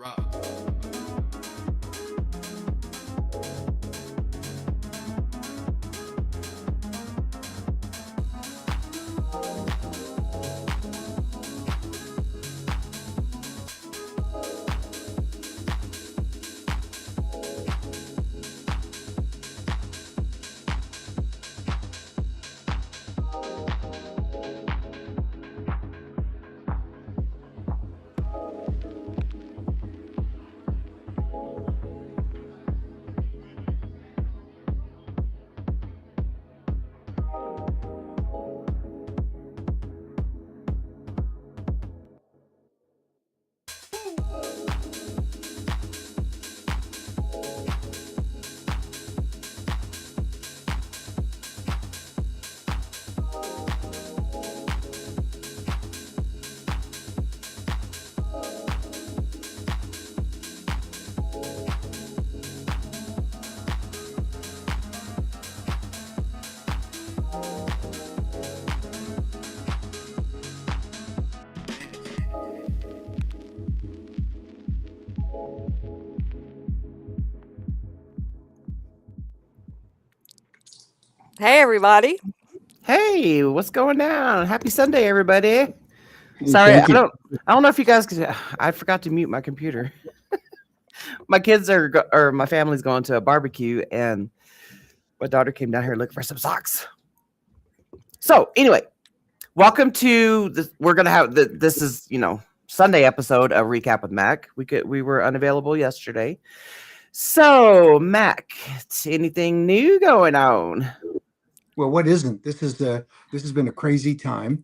drop. Hey, everybody. Hey, what's going on? Happy Sunday, everybody. Sorry, Thank you. I don't know if you guys could. I forgot to mute my computer. My kids or my family's going to a barbecue, and my daughter came down here looking for some socks. So anyway, welcome to this. We're gonna have this is Sunday episode of Recap with Mac. We were unavailable yesterday. So Mac, anything new going on? Well, what isn't? This has been a crazy time.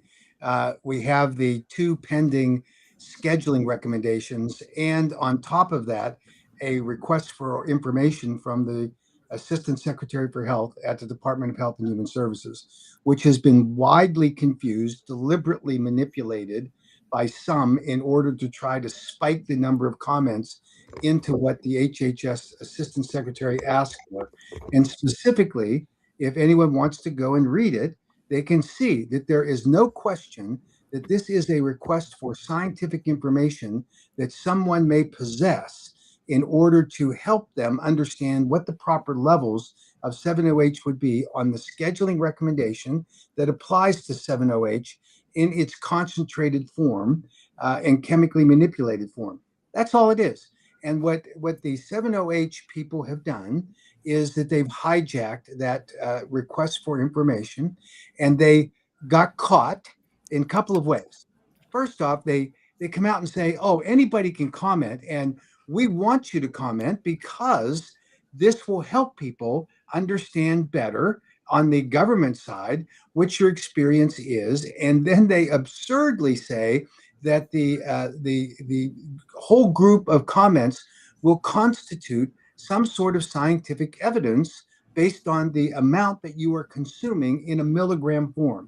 We have the two pending scheduling recommendations, and on top of that, a request for information from the Assistant Secretary for Health at the Department of Health and Human Services, which has been widely confused, deliberately manipulated by some in order to try to spike the number of comments into what the HHS Assistant Secretary asked for. And specifically, if anyone wants to go and read it, they can see that there is no question that this is a request for scientific information that someone may possess in order to help them understand what the proper levels of 7-OH would be on the scheduling recommendation that applies to 7-OH in its concentrated form and chemically manipulated form. That's all it is. And what the 7-OH people have done is that they've hijacked that request for information, and they got caught in a couple of ways. First off, they come out and say, oh, anybody can comment, and we want you to comment because this will help people understand better on the government side what your experience is. And then they absurdly say that the whole group of comments will constitute some sort of scientific evidence based on the amount that you are consuming in a milligram form.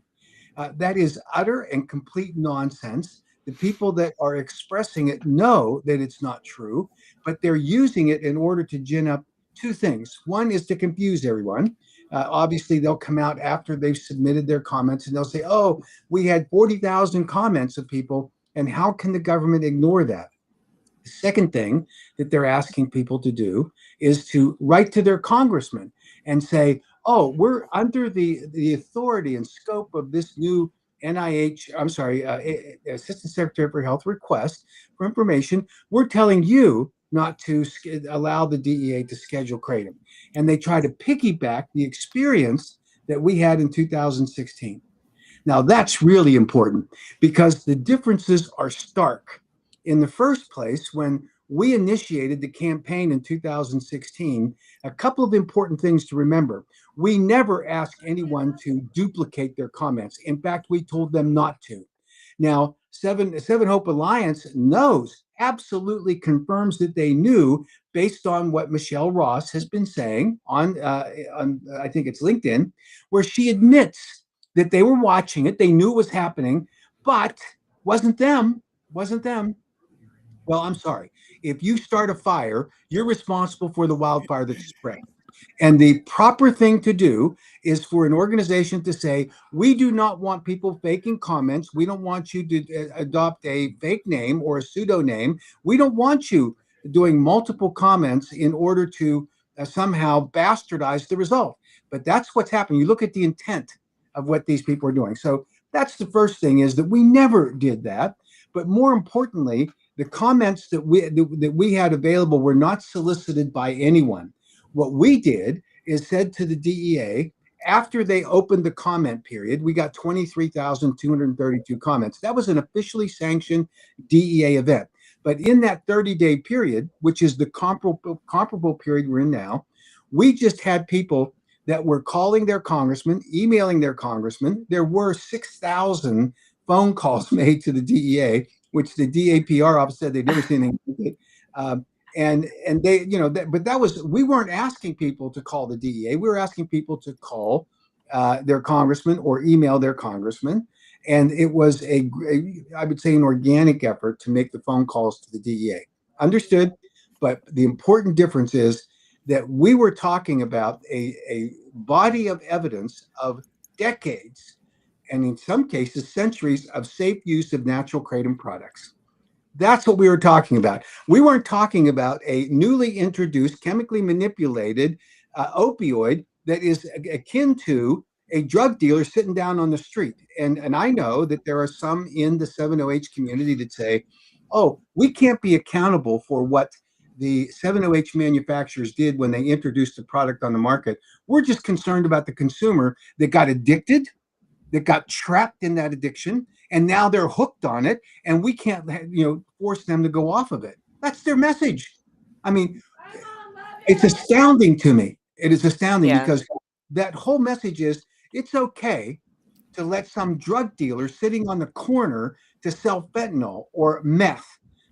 That is utter and complete nonsense. The people that are expressing it know that it's not true, but they're using it in order to gin up two things. One is to confuse everyone. Obviously, they'll come out after they've submitted their comments and they'll say, oh, we had 40,000 comments of people, and how can the government ignore that? The second thing that they're asking people to do is to write to their congressman and say, oh, we're under the authority and scope of this new Assistant Secretary for Health request for information. We're telling you not to allow the DEA to schedule kratom. And they try to piggyback the experience that we had in 2016. Now, that's really important because the differences are stark. In the first place, when we initiated the campaign in 2016, a couple of important things to remember. We never asked anyone to duplicate their comments. In fact, we told them not to. Now, Seven Hope Alliance knows, absolutely confirms that they knew based on what Michelle Ross has been saying on I think it's LinkedIn, where she admits that they were watching it. They knew it was happening, but wasn't them. Well, I'm sorry. If you start a fire, you're responsible for the wildfire that's spread. And the proper thing to do is for an organization to say, we do not want people faking comments. We don't want you to adopt a fake name or a pseudonym. We don't want you doing multiple comments in order to somehow bastardize the result. But that's what's happening. You look at the intent of what these people are doing. So that's the first thing, is that we never did that. But more importantly, the comments that we had available were not solicited by anyone. What we did is said to the DEA, after they opened the comment period, we got 23,232 comments. That was an officially sanctioned DEA event. But in that 30-day period, which is the comparable period we're in now, we just had people that were calling their congressman, emailing their congressman. There were 6,000 phone calls made to the DEA, which the DAPR office said they'd never seen anything like it. And they, but that was, we weren't asking people to call the DEA. We were asking people to call their congressman or email their congressman. And it was I would say, an organic effort to make the phone calls to the DEA. Understood? But the important difference is that we were talking about a body of evidence of decades, and in some cases, centuries of safe use of natural kratom products. That's what we were talking about. We weren't talking about a newly introduced, chemically manipulated opioid that is akin to a drug dealer sitting down on the street. And I know that there are some in the 7-OH community that say, oh, we can't be accountable for what the 7-OH manufacturers did when they introduced the product on the market. We're just concerned about the consumer that got addicted, that got trapped in that addiction, and now they're hooked on it, and we can't, force them to go off of it. That's their message. I mean, it's astounding to me. It is astounding because that whole message is, it's okay to let some drug dealer sitting on the corner to sell fentanyl or meth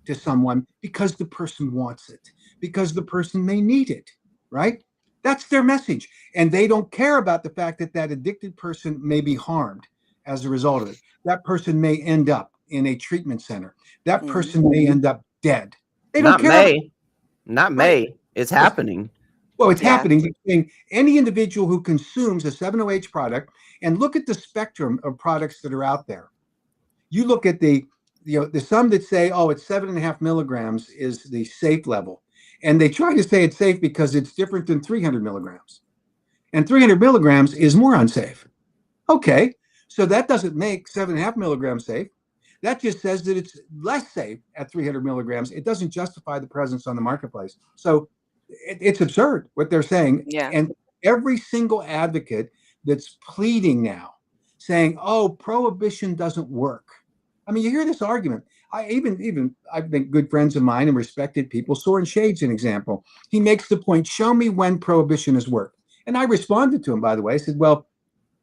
to someone because the person wants it, because the person may need it, right? That's their message. And they don't care about the fact that that addicted person may be harmed as a result of it. That person may end up in a treatment center. That person may end up dead. They don't care. Not may. It's happening. Well, it's happening between any individual who consumes a 7-OH product, and look at the spectrum of products that are out there. You look at there's some that say, oh, it's 7.5 milligrams is the safe level. And they try to say it's safe because it's different than 300 milligrams. And 300 milligrams is more unsafe. Okay, so that doesn't make 7.5 milligrams safe. That just says that it's less safe at 300 milligrams. It doesn't justify the presence on the marketplace. So it's absurd what they're saying. Yeah. And every single advocate that's pleading now, saying, oh, prohibition doesn't work. I mean, you hear this argument. I've been good friends of mine and respected people. Soren Shade's an example. He makes the point, show me when prohibition has worked. And I responded to him, by the way. I said, well,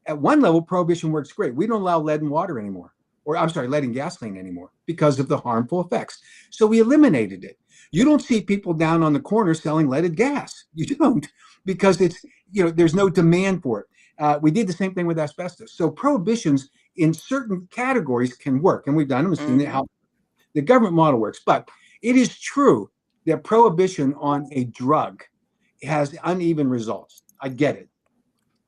at one level, prohibition works great. We don't allow lead in water anymore. Or I'm sorry, lead in gasoline anymore because of the harmful effects. So we eliminated it. You don't see people down on the corner selling leaded gas. You don't, because it's, there's no demand for it. We did the same thing with asbestos. So prohibitions in certain categories can work. And we've done them and seen how the government model works. But it is true that prohibition on a drug has uneven results. I get it.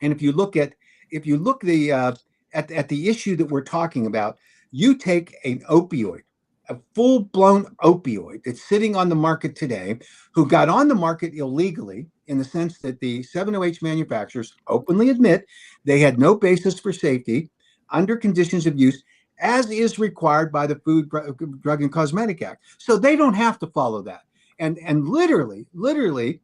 And if you look at the issue that we're talking about, you take an opioid, a full-blown opioid that's sitting on the market today, who got on the market illegally in the sense that the 7-OH manufacturers openly admit they had no basis for safety under conditions of use, as is required by the Food, Drug, and Cosmetic Act. So they don't have to follow that. And literally,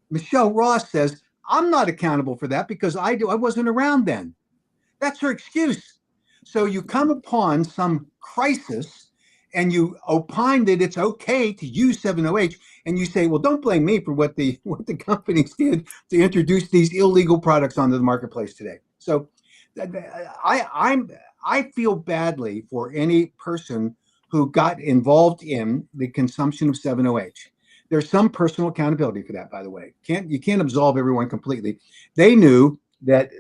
Michelle Ross says, I'm not accountable for that because I wasn't around then. That's her excuse. So you come upon some crisis and you opine that it's okay to use 7-OH, and you say, well, don't blame me for what the companies did to introduce these illegal products onto the marketplace today. So I feel badly for any person who got involved in the consumption of 7-OH. There's some personal accountability for that, by the way. You can't absolve everyone completely. They knew that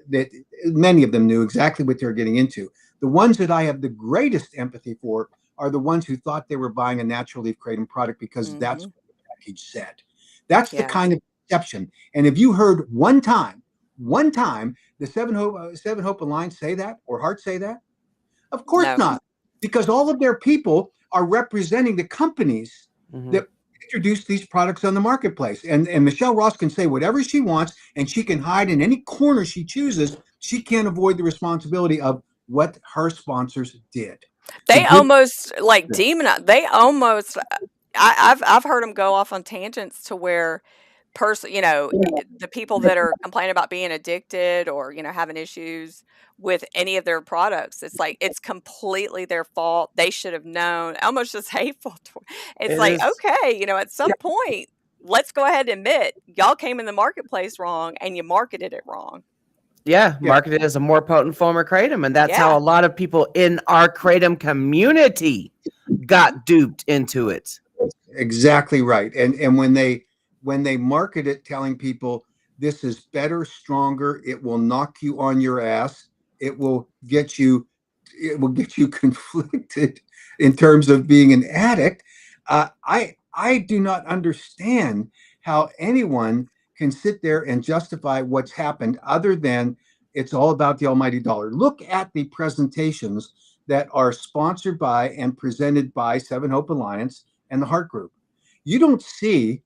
many of them knew exactly what they were getting into. The ones that I have the greatest empathy for are the ones who thought they were buying a natural leaf kratom product because that's what the package said. That's the kind of perception. And if you heard one time the Seven Hope Alliance say that, or Heart say that, of course not, because all of their people are representing the companies that introduce these products on the marketplace. And Michelle Ross can say whatever she wants, and she can hide in any corner she chooses. She can't avoid the responsibility of what her sponsors did. The They good. almost like demonize. They almost. I've heard them go off on tangents to where the people that are complaining about being addicted or having issues with any of their products, it's like it's completely their fault. They should have known. Almost just hateful. It's It like, is. okay, at some point, let's go ahead and admit y'all came in the marketplace wrong and you marketed it wrong. Yeah, Yeah, marketed as a more potent form of kratom, and that's how Yeah. a lot of people in our kratom community got duped into it. exactly right. And when they market it, telling people this is better, stronger, it will knock you on your ass, it will get you, it will get you conflicted in terms of being an addict. I do not understand how anyone can sit there and justify what's happened other than it's all about the almighty dollar. Look at the presentations that are sponsored by and presented by Seven Hope Alliance and the Heart Group. You don't see,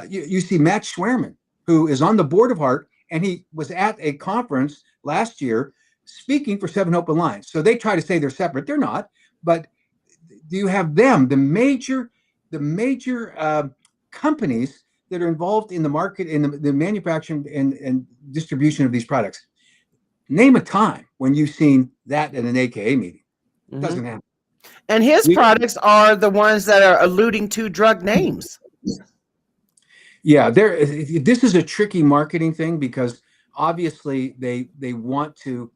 you see Matt Schwerman, who is on the board of Heart, and he was at a conference last year speaking for Seven Hope Alliance. So they try to say they're separate. They're not. But do you have them, the major companies that are involved in the market, in the manufacturing and distribution of these products? Name a time when you've seen that at an AKA meeting. It Mhm. doesn't happen. And his We, products are the ones that are alluding to drug names. yeah, this is a tricky marketing thing because obviously they want to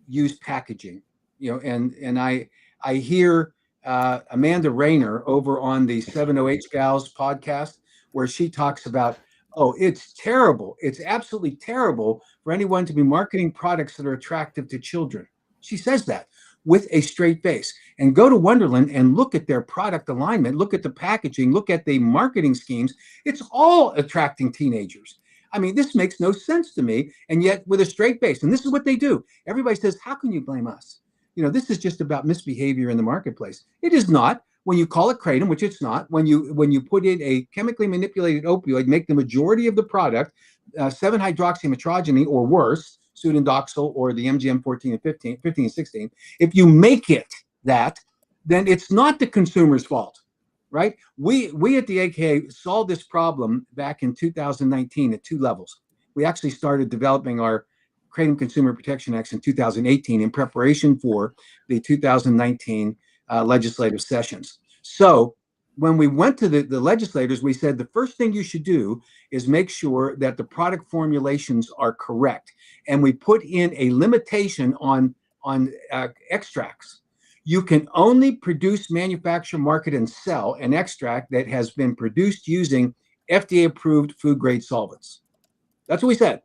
use packaging, and I hear Amanda Rayner over on the 708 Gals podcast where she talks about, oh, it's terrible, it's absolutely terrible for anyone to be marketing products that are attractive to children. She says that with a straight face. And go to Wonderland and look at their product alignment, look at the packaging, look at the marketing schemes. It's all attracting teenagers. I mean, this makes no sense to me. And yet, with a straight face, and this is what they do. Everybody says, how can you blame us? This is just about misbehavior in the marketplace. It is not. When you call it kratom, which it's not, when you put in a chemically manipulated opioid, make the majority of the product 7-hydroxymetrogeny or worse, pseudodoxil or the MGM 14 and 15 and 16. If you make it that, then it's not the consumer's fault, right? We at the AKA solved this problem back in 2019 at two levels. We actually started developing our Kratom Consumer Protection Acts in 2018 in preparation for the 2019 legislative sessions. So when we went to the legislators, we said the first thing you should do is make sure that the product formulations are correct. And we put in a limitation on extracts. You can only produce, manufacture, market, and sell an extract that has been produced using FDA-approved food-grade solvents. That's what we said.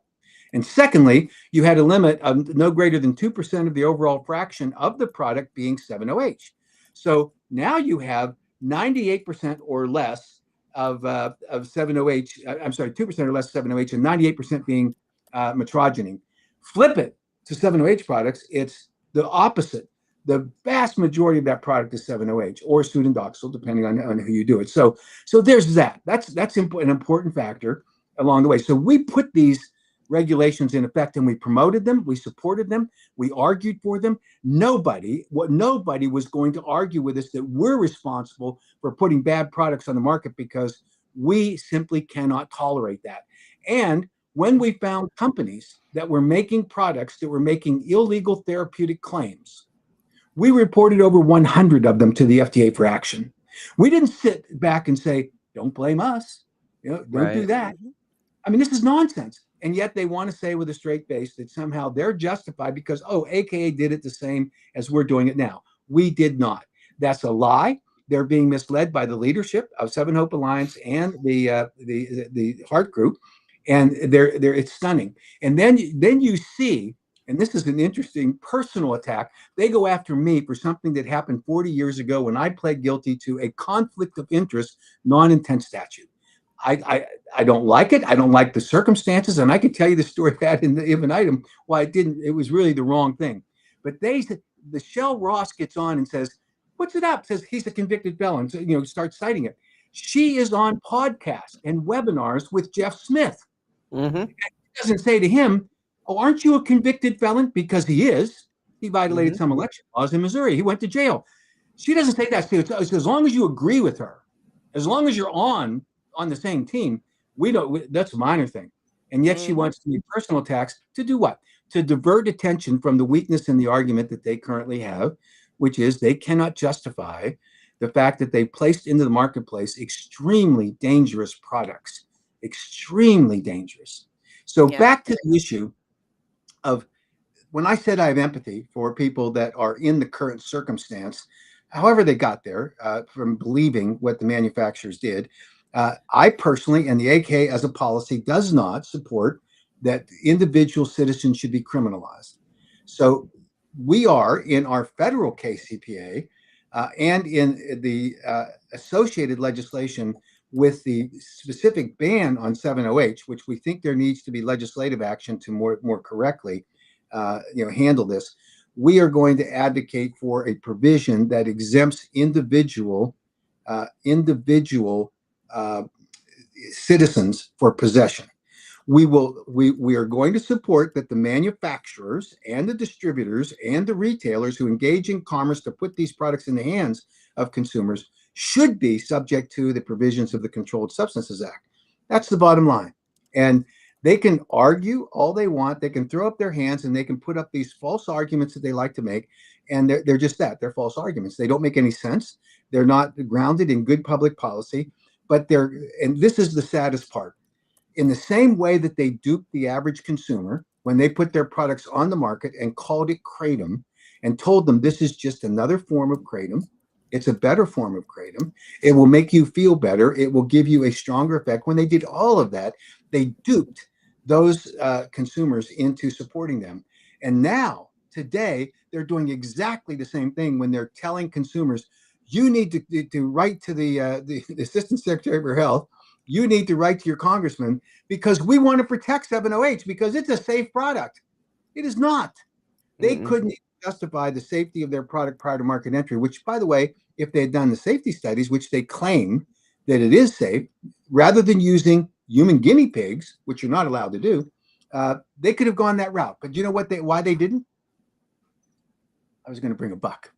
And secondly, you had a limit of no greater than 2% of the overall fraction of the product being 7-OH. So now you have 98% or less of 7-OH, I'm sorry, 2% or less 7-OH, and 98% being metrogeny. Flip it to 7-OH products, it's the opposite. The vast majority of that product is 7-OH or pseudodoxil, depending on who you do it. So there's that. That's an important factor along the way. So we put these regulations in effect and we promoted them, we supported them, we argued for them. Nobody was going to argue with us that we're responsible for putting bad products on the market, because we simply cannot tolerate that. And when we found companies that were making products that were making illegal therapeutic claims, we reported over 100 of them to the FDA for action. We didn't sit back and say, don't blame us, don't do that. I mean, this is nonsense. And yet they want to say with a straight face that somehow they're justified because, oh, AKA did it the same as we're doing it now. We did not. That's a lie. They're being misled by the leadership of Seven Hope Alliance and the Heart Group, and it's stunning. And then you see, and this is an interesting personal attack. They go after me for something that happened 40 years ago when I pled guilty to a conflict of interest non-intent statute. I don't like it. I don't like the circumstances. And I could tell you the story of that in the even item. Why it didn't, it was really the wrong thing. But the Shell Ross gets on and says, what's it up? Says he's a convicted felon. So, starts citing it. She is on podcasts and webinars with Jeff Smith. Mm-hmm. She doesn't say to him, "Oh, aren't you a convicted felon?" Because he is. He violated Mm-hmm. some election laws in Missouri. He went to jail. She doesn't say that. It's as long as you agree with her, as long as you're on the same team, that's a minor thing. And yet she Mhm. wants to make personal attacks to do what? To divert attention from the weakness in the argument that they currently have, which is they cannot justify the fact that they placed into the marketplace extremely dangerous products, extremely dangerous. So Yeah. back to the issue of when I said I have empathy for people that are in the current circumstance, however they got there, from believing what the manufacturers did, I personally, and the AK as a policy, does not support that individual citizens should be criminalized. So we are in our federal KCPA and in the associated legislation with the specific ban on 7OH, which we think there needs to be legislative action to more correctly handle this. We are going to advocate for a provision that exempts individual uh, citizens for possession. We are going to support that the manufacturers and the distributors and the retailers who engage in commerce to put these products in the hands of consumers should be subject to the provisions of the Controlled Substances Act. That's the bottom line. And they can argue all they want. They can throw up their hands and they can put up these false arguments that they like to make. And they're just that. They're false arguments. They don't make any sense. They're not grounded in good public policy. And this is the saddest part, in the same way that they duped the average consumer when they put their products on the market and called it kratom and told them this is just another form of kratom. It's a better form of kratom. It will make you feel better. It will give you a stronger effect. When they did all of that, they duped those consumers into supporting them. And now, today, they're doing exactly the same thing when they're telling consumers, you need to write to the Assistant Secretary for Health. You need to write to your congressman because we want to protect 7OH because it's a safe product. It is not. They Mm-mm. couldn't justify the safety of their product prior to market entry, which, by the way, if they had done the safety studies, which they claim that it is safe, rather than using human guinea pigs, which you're not allowed to do, they could have gone that route. But you know why they didn't? I was going to bring a buck.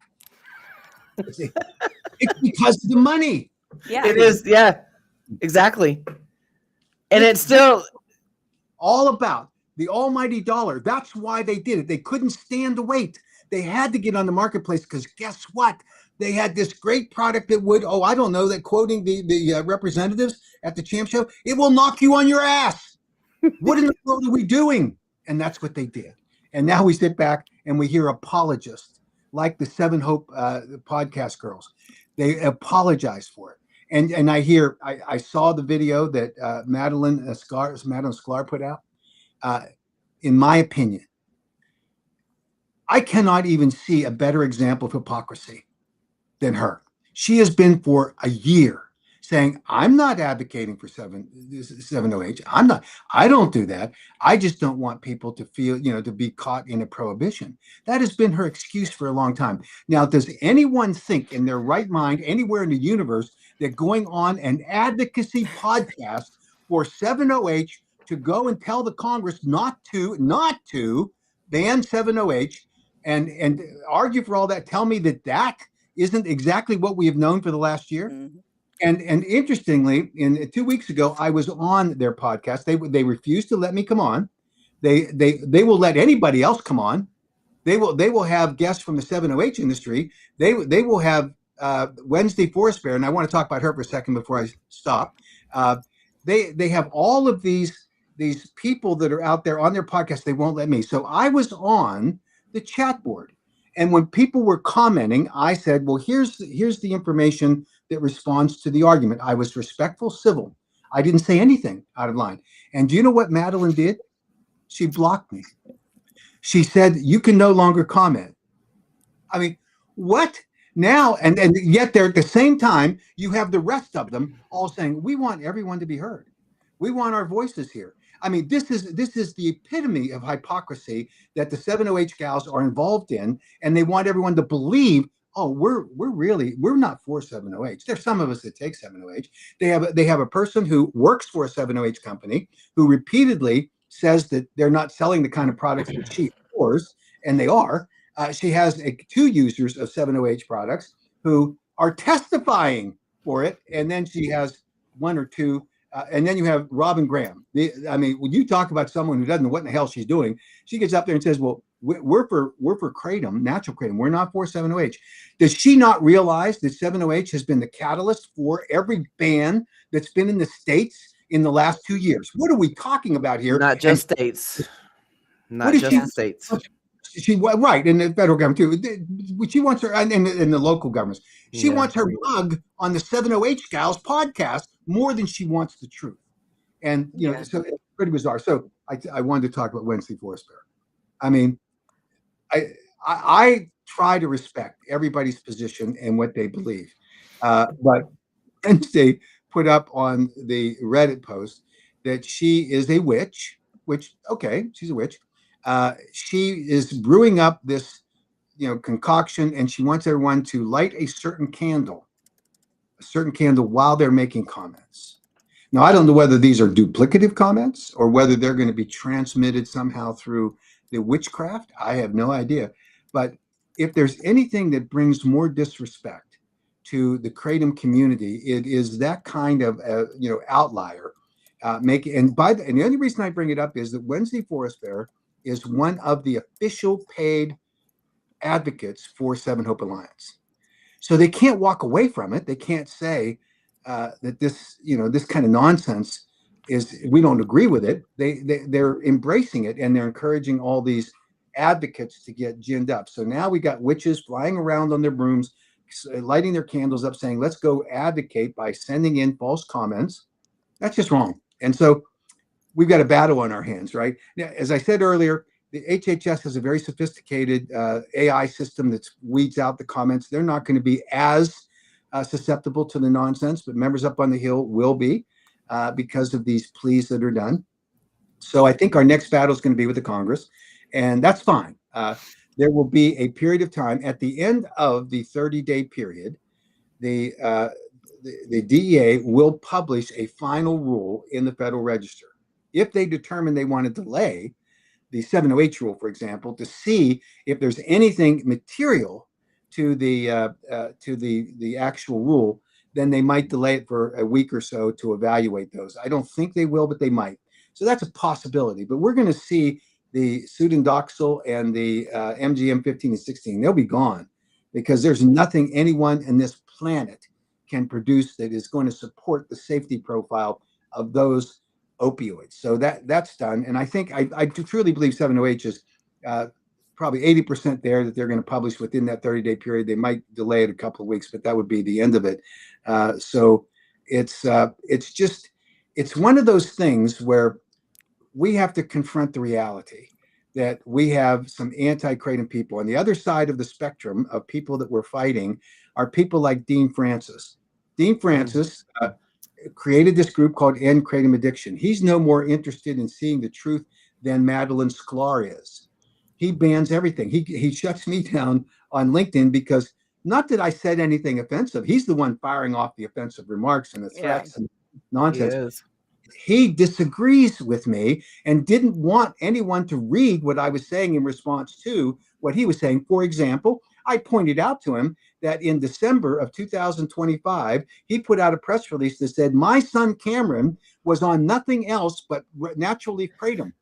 It's because of the money. Yeah. It is, yeah, exactly. And it's still all about the almighty dollar. That's why they did it. They couldn't stand the wait. They had to get on the marketplace because guess what? They had this great product that would, I don't know, that quoting the representatives at the Champ Show, it will knock you on your ass. What in the world are we doing? And that's what they did. And now we sit back and we hear apologists like the Seven Hope podcast girls. They apologize for it. And I saw the video that Madeline Sklar put out. In my opinion, I cannot even see a better example of hypocrisy than her. She has been for a year saying, I'm not advocating for 7OH. I don't do that. I just don't want people to feel, to be caught in a prohibition. That has been her excuse for a long time. Now, does anyone think in their right mind, anywhere in the universe, that going on an advocacy podcast for 7OH to go and tell the Congress not to ban 7OH and argue for all that, tell me that isn't exactly what we have known for the last year? Mm-hmm. And interestingly, 2 weeks ago, I was on their podcast. They refused to let me come on. They will let anybody else come on. They will have guests from the 7OH industry. They will have Wednesday Forest Bear, and I want to talk about her for a second before I stop. They have all of these people that are out there on their podcast. They won't let me. So I was on the chat board, and when people were commenting, I said, "Well, here's the information that responds to the argument." I was respectful, civil. I didn't say anything out of line. And do you know what Madeline did? She blocked me. She said, "You can no longer comment." I mean, what? Now, and yet they're at the same time, you have the rest of them all saying, we want everyone to be heard. We want our voices here. I mean, this is the epitome of hypocrisy that the 7OH gals are involved in, and they want everyone to believe oh, we're not for 7OH. There's some of us that take 7OH. They have a person who works for a 7OH company who repeatedly says that they're not selling the kind of products that she pours, and they are. She has two users of 7OH products who are testifying for it, and then she has one or two. And then you have Robin Graham. I mean, when you talk about someone who doesn't know what in the hell she's doing, she gets up there and says, "Well, we're for kratom, natural kratom. We're not for 7OH." Does she not realize that 7OH has been the catalyst for every ban that's been in the states in the last 2 years? What are we talking about here? Not just states. Not just the states. She right in the federal government too. She wants her in the local governments. She wants her mug on the 7OH Gals podcast more than she wants the truth, and so it's pretty bizarre. So I wanted to talk about Wednesday Forest Fair. I mean, I try to respect everybody's position and what they believe, but Wednesday put up on the Reddit post that she is a witch. Which okay, she's a witch. She is brewing up this, concoction, and she wants everyone to light a certain candle while they're making comments. Now, I don't know whether these are duplicative comments or whether they're going to be transmitted somehow through the witchcraft. I have no idea. But if there's anything that brings more disrespect to the kratom community, it is that kind of outlier. And the only reason I bring it up is that Wednesday Forest Fair is one of the official paid advocates for Seven Hope Alliance. So they can't walk away from it. They can't say that this kind of nonsense we don't agree with it. They're embracing it, and they're encouraging all these advocates to get ginned up. So now we got witches flying around on their brooms, lighting their candles up, saying, let's go advocate by sending in false comments. That's just wrong. And so we've got a battle on our hands, right? Now, as I said earlier, the HHS has a very sophisticated AI system that weeds out the comments. They're not going to be as susceptible to the nonsense, but members up on the Hill will be because of these pleas that are done. So I think our next battle is going to be with the Congress, and that's fine. There will be a period of time at the end of the 30-day period. The DEA will publish a final rule in the Federal Register. If they determine they want to delay the 7OH rule, for example, to see if there's anything material to the actual rule, then they might delay it for a week or so to evaluate those. I don't think they will, but they might. So that's a possibility. But we're going to see the Sudandoxil and the MGM 15 and 16. They'll be gone because there's nothing anyone in this planet can produce that is going to support the safety profile of those opioids. So that's done. And I think I truly believe 7OH is probably 80% there that they're going to publish within that 30-day period. They might delay it a couple of weeks, but that would be the end of it. So it's one of those things where we have to confront the reality that we have some anti-kratom people. On the other side of the spectrum of people that we're fighting are people like Dean Francis. Dean Francis created this group called End Kratom Addiction. He's no more interested in seeing the truth than Madeline Sklar is. He bans everything. He shuts me down on LinkedIn because not that I said anything offensive. He's the one firing off the offensive remarks and the threats and nonsense. He disagrees with me and didn't want anyone to read what I was saying in response to what he was saying. For example, I pointed out to him that in December of 2025, he put out a press release that said, my son Cameron was on nothing else but natural leaf kratom.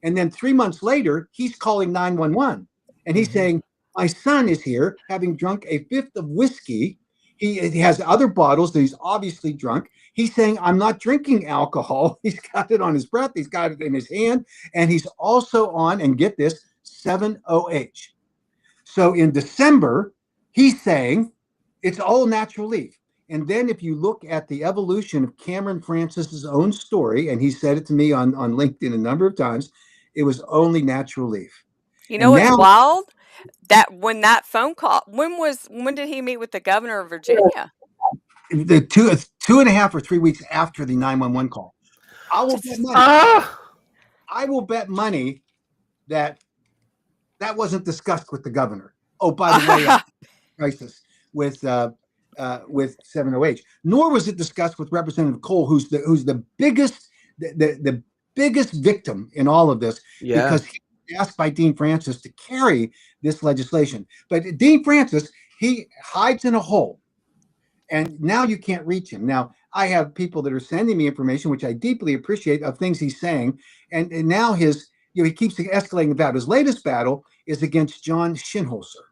And then 3 months later, he's calling 911 and he's saying, my son is here having drunk a fifth of whiskey. He has other bottles that he's obviously drunk. He's saying, I'm not drinking alcohol. He's got it on his breath. He's got it in his hand. And he's also on, and get this, 7OH. So in December, he's saying it's all natural leaf. And then if you look at the evolution of Cameron Francis's own story, and he said it to me on LinkedIn a number of times, it was only natural leaf. You know what's wild? That when that phone call, when did he meet with the governor of Virginia? The 2.5 or 3 weeks after the 911 call. I will bet money that wasn't discussed with the governor. Oh, by the way, crisis with 7OH. Nor was it discussed with Representative Cole, who's the the biggest victim in all of this, Yeah. because he was asked by Dean Francis to carry this legislation. But Dean Francis, he hides in a hole, and now you can't reach him. Now, I have people that are sending me information, which I deeply appreciate, of things he's saying, and now he keeps escalating the battle. His latest battle is against John Shinholzer.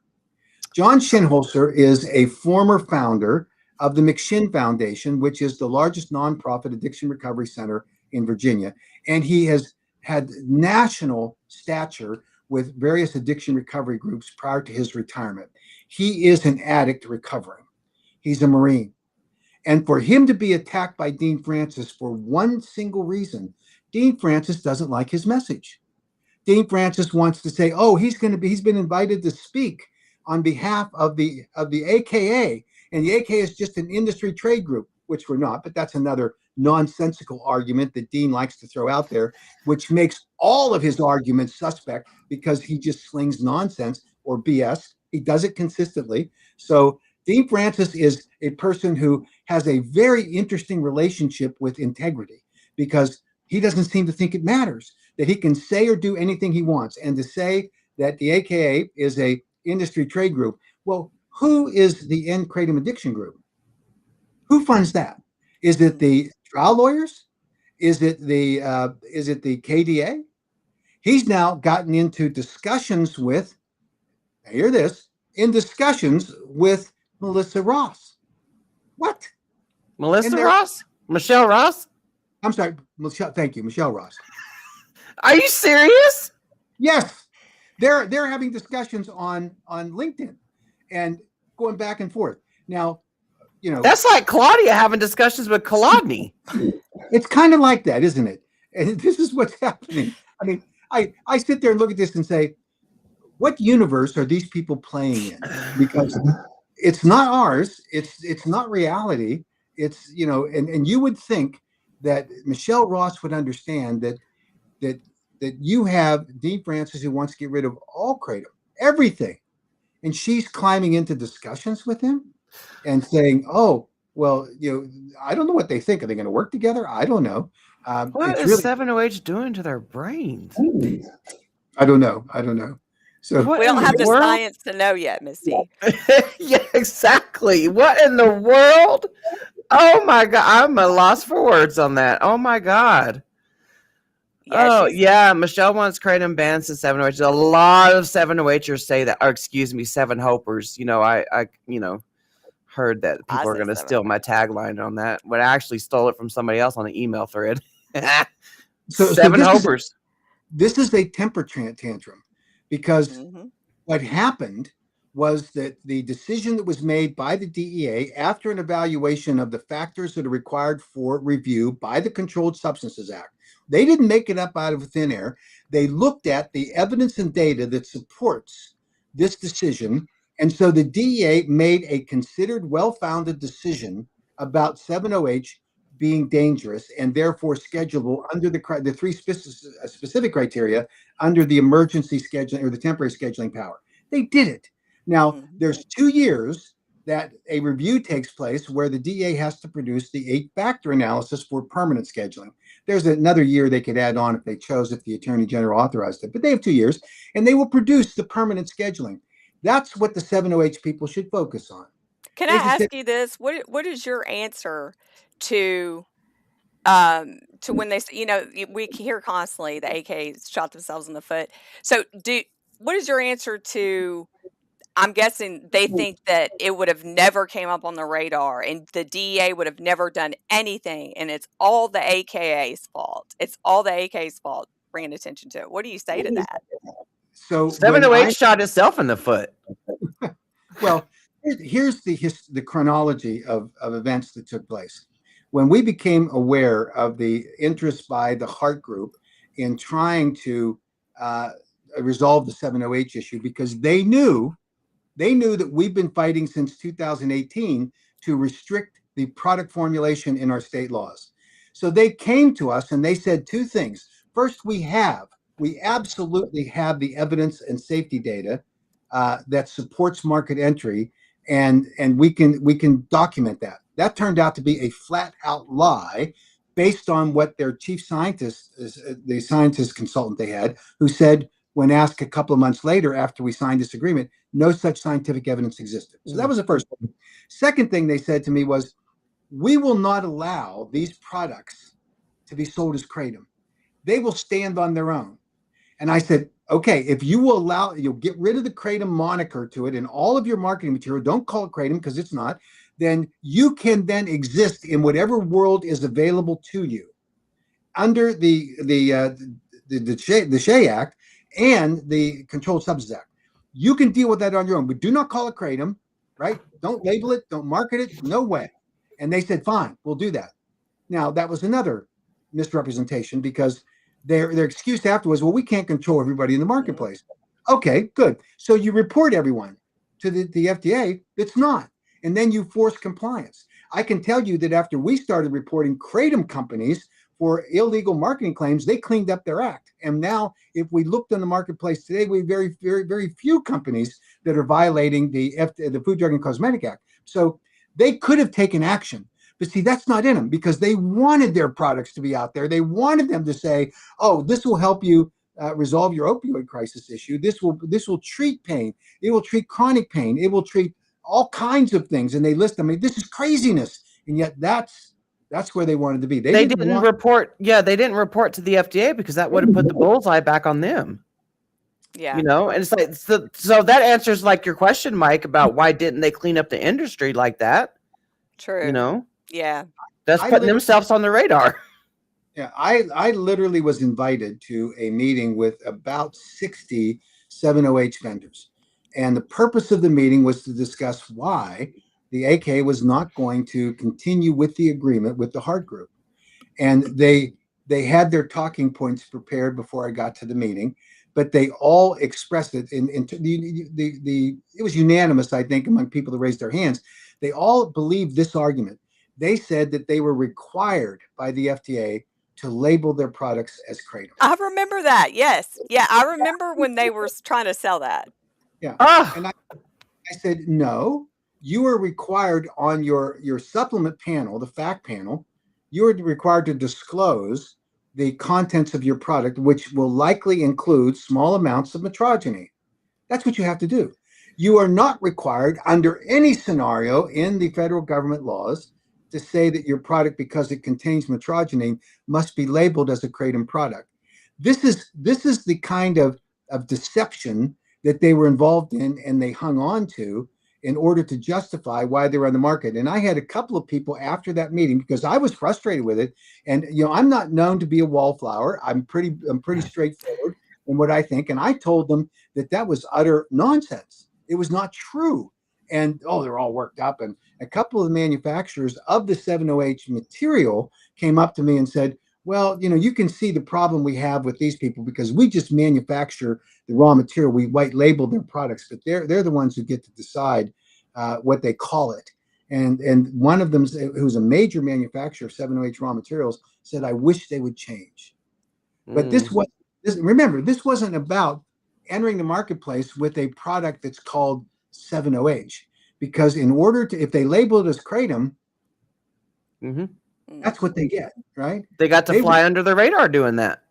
John Shinholzer is a former founder of the McShin Foundation, which is the largest nonprofit addiction recovery center in Virginia. And he has had national stature with various addiction recovery groups prior to his retirement. He is an addict recovering. He's a Marine. And for him to be attacked by Dean Francis for one single reason, Dean Francis doesn't like his message. Dean Francis wants to say, oh, he's been invited to speak on behalf of the AKA, and the AKA is just an industry trade group, which we're not, but that's another nonsensical argument that Dean likes to throw out there, which makes all of his arguments suspect because he just slings nonsense or BS. He does it consistently. So Dean Francis is a person who has a very interesting relationship with integrity, because he doesn't seem to think it matters, that he can say or do anything he wants. And to say that the AKA is a industry trade group, well, who is the End Kratom Addiction Group? Who funds that? Is it the trial lawyers? Is it the KDA? He's now gotten into discussions with, hear this, in discussions with Melissa Ross. What? Melissa Ross? Michelle Ross? I'm sorry, Michelle. Thank you, Michelle Ross. Are you serious? Yes, they're having discussions on LinkedIn and going back and forth. Now, that's like Claudia having discussions with Kolodny. It's kind of like that, isn't it? And this is what's happening. I mean, I sit there and look at this and say, what universe are these people playing in? Because it's not ours. It's not reality. It's, and you would think that Michelle Ross would understand that you have Dean Francis, who wants to get rid of all kratom, everything, and she's climbing into discussions with him and saying, "Oh, well, I don't know what they think. Are they going to work together? I don't know." What is 7OH doing to their brains? I don't know. So we don't have the science to know yet, Misty. Yeah, exactly. What in the world? Oh my God, I'm at loss for words on that. Oh my God. Yeah, Michelle wants kratom banned since 7OH. A lot of 7OHers say that, or excuse me, 7 Hopers. I heard that people are going to steal my tagline on that, but I actually stole it from somebody else on an email thread. So 7 Hopers. This is a temper tantrum, because what happened was that the decision that was made by the DEA after an evaluation of the factors that are required for review by the Controlled Substances Act, they didn't make it up out of thin air. They looked at the evidence and data that supports this decision. And so the DEA made a considered, well-founded decision about 7OH being dangerous and therefore schedulable under the three specific criteria under the emergency scheduling or the temporary scheduling power. They did it. Now, there's 2 years that a review takes place where the DEA has to produce the 8-factor analysis for permanent scheduling. There's another year they could add on if they chose, if the Attorney General authorized it. But they have 2 years, and they will produce the permanent scheduling. That's what the 7OH people should focus on. Can I ask you this? What is your answer to when they, we hear constantly the AKs shot themselves in the foot. So what is your answer to, I'm guessing they think that it would have never came up on the radar and the DEA would have never done anything, and it's all the AKA's fault. It's all the AK's fault bringing attention to it. What do you say to that? So 7OH shot itself in the foot. Well, here's the chronology of events that took place. When we became aware of the interest by the Heart Group in trying to resolve the 7OH issue, because they knew that we've been fighting since 2018 to restrict the product formulation in our state laws. So they came to us and they said 2 things. First, we absolutely have the evidence and safety data that supports market entry and we can document that. That turned out to be a flat out lie, based on what their chief scientist, the scientist consultant they had, who said, when asked a couple of months later after we signed this agreement, no such scientific evidence existed. So that was the first thing. Second thing they said to me was, we will not allow these products to be sold as kratom. They will stand on their own. And I said, okay, if you will allow, you'll get rid of the kratom moniker to it in all of your marketing material, don't call it kratom because it's not, then you can then exist in whatever world is available to you under the Shea Act and the Controlled Substances Act. You can deal with that on your own, but do not call it kratom, right? Don't label it, don't market it, no way. And they said, fine, we'll do that. Now, that was another misrepresentation, because their excuse afterwards, well, we can't control everybody in the marketplace. Okay, good. So you report everyone to the FDA. It's not. And then you force compliance. I can tell you that after we started reporting kratom companies for illegal marketing claims, they cleaned up their act. And now, if we looked in the marketplace today, we have very, very, very few companies that are violating the Food, Drug, and Cosmetic Act. So they could have taken action. But see, that's not in them, because they wanted their products to be out there. They wanted them to say, oh, this will help you resolve your opioid crisis issue. This will treat pain. It will treat chronic pain. It will treat all kinds of things. And they list them. I mean, this is craziness. And yet that's where they wanted to be. They didn't report. Yeah, they didn't report to the FDA because that would have put the bullseye back on them. Yeah. You know, and it's like, so that answers like your question, Mike, about why didn't they clean up the industry like that? True. You know? Yeah. That's putting themselves on the radar. Yeah, I literally was invited to a meeting with about 60 7OH vendors. And the purpose of the meeting was to discuss why the AK was not going to continue with the agreement with the Hart Group. And they had their talking points prepared before I got to the meeting, but they all expressed it it was unanimous, I think, among people that raised their hands. They all believed this argument. They said that they were required by the FDA to label their products as kratom. I remember that. Yes. Yeah, I remember when they were trying to sell that. Yeah. And I said, no, you are required on your supplement panel, the fact panel, you are required to disclose the contents of your product, which will likely include small amounts of metrogeny. That's what you have to do. You are not required under any scenario in the federal government laws to say that your product, because it contains metrogeny, must be labeled as a kratom product. This is the kind of deception that they were involved in, and they hung on to in order to justify why they were on the market. And I had a couple of people after that meeting, because I was frustrated with it. And I'm not known to be a wallflower. I'm pretty straightforward in what I think. And I told them that was utter nonsense. It was not true. And they're all worked up. And a couple of the manufacturers of the 7OH material came up to me and said, well, you can see the problem we have with these people, because we just manufacture the raw material. We white label their products, but they're the ones who get to decide what they call it. And one of them, who's a major manufacturer of 7OH raw materials, said, I wish they would change. But remember, this wasn't about entering the marketplace with a product that's called 7OH, because if they label it as kratom, that's what they get, right? They got to fly under the radar doing that.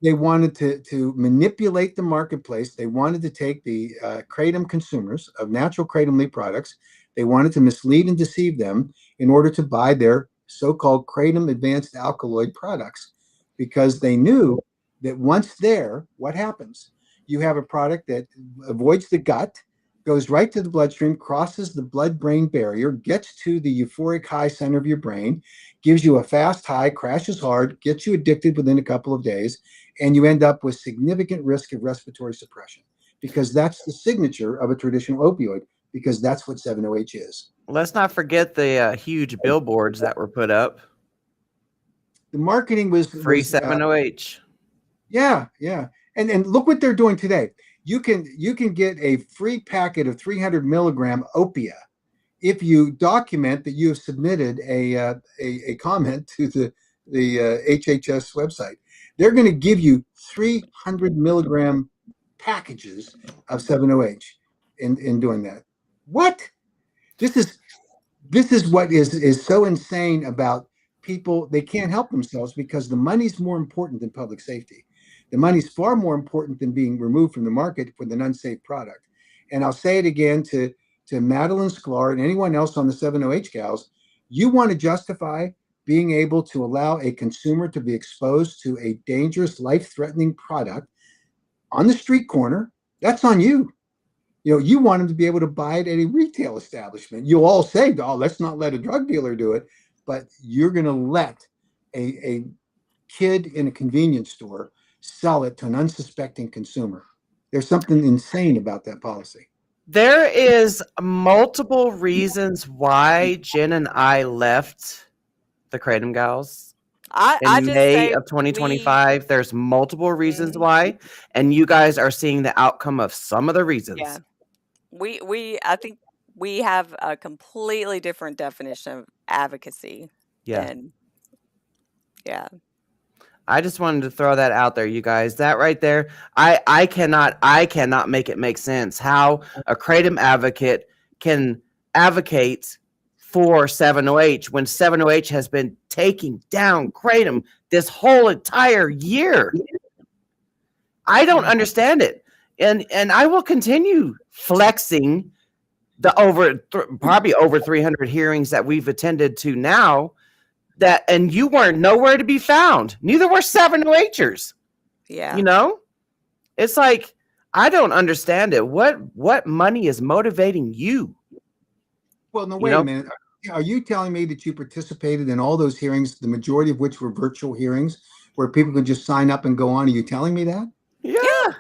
They wanted to manipulate the marketplace. They wanted to take the kratom consumers of natural kratom leaf products. They wanted to mislead and deceive them in order to buy their so-called kratom advanced alkaloid products, because they knew that once there, what happens? You have a product that avoids the gut, goes right to the bloodstream, crosses the blood-brain barrier, gets to the euphoric high center of your brain, gives you a fast high, crashes hard, gets you addicted within a couple of days, and you end up with significant risk of respiratory suppression, because that's the signature of a traditional opioid, because that's what 7OH is. Let's not forget the huge billboards that were put up. The marketing was free 7OH. Yeah. And look what they're doing today. You can get a free packet of 300 milligram opia if you document that you have submitted a comment to the HHS website. They're going to give you 300 milligram packages of 7OH in doing that. What? This is this is what is so insane about people. They can't help themselves because the money's more important than public safety. The money's far more important than being removed from the market with an unsafe product. And I'll say it again to Madeline Sklar and anyone else on the 70H gals. You want to justify being able to allow a consumer to be exposed to a dangerous, life-threatening product on the street corner? That's on you. You want them to be able to buy it at a retail establishment. You'll all say, "Oh, let's not let a drug dealer do it," but you're going to let a kid in a convenience store sell it to an unsuspecting consumer. There's something insane about that policy. There is multiple reasons why Jen and I left the Kratom Gals I in just May say of we 2025. There's multiple reasons mhm, why, and you guys are seeing the outcome of some of the yeah. reasons. We I think we have a completely different definition of advocacy Yeah. than yeah. I just wanted to throw that out there, you guys. That right there, I cannot make it make sense how a kratom advocate can advocate for 7OH when 7OH has been taking down kratom this whole entire year. I don't understand it, and I will continue flexing the probably over 300 hearings that we've attended to now that, and you weren't nowhere to be found. Neither were 7OHers. Yeah. You know, it's like I don't understand it. What money is motivating you? Well, no, You wait a know, minute. Are you telling me that you participated in all those hearings, the majority of which were virtual hearings, where people could just sign up and go on? Are you telling me that? yeah,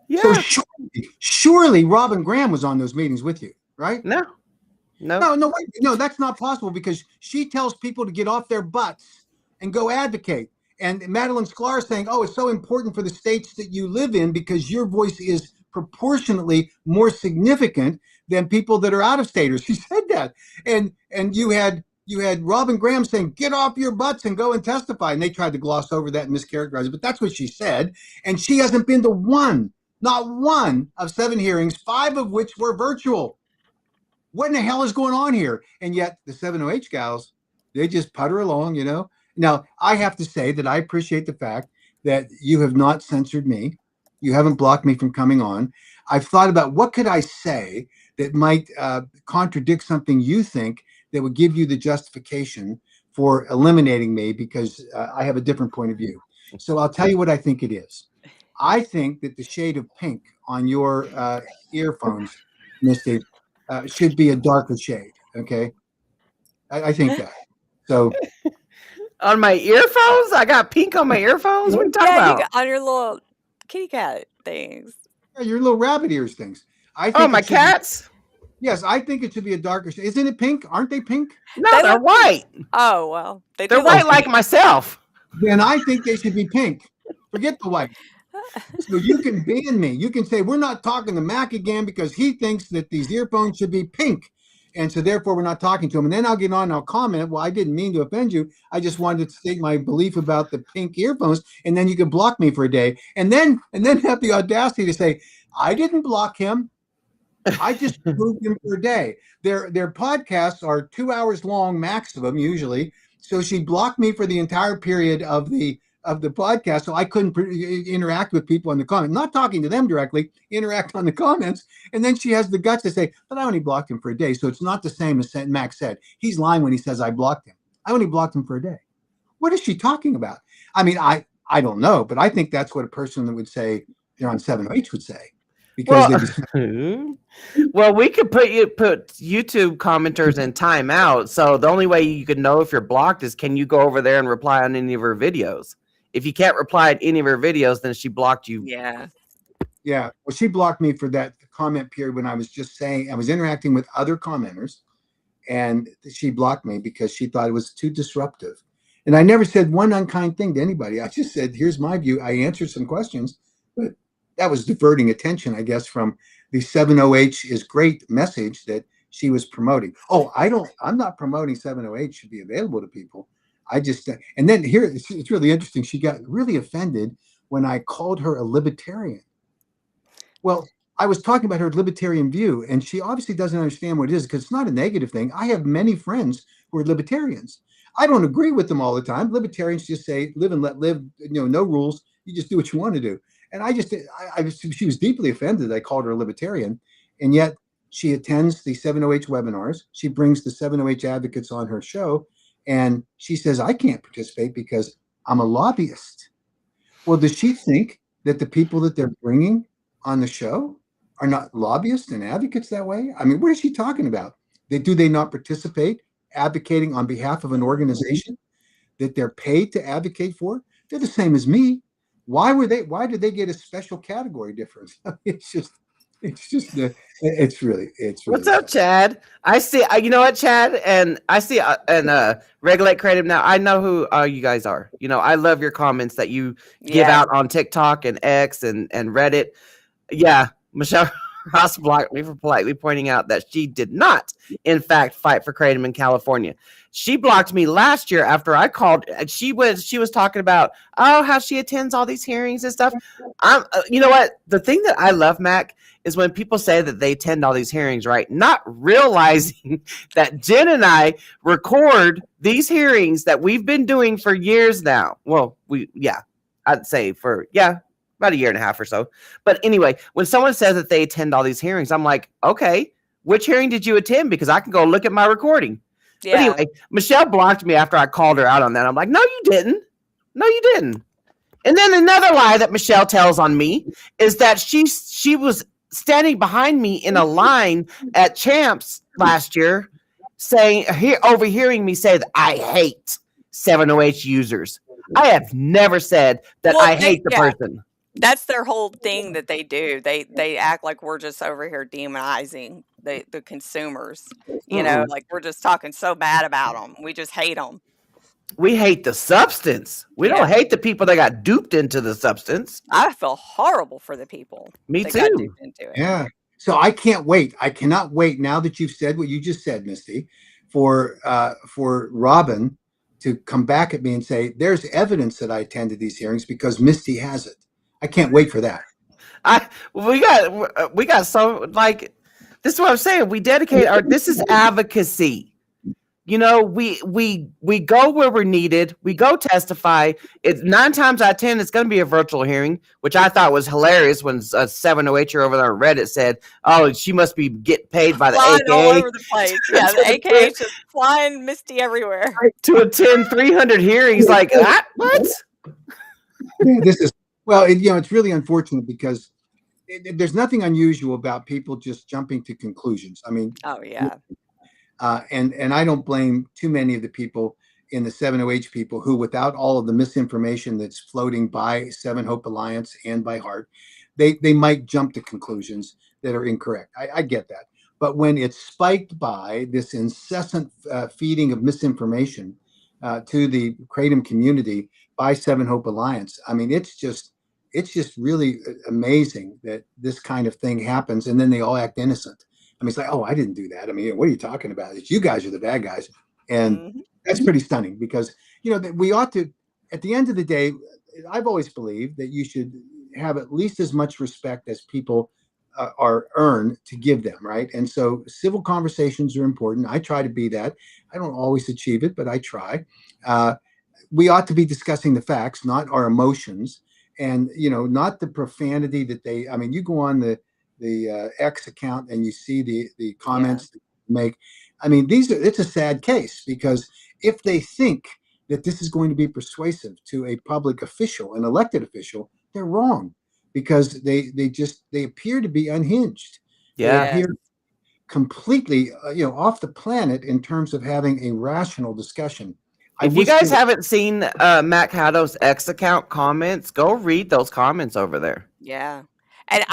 Yeah. So yeah, surely Robin Graham was on those meetings with you, right? no, no, No, no, wait, no, that's not possible because she tells people to get off their butts and go advocate. And Madeline Sklar is saying, "Oh, it's so important for the states that you live in because your voice is proportionately more significant than people that are out of staters." She said that, and you had Robin Graham saying, "Get off your butts and go and testify," and they tried to gloss over that and mischaracterize it, but that's what she said. And she hasn't been to one, not one of 7 hearings, 5 of which were virtual. What in the hell is going on here? And yet the 7OH gals, they just putter along. Now, I have to say that I appreciate the fact that you have not censored me. You haven't blocked me from coming on. I've thought about what could I say that might contradict something you think that would give you the justification for eliminating me because I have a different point of view. So I'll tell you what I think it is. I think that the shade of pink on your earphones, Misty, should be a darker shade. Okay, I think that. So on my earphones, I got pink on my earphones. What are you talking Yeah, you got about? on your little kitty cat things. yeah, your little rabbit ears things. I Oh, think my it should be. cats? Yes, I think it should be a darker shade. Isn't it pink? Aren't they pink? No, They they're look pink. white. Oh, well, they They're do look white Okay, like pink. myself. then I think they should be pink. Forget the white. So you can ban me. You can say we're not talking to Mac again because he thinks that these earphones should be pink. And so therefore we're not talking to him. And then I'll get on and I'll comment. Well, I didn't mean to offend you. I just wanted to state my belief about the pink earphones. And then you can block me for a day. And then have the audacity to say, I didn't block him. I just removed him for a day. Their podcasts are 2 hours long maximum usually. So she blocked me for the entire period of the podcast, so I couldn't interact with people in the comments. Not talking to them directly, interact on the comments. And then she has the guts to say, "But I only blocked him for a day." So it's not the same as Max said. He's lying when he says I blocked him. I only blocked him for a day. What is she talking about? I mean, I don't know, but I think that's what a person that would say they're on 7H would say because Well, they just well, we could put YouTube commenters in timeout. So the only way you could know if you're blocked is can you go over there and reply on any of her videos? If you can't reply at any of her videos, then she blocked you. Yeah. Yeah. Well, she blocked me for that comment period when I was just saying I was interacting with other commenters, and she blocked me because she thought it was too disruptive. And I never said one unkind thing to anybody. I just said, "Here's my view." I answered some questions, but that was diverting attention, I guess, from the 7OH is great message that she was promoting. Oh, I'm not promoting 7OH should be available to people. I just, and then here, it's really interesting. She got really offended when I called her a libertarian. Well, I was talking about her libertarian view, and she obviously doesn't understand what it is because it's not a negative thing. I have many friends who are libertarians. I don't agree with them all the time. Libertarians just say live and let live, no rules. You just do what you want to do. And she was deeply offended. I called her a libertarian, and yet she attends the 7OH webinars. She brings the 7OH advocates on her show, and she says, I can't participate because I'm a lobbyist. Well, does she think that the people that they're bringing on the show are not lobbyists and advocates that way? I mean, what is she talking about? Do they not participate advocating on behalf of an organization that they're paid to advocate for? They're the same as me. Why did they get a special category difference? It's What's really up, Chad? I see. You know what, Chad, and I see, and Regulate Creative now. I know who you guys are. I love your comments that you give Yeah. out on TikTok and X and Reddit. Yeah, Michelle Ross blocked me for politely pointing out that she did not, in fact, fight for Kratom in California. She blocked me last year after I called. She was talking about how she attends all these hearings and stuff. You know what? The thing that I love, Mac, is when people say that they attend all these hearings, right? Not realizing that Jen and I record these hearings that we've been doing for years now. Well, I'd say about a year and a half or so. But anyway, when someone says that they attend all these hearings, I'm like, okay, which hearing did you attend? Because I can go look at my recording. But Yeah. anyway, Michelle blocked me after I called her out on that. I'm like, no, you didn't. No, you didn't. And then another lie that Michelle tells on me is that she was standing behind me in a line at Champs last year, overhearing me say that I hate 7OH users. I have never said that Well, I hate the person. that's their whole thing that they do. They act like we're just over here demonizing the consumers. Mm-mm. Like we're just talking so bad about them. We just hate them. We hate the substance. We Yeah. don't hate the people that got duped into the substance. I feel horrible for the people Me that got too. duped into it. Yeah. So I can't wait. I cannot wait now that you've said what you just said, Misty, for Robin to come back at me and say, there's evidence that I attended these hearings because Misty has it. I can't wait for that. We got so, like, this is what I'm saying. We dedicate this is advocacy. We go where we're needed. We go testify. It's 9 times out of 10, it's going to be a virtual hearing, which I thought was hilarious when a 7OH over there on Reddit said, "Oh, she must be getting paid by the Flying all AKA over the place. Yeah, the AKA is just flying Misty everywhere. to attend 300 hearings." Like that? What? Yeah, it's really unfortunate because there's nothing unusual about people just jumping to conclusions. I mean, Oh yeah. and I don't blame too many of the people in the 7OH people who, without all of the misinformation that's floating by 7 Hope Alliance and by Heart, they might jump to conclusions that are incorrect. I get that. But when it's spiked by this incessant feeding of misinformation to the Kratom community by 7 Hope Alliance, I mean, it's just really amazing that this kind of thing happens, and then they all act innocent. I mean, it's like, oh, I didn't do that. I mean, what are you talking about? It's you guys are the bad guys. And that's pretty stunning because, that we ought to, at the end of the day, I've always believed that you should have at least as much respect as people are earned to give them, right? And so civil conversations are important. I try to be that. I don't always achieve it, but I try. We ought to be discussing the facts, not our emotions, and, not the profanity that you go on the X account and you see the comments that they make. I mean, it's a sad case because if they think that this is going to be persuasive to a public official, an elected official, they're wrong because they appear to be unhinged. Yeah. They appear completely, off the planet in terms of having a rational discussion. If you guys haven't seen Mac Haddow's X account comments, go read those comments over there. Yeah. And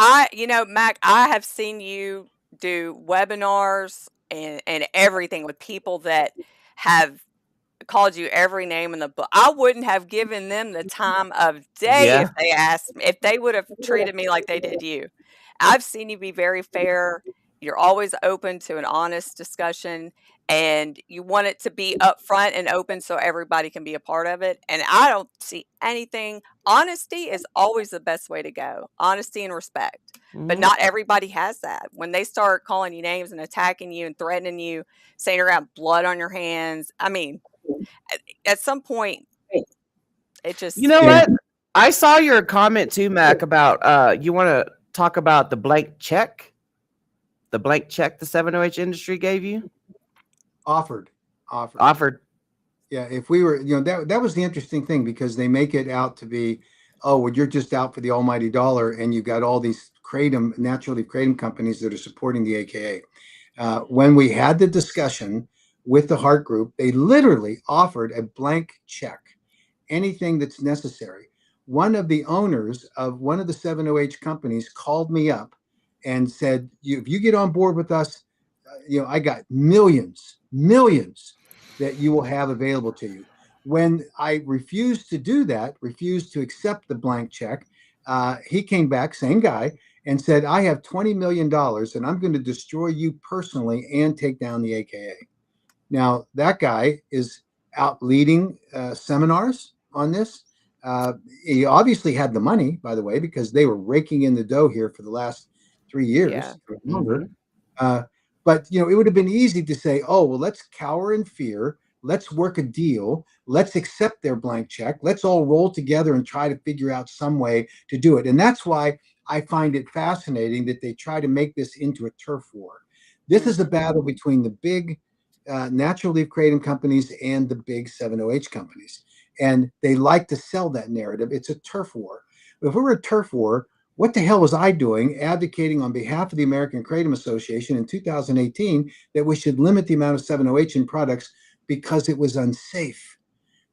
Mac, I have seen you do webinars and everything with people that have called you every name in the book. I wouldn't have given them the time of day Yeah. if they would have treated me like they did you. I've seen you be very fair. You're always open to an honest discussion. and you want it to be upfront and open so everybody can be a part of it. And I don't see anything. Honesty is always the best way to go. Honesty and respect. But Mhm. not everybody has that. When they start calling you names and attacking you and threatening you, saying you're gonna have blood on your hands, I mean, at some point, it You just know what? I saw your comment too, Mac, about you want to talk about the blank check, the 7OH industry gave you, Offered. offered. Yeah, if we were, that was the interesting thing, because they make it out to be, oh, well, you're just out for the almighty dollar, and you've got all these kratom, naturally kratom companies that are supporting the AKA. When we had the discussion with the Heart Group, they literally offered a blank check, anything that's necessary. One of the owners of one of the 7OH companies called me up and said, if you get on board with us, I got millions that you will have available to you. When I refused to do that, refused to accept the blank check, he came back, same guy, and said, I have $20 million and I'm going to destroy you personally and take down the AKA. Now, that guy is out leading seminars on this. He obviously had the money, by the way, because they were raking in the dough here for the last 3 years yeah. or longer. But it would have been easy to say, oh, well, let's cower in fear. Let's work a deal. Let's accept their blank check. Let's all roll together and try to figure out some way to do it. And that's why I find it fascinating that they try to make this into a turf war. This is a battle between the big natural leaf kratom companies and the big 7OH companies. And they like to sell that narrative. It's a turf war. If we were a turf war, what the hell was I doing advocating on behalf of the American Kratom Association in 2018 that we should limit the amount of 7OH in products because it was unsafe?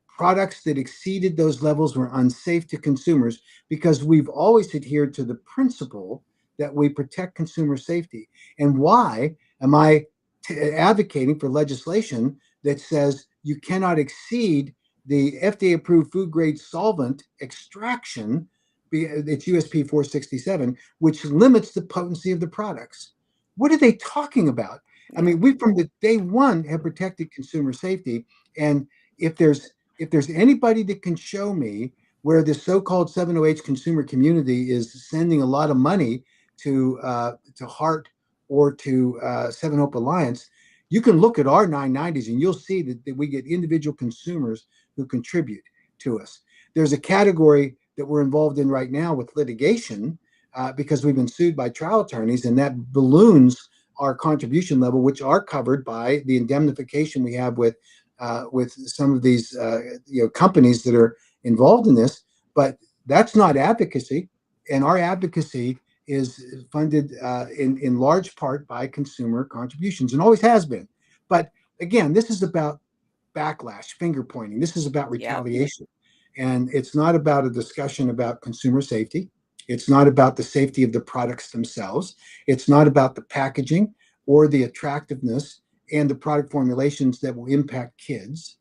Products that exceeded those levels were unsafe to consumers because we've always adhered to the principle that we protect consumer safety. And why am I advocating for legislation that says you cannot exceed the FDA approved food grade solvent extraction? It's USP 467, which limits the potency of the products. What are they talking about? I mean, we from the day one have protected consumer safety. And if there's anybody that can show me where the so-called 7OH consumer community is sending a lot of money to Heart or to Seven Hope Alliance, you can look at our 990s and you'll see that we get individual consumers who contribute to us. There's a category that we're involved in right now with litigation because we've been sued by trial attorneys, and that balloons our contribution level, which are covered by the indemnification we have with some of these companies that are involved in this. But that's not advocacy, and our advocacy is funded in large part by consumer contributions, and always has been. But again, this is about backlash, finger pointing. This is about retaliation. And it's not about a discussion about consumer safety. It's not about the safety of the products themselves. It's not about the packaging or the attractiveness and the product formulations that will impact kids.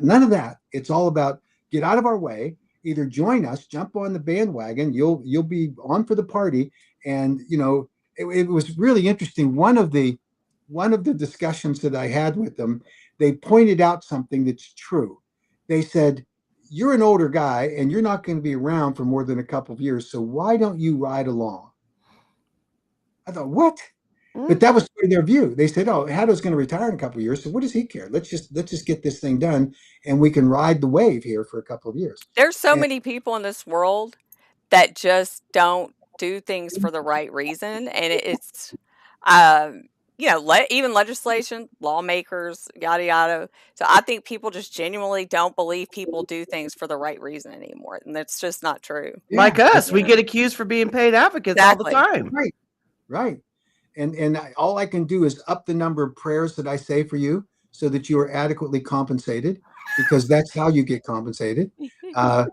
None of that. It's all about get out of our way. Either join us, jump on the bandwagon. You'll be on for the party. And it was really interesting. One of the discussions that I had with them, they pointed out something that's true. They said, you're an older guy and you're not going to be around for more than a couple of years. So why don't you ride along? I thought, what? But that was their view. They said, oh, Haddow's going to retire in a couple of years. So what does he care? Let's just get this thing done and we can ride the wave here for a couple of years. There's so many people in this world that just don't do things for the right reason. And it's, even legislation, lawmakers, yada, yada. So I think people just genuinely don't believe people do things for the right reason anymore. And that's just not true. Like us, we get accused for being paid advocates all the time. Right. And all I can do is up the number of prayers that I say for you so that you are adequately compensated, because that's how you get compensated. I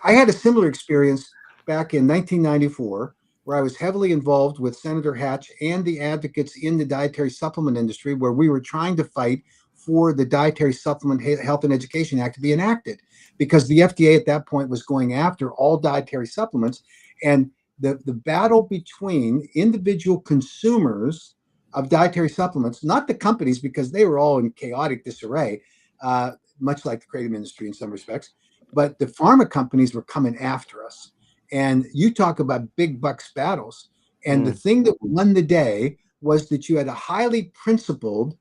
had a similar experience back in 1994 where I was heavily involved with Senator Hatch and the advocates in the dietary supplement industry, where we were trying to fight for the Dietary Supplement Health and Education Act to be enacted, because the FDA at that point was going after all dietary supplements. And the battle between individual consumers of dietary supplements, not the companies because they were all in chaotic disarray, uh, much like the creative industry in some respects, but the pharma companies were coming after us. And you talk about big bucks battles. And the Mm. thing that won the day was that you had a highly principled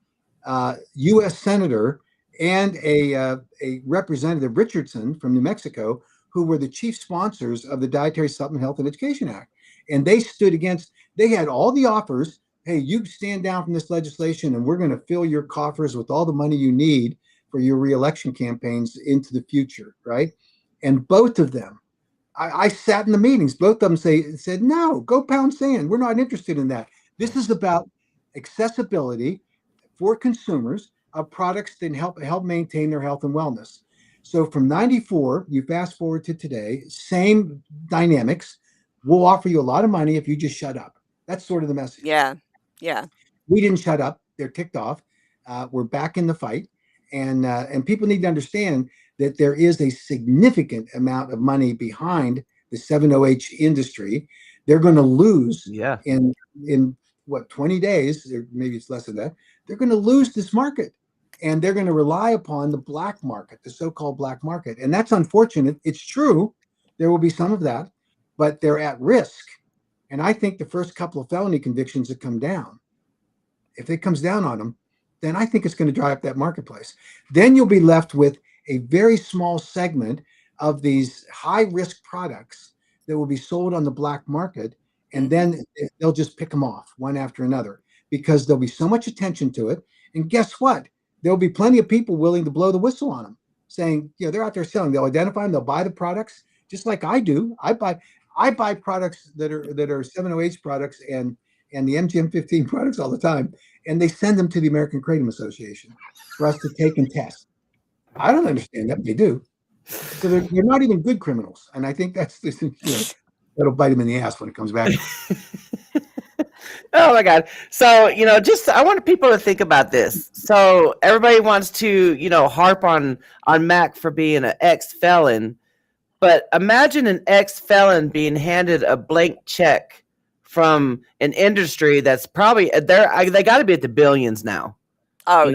U.S. senator and a representative, Richardson from New Mexico, who were the chief sponsors of the Dietary Supplement Health and Education Act. And they stood against, they had all the offers. Hey, you stand down from this legislation and we're going to fill your coffers with all the money you need for your reelection campaigns into the future, right? And both of them, I sat in the meetings. Both of them said, no, go pound sand. We're not interested in that. This is about accessibility for consumers of products that help maintain their health and wellness. So from 94, you fast forward to today, same dynamics. We'll offer you a lot of money if you just shut up. That's sort of the message. Yeah. Yeah. We didn't shut up. They're ticked off. We're back in the fight. And people need to understand that there is a significant amount of money behind the 7OH industry. They're going to lose Yeah. in what 20 days, or maybe it's less than that. They're going to lose this market, and they're going to rely upon the black market, the so-called black market, and that's unfortunate. It's true, there will be some of that, but they're at risk. And I think the first couple of felony convictions that come down, if it comes down on them, then I think it's going to dry up that marketplace. Then you'll be left with a very small segment of these high risk products that will be sold on the black market. And then they'll just pick them off one after another because there'll be so much attention to it. And guess what? There'll be plenty of people willing to blow the whistle on them, saying, they're out there selling. They'll identify them. They'll buy the products just like I do. I buy products that are 7OH products and the MGM15 products all the time, and they send them to the American Kratom Association for us to take and test. I don't understand that, but they do. So they're not even good criminals, and I think that's that'll bite them in the ass when it comes back. Oh my God. So, just I want people to think about this. So everybody wants to, harp on Mac for being an ex-felon, but imagine an ex-felon being handed a blank check from an industry that's probably they got to be at the billions now. Oh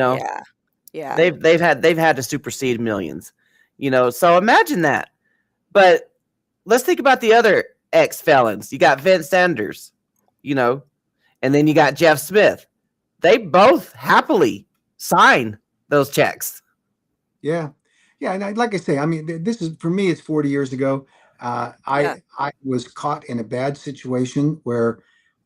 yeah. They've had to supersede millions. So imagine that. But let's think about the other ex-felons. You got Vince Sanders, and then you got Jeff Smith. They both happily sign those checks. Yeah. And like I say, I mean, this is, for me, it's 40 years ago. I was caught in a bad situation where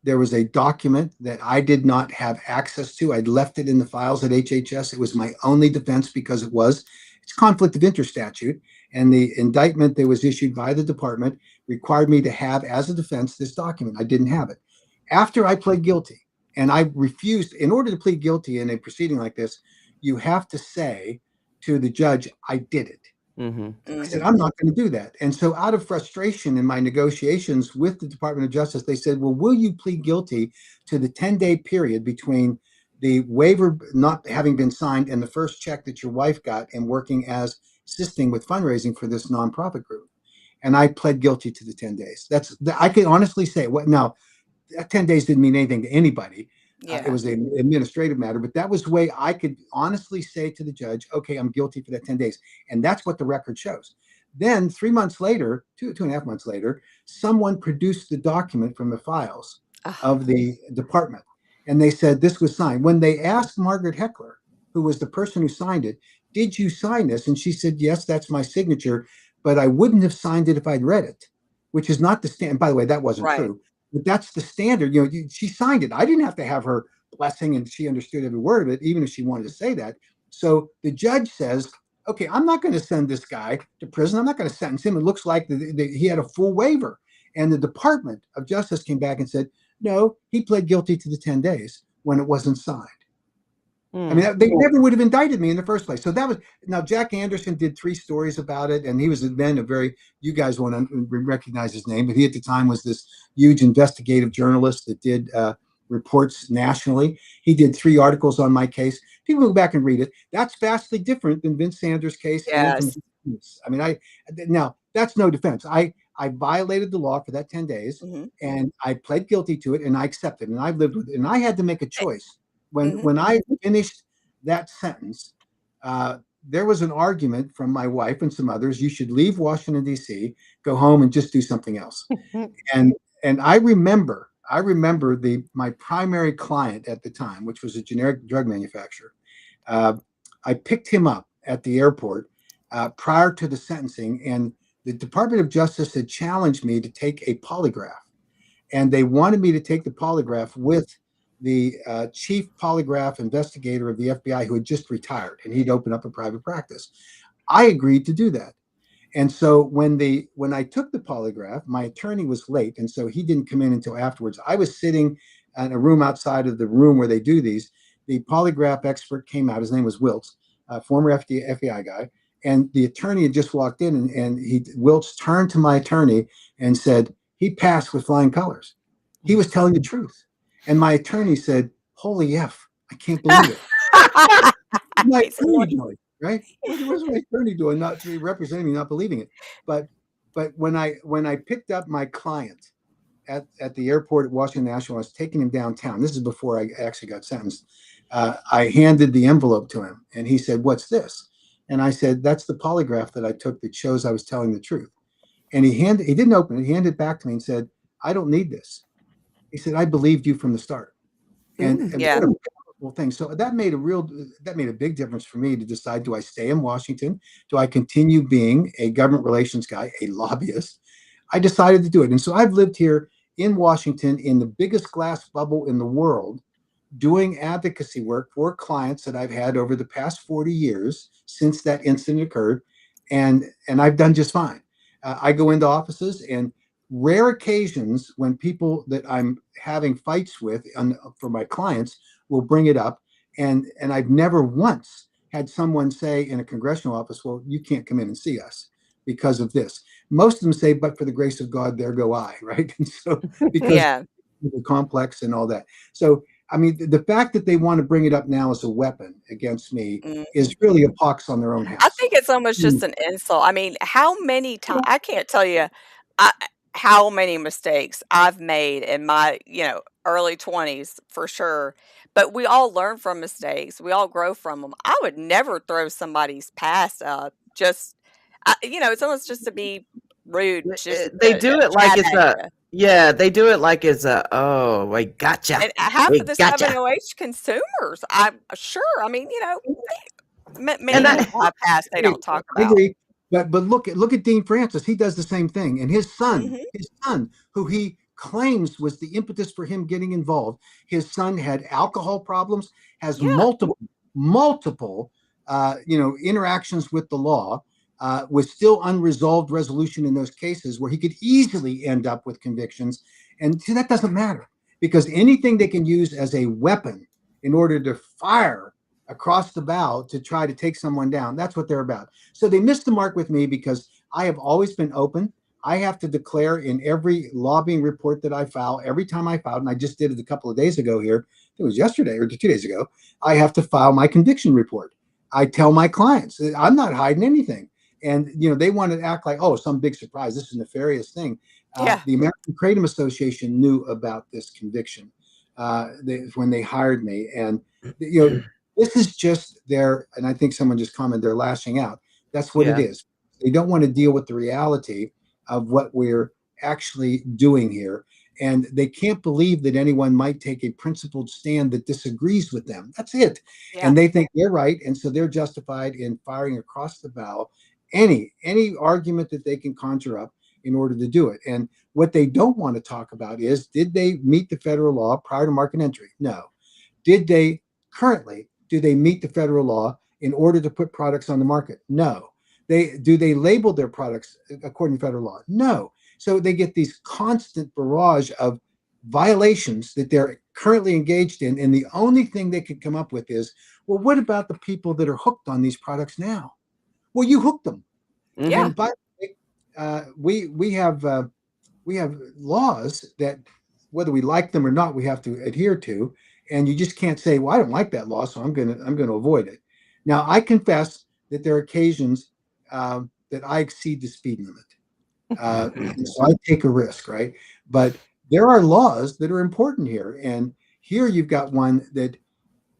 there was a document that I did not have access to. I'd left it in the files at HHS. It was my only defense because it's conflict of interest statute. And the indictment that was issued by the department required me to have as a defense this document. I didn't have it. After I pled guilty, and I refused, in order to plead guilty in a proceeding like this, you have to say to the judge, I did it. Mm-hmm. I said, I'm not going to do that. And so out of frustration in my negotiations with the Department of Justice, they said, well, will you plead guilty to the 10-day period between the waiver not having been signed and the first check that your wife got and working as assisting with fundraising for this nonprofit group? And I pled guilty to the 10 days. I can honestly say, now, 10 days didn't mean anything to anybody. It was an administrative matter, but that was the way I could honestly say to the judge, okay, I'm guilty for that 10 days. And that's what the record shows. Then 3 months later, 2.5 months later, someone produced the document from the files of the department. And they said this was signed. When they asked Margaret Heckler, who was the person who signed it, did you sign this? And she said, yes, that's my signature, but I wouldn't have signed it if I'd read it, which is not the standard. By the way, that wasn't true. But that's the standard. She signed it. I didn't have to have her blessing, and she understood every word of it, even if she wanted to say that. So the judge says, okay, I'm not going to send this guy to prison. I'm not going to sentence him. It looks like he had a full waiver. And the Department of Justice came back and said, no, he pled guilty to the 10 days when it wasn't signed. I mean, they never would have indicted me in the first place. So now Jack Anderson did 3 stories about it, and he was then you guys won't recognize his name, but he at the time was this huge investigative journalist that did reports nationally. He did 3 articles on my case. People go back and read it. That's vastly different than Vince Sanders' case. Yes. I mean, now that's no defense. I I violated the law for that 10 days, Mhm. and I pled guilty to it, and I accepted, and I've lived with it. And I had to make a Eh, choice. When mhm. when I finished that sentence, uh, there was an argument from my wife and some others. You should leave Washington, D.C., go home and just do something else. And and I remember the my primary client at the time, which was a generic drug manufacturer. Uh, I picked him up at the airport prior to the sentencing, and the Department of Justice had challenged me to take a polygraph, and they wanted me to take the polygraph with the chief polygraph investigator of the FBI, who had just retired, and he'd opened up a private practice. I agreed to do that. And so when I took the polygraph, my attorney was late, and so he didn't come in until afterwards. I was sitting in a room outside of the room where they do these. The polygraph expert came out. His name was Wiltz, a former FBI guy, and the attorney had just walked in, and Wiltz turned to my attorney and said he passed with flying colors. He was telling the truth, and my attorney said, "Holy f, I can't believe it." My He's attorney one. doing, right? What's my attorney doing? Not representing me, not believing it. But when I picked up my client at the airport at Washington National, I was taking him downtown. This is before I actually got sentenced. I handed the envelope to him, and he said, "What's this?" And I said, "That's the polygraph that I took that shows I was telling the truth." And he didn't open it. He handed it back to me and said, "I don't need this." He said, "I believed you from the start." And Mm. Yeah. what a powerful thing. So that made a big difference for me to decide, do I stay in Washington? Do I continue being a government relations guy, a lobbyist? I decided to do it. And so I've lived here in Washington in the biggest glass bubble in the world, doing advocacy work for clients that I've had over the past 40 years since that incident occurred. And I've done just fine. I go into offices, and rare occasions when people that I'm having fights with for my clients will bring it up. And I've never once had someone say in a congressional office, "Well, you can't come in and see us because of this." Most of them say, "But for the grace of God, there go I," right? And so, because Yeah. the complex and all that. So, I mean, the fact that they want to bring it up now as a weapon against me is Mhm. really a pox on their own I house. think it's almost Mm. just an insult. I mean, how many times I can't tell you I how many mistakes I've made in my, early 20s for sure, but we all learn from mistakes. We all grow from them. I would never throw somebody's past up just it's almost just to be rude, just They to do it like jab it's at a, you. yeah, they do it like it's a, oh, we gotcha. And half of We the gotcha. 708 consumers, I'm sure. I mean, And many I, people have passed they don't talk I about. agree. But look at Dean Francis. He does the same thing. And Mhm. his son, who he claims was the impetus for him getting involved, his son had alcohol problems, has Yeah. multiple interactions with the law, with still unresolved resolution in those cases where he could easily end up with convictions. And see, that doesn't matter, because anything they can use as a weapon in order to fire across the bow to try to take someone down, that's what they're about. So they missed the mark with me because I have always been open. I have to declare in every lobbying report that I file, every time I filed, and I just did it a couple of days ago here, it was yesterday or 2 days ago, I have to file my conviction report. I tell my clients, I'm not hiding anything. And they want to act like, oh, some big surprise, this is a nefarious thing. Yeah. The American Kratom Association knew about this conviction when they hired me. And this is just their, and I think someone just commented, they're lashing out. That's what it yeah, is. They don't want to deal with the reality of what we're actually doing here. And they can't believe that anyone might take a principled stand that disagrees with them. That's it. Yeah. And they think they're right. And so they're justified in firing across the bow any argument that they can conjure up in order to do it. And what they don't want to talk about is, did they meet the federal law prior to market entry? No. Did they currently, do they meet the federal law in order to put products on the market? No. Do they label their products according to federal law? No. So they get these constant barrage of violations that they're currently engaged in, and the only thing they could come up with is, well, what about the people that are hooked on these products now? Well, you hooked them. Yeah. hmm And by the way, we have laws that, whether we like them or not, we have to adhere to. And you just can't say, "Well, I don't like that law, so I'm gonna avoid it." Now, I confess that there are occasions that I exceed the speed limit. And so I take a risk, right? But there are laws that are important here. And here you've got one that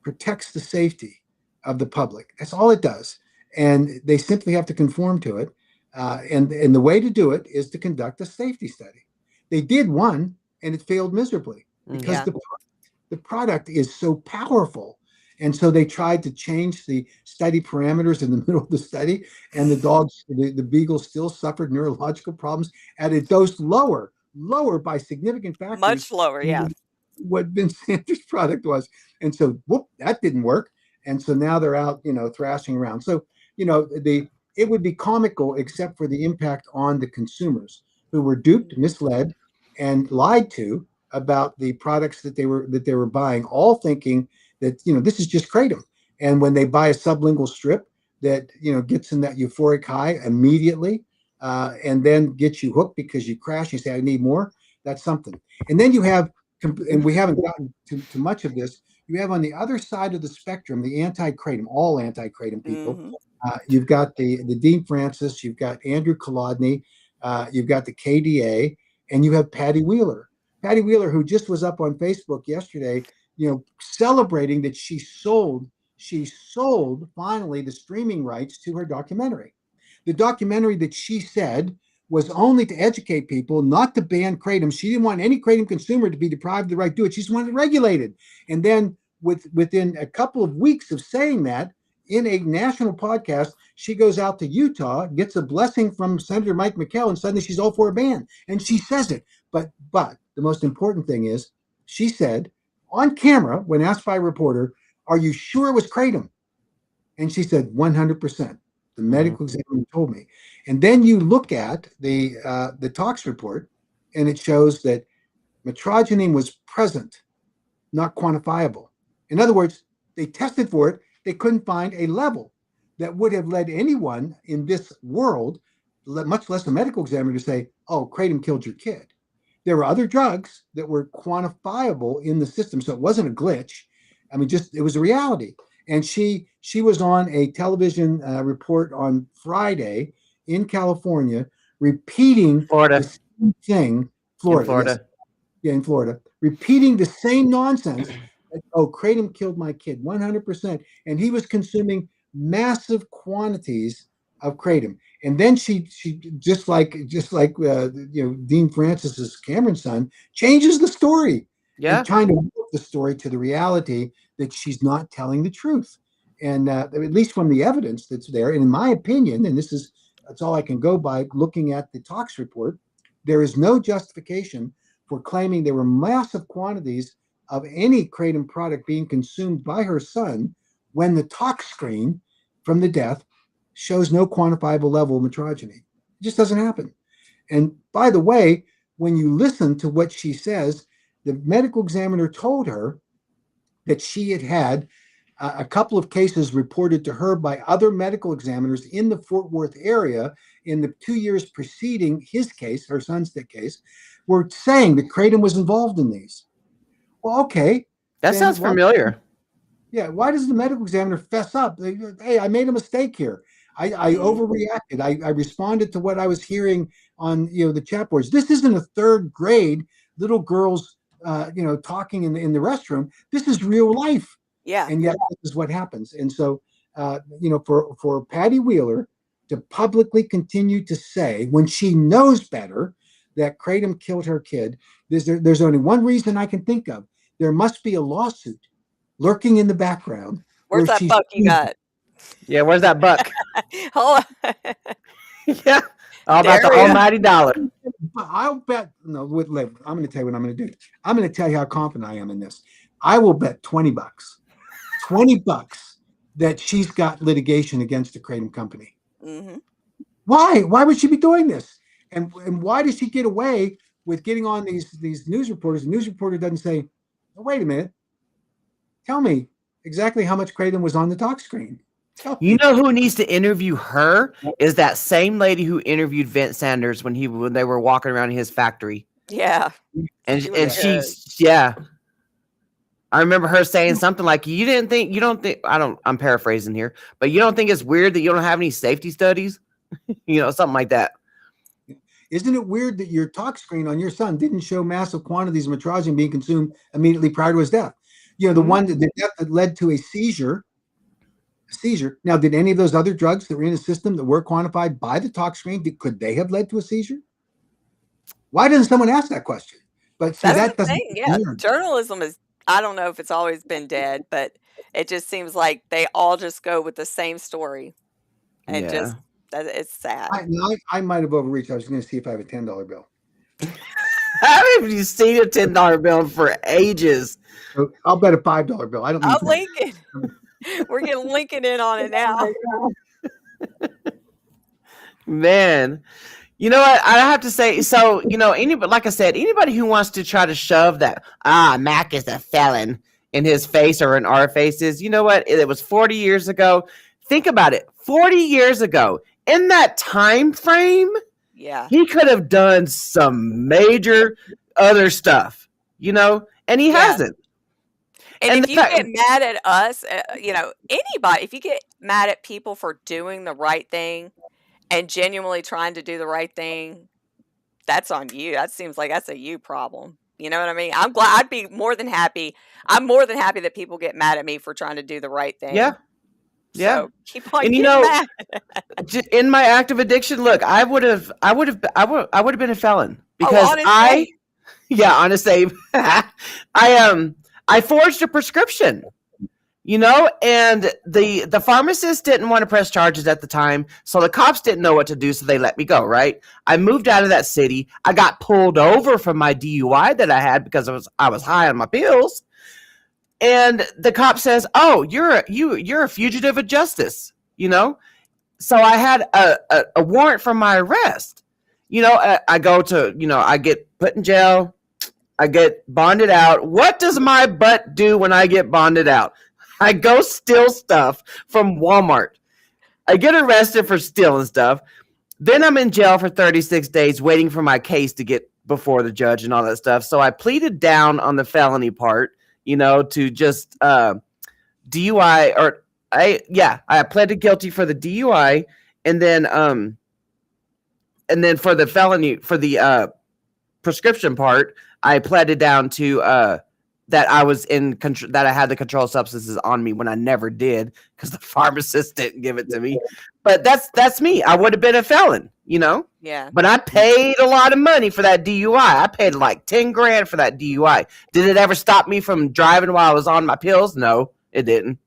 protects the safety of the public. That's all it does. And they simply have to conform to it. And the way to do it is to conduct a safety study. They did one and it failed miserably because Yeah. the product is so powerful. And so they tried to change the study parameters in the middle of the study, and the beagle still suffered neurological problems at a dose lower by significant factors Much lower, yeah. than what Vince Sanders' product was. And so, whoop, that didn't work. And so now they're out, thrashing around. So, it would be comical except for the impact on the consumers who were duped, misled, and lied to about the products that they were buying, all thinking that this is just kratom. And when they buy a sublingual strip that gets in that euphoric high immediately, and then gets you hooked because you crash, you say, "I need more." That's something. And then you have, and we haven't gotten to much of this. You have on the other side of the spectrum the anti-kratom, all anti-kratom people. Hmm. You've got the Dean Francis, you've got Andrew Kolodny, you've got the KDA, and you have Patty Wheeler. Patty Wheeler, who just was up on Facebook yesterday, celebrating that she sold finally the streaming rights to her documentary. The documentary that she said was only to educate people, not to ban kratom. She didn't want any kratom consumer to be deprived of the right to do it. She just wanted it regulated. And then within a couple of weeks of saying that, in a national podcast, she goes out to Utah, gets a blessing from Senator Mike McKell, and suddenly she's all for a ban. And she says it. But the most important thing is, she said on camera, when asked by a reporter, "Are you sure it was kratom?" And she said, 100%. The medical examiner told me. And then you look at the tox report, and it shows that metrogenine was present, not quantifiable. In other words, they tested for it. They couldn't find a level that would have led anyone in this world, much less a medical examiner, to say, "Oh, kratom killed your kid." There were other drugs that were quantifiable in the system, so it wasn't a glitch. I mean, just it was a reality. And she was on a television report on Friday in California, repeating the Florida. same thing. In Florida, yes, Florida. yeah, in Florida, repeating the same nonsense. Oh, kratom killed my kid, 100%. And he was consuming massive quantities of kratom. And then she just like Dean Francis's Cameron's son, changes the story Yeah. and trying to move the story to the reality that she's not telling the truth. And at least from the evidence that's there, and in my opinion, and that's all I can go by looking at the tox report, there is no justification for claiming there were massive quantities of any kratom product being consumed by her son when the tox screen from the death shows no quantifiable level of metrogeny. It just doesn't happen. And by the way, when you listen to what she says, the medical examiner told her that she had a couple of cases reported to her by other medical examiners in the Fort Worth area in the 2 years preceding his case, her son's case, were saying that kratom was involved in these. Well, okay. That sounds familiar. Yeah. Why does the medical examiner fess up? Hey, I made a mistake here. I overreacted. I responded to what I was hearing on the chat boards. This isn't a third grade little girls talking in the restroom. This is real life. Yeah. And yet this is what happens. And so for Patty Wheeler to publicly continue to say when she knows better that kratom killed her kid, there's only one reason I can think of. There must be a lawsuit lurking in the background. Where's that buck you got? Yeah, where's that buck? Hold on. Yeah. All about the almighty dollar. I'll bet, no, I'm going to tell you what I'm going to do. I'm going to tell you how confident I am in this. I will bet $20 that she's got litigation against the kratom company. Mm-hmm. Why? Why would she be doing this? And why does she get away with getting on these news reporters? The news reporter doesn't say, "Oh, wait a minute. Tell me exactly how much kratom was on the talk screen." You know who needs to interview her is that same lady who interviewed Vince Sanders when they were walking around in his factory. Yeah. And she's yeah. I remember her saying something like, I'm paraphrasing here, but you don't think it's weird that you don't have any safety studies? Something like that. Isn't it weird that your tox screen on your son didn't show massive quantities of metrozine being consumed immediately prior to his death? You know, the one that the death that led to a seizure. Now, did any of those other drugs that were in the system that were quantified by the tox screen, could they have led to a seizure? Why doesn't someone ask that question? But see, That's that the doesn't. thing. Yeah, journalism is. I don't know if it's always been dead, but it just seems like they all just go with the same story, and Yeah. just it's sad. I might have overreached. I was going to see if I have a $10 bill. I haven't seen a $10 bill for ages. So I'll bet a $5 bill. I don't need Oh, Lincoln. We're getting Lincoln in on it now. Man. You know what? I have to say, so, you know, anybody, like I said, anybody who wants to try to shove that, Mac is a felon in his face or in our faces, you know what? It was 40 years ago. Think about it. 40 years ago, in that time frame, Yeah. he could have done some major other stuff, you know, and he hasn't. And if you get mad at us, you know, anybody, if you get mad at people for doing the right thing and genuinely trying to do the right thing, that's on you. That seems like that's a you problem. You know what I mean? I'm glad. I'd be more than happy. I'm more than happy that people get mad at me for trying to do the right thing. Yeah. Yeah. So keep on And getting mad. In my active addiction, look, I would have been a felon because honestly, I forged a prescription, you know, and the pharmacist didn't want to press charges at the time, so the cops didn't know what to do, so they let me go, right? I moved out of that city. I got pulled over from my DUI that I had because I was high on my pills. And the cop says, "Oh, you're a fugitive of justice," you know? So I had a warrant for my arrest. You know, I go to, you know, I get put in jail. I get bonded out. What does my butt do when I get bonded out? I go steal stuff from Walmart. I get arrested for stealing stuff. Then I'm in jail for 36 days waiting for my case to get before the judge and all that stuff. So I pleaded down on the felony part, you know, to just DUI or I pleaded guilty for the DUI and then for the felony for the prescription part, I pleaded down to that I was that I had the controlled substances on me when I never did because the pharmacist didn't give it to me. But that's me. I would have been a felon, you know? Yeah. But I paid a lot of money for that DUI. I paid like 10 grand for that DUI. Did it ever stop me from driving while I was on my pills? No, it didn't.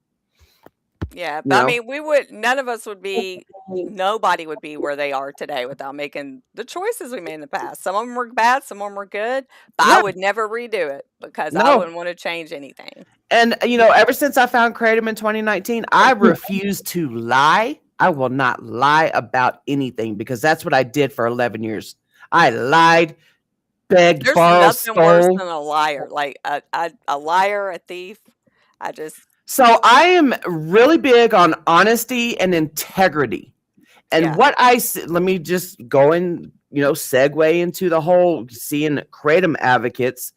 Yeah, but I mean, none of us would be, nobody would be where they are today without making the choices we made in the past. Some of them were bad, some of them were good, but I would never redo it because I wouldn't want to change anything. And, you know, ever since I found Kratom in 2019, I refuse to lie. I will not lie about anything because that's what I did for 11 years. I lied, begged, There's borrowed, nothing worse stole. than a liar, like a liar, a thief. So I am really big on honesty and integrity. And let me just go and, you know, segue into the whole seeing Kratom advocates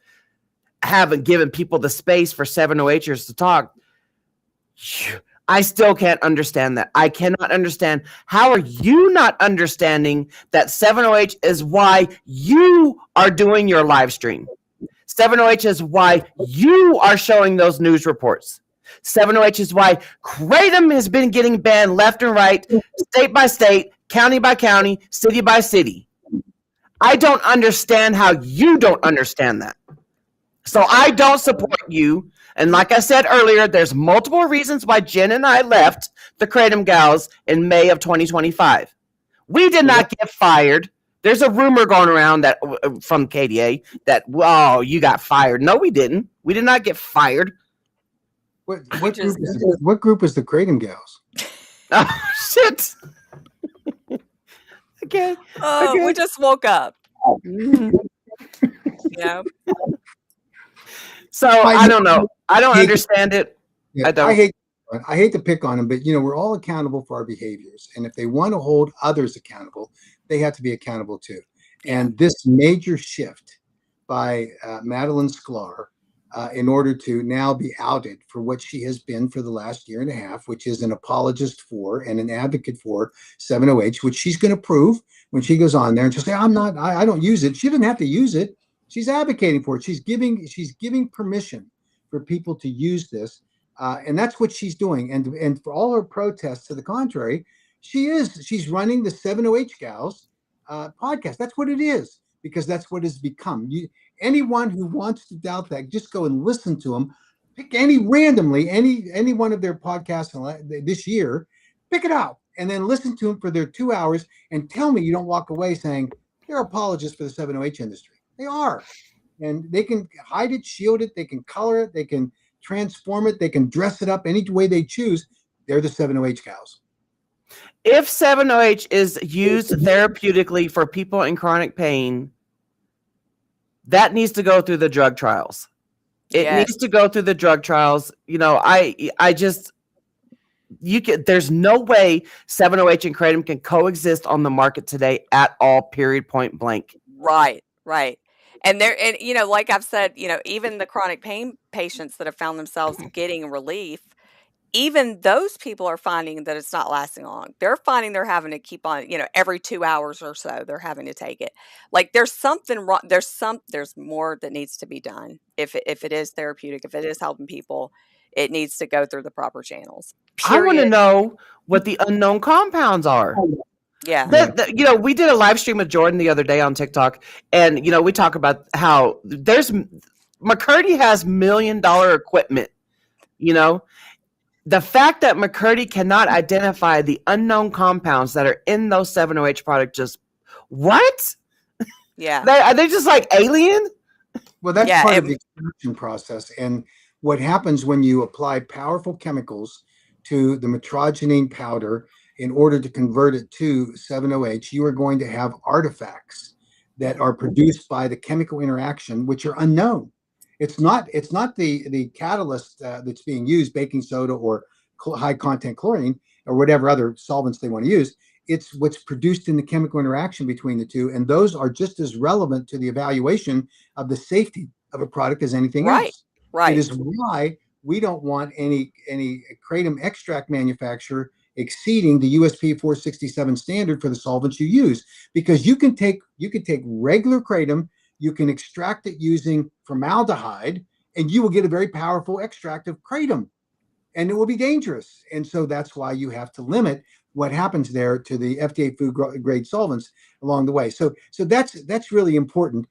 haven't given people the space for 708ers to talk. I still can't understand that. I cannot understand. How are you not understanding that 708 is why you are doing your live stream? 708 is why you are showing those news reports. 708 is why Kratom has been getting banned left and right, state by state, county by county, city by city. I don't understand how you don't understand that. So I don't support you. And like I said earlier, there's multiple reasons why Jen and I left the Kratom Gals in May of 2025. We did not get fired. There's a rumor going around that from KDA that, well, you got fired. No, we didn't. We did not get fired. What group is the Kratom Gals? Oh, shit. Okay. We just woke up. You know? So I don't know. I don't understand it. Yeah, I hate to pick on them, but you know, we're all accountable for our behaviors. And if they want to hold others accountable, they have to be accountable too. And this major shift by Madeline Sklar in order to now be outed for what she has been for the last year and a half, which is an apologist for and an advocate for 7-OH, which she's going to prove when she goes on there and she'll say, I don't use it. She doesn't have to use it. She's advocating for it. She's giving permission for people to use this. And that's what she's doing. And for all her protests to the contrary, she's running the 7-OH Gals podcast. That's what it is, because that's what it's become. Anyone who wants to doubt that, just go and listen to them. Pick any one of their podcasts this year, pick it out, and then listen to them for their 2 hours, and tell me you don't walk away saying they're apologists for the 7-OH industry. They are, and they can hide it, shield it, they can color it, they can transform it, they can dress it up any way they choose. They're the 7-OH Gals. If 7-OH is used therapeutically for people in chronic pain, that needs to go through the drug trials. It needs to go through the drug trials. There's no way 7-OH and kratom can coexist on the market today at all, period, point blank. Right. And like I've said, even the chronic pain patients that have found themselves getting relief, even those people are finding that it's not lasting long. They're finding they're having to keep on, every 2 hours or so, they're having to take it. Like there's something wrong. There's more that needs to be done. If it is therapeutic, if it is helping people, it needs to go through the proper channels. Period. I want to know what the unknown compounds are. Yeah. We did a live stream with Jordan the other day on TikTok, and we talk about how McCurdy has $1 million equipment. The fact that McCurdy cannot identify the unknown compounds that are in those 7-OH products, just what? Yeah. Are they just like alien? Well, that's part of the extraction process. And what happens when you apply powerful chemicals to the metrogenine powder in order to convert it to 7-OH, you are going to have artifacts that are produced by the chemical interaction, which are unknown. It's not the catalyst that's being used, baking soda or high content chlorine or whatever other solvents they want to use. It's what's produced in the chemical interaction between the two, and those are just as relevant to the evaluation of the safety of a product as anything else. Right. It is why we don't want any kratom extract manufacturer exceeding the USP 467 standard for the solvents you use, because you can take regular kratom, you can extract it using formaldehyde, and you will get a very powerful extract of kratom, and it will be dangerous. And so that's why you have to limit what happens there to the FDA food grade solvents along the way. So that's really important.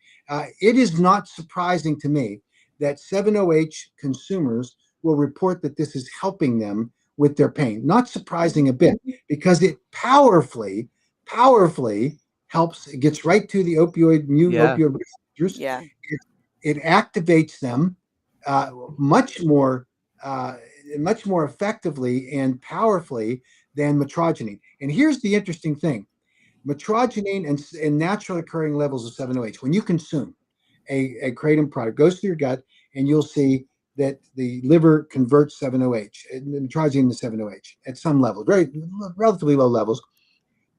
It is not surprising to me that 7-OH consumers will report that this is helping them with their pain. Not surprising a bit, because it powerfully helps. It gets right to the opioid receptors. Yeah. It activates them much more effectively and powerfully than metrogenine. And here's the interesting thing: metrogenine and naturally occurring levels of 7-OH, when you consume a kratom product, goes through your gut, and you'll see that the liver converts 7-OH, metrogenine to 7-OH at some level, very relatively low levels.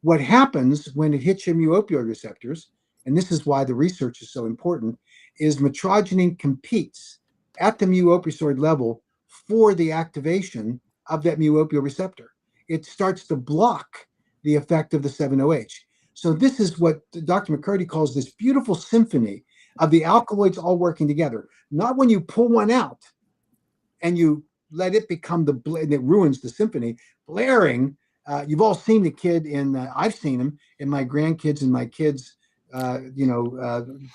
What happens when it hits your mu-opioid receptors, and this is why the research is so important, is metrogenine competes at the mu-opioid level for the activation of that mu-opioid receptor. It starts to block the effect of the 7-OH. So this is what Dr. McCurdy calls this beautiful symphony of the alkaloids all working together. Not when you pull one out and you let it become and it ruins the symphony, blaring. You've all seen the kid I've seen him in my grandkids and my kids'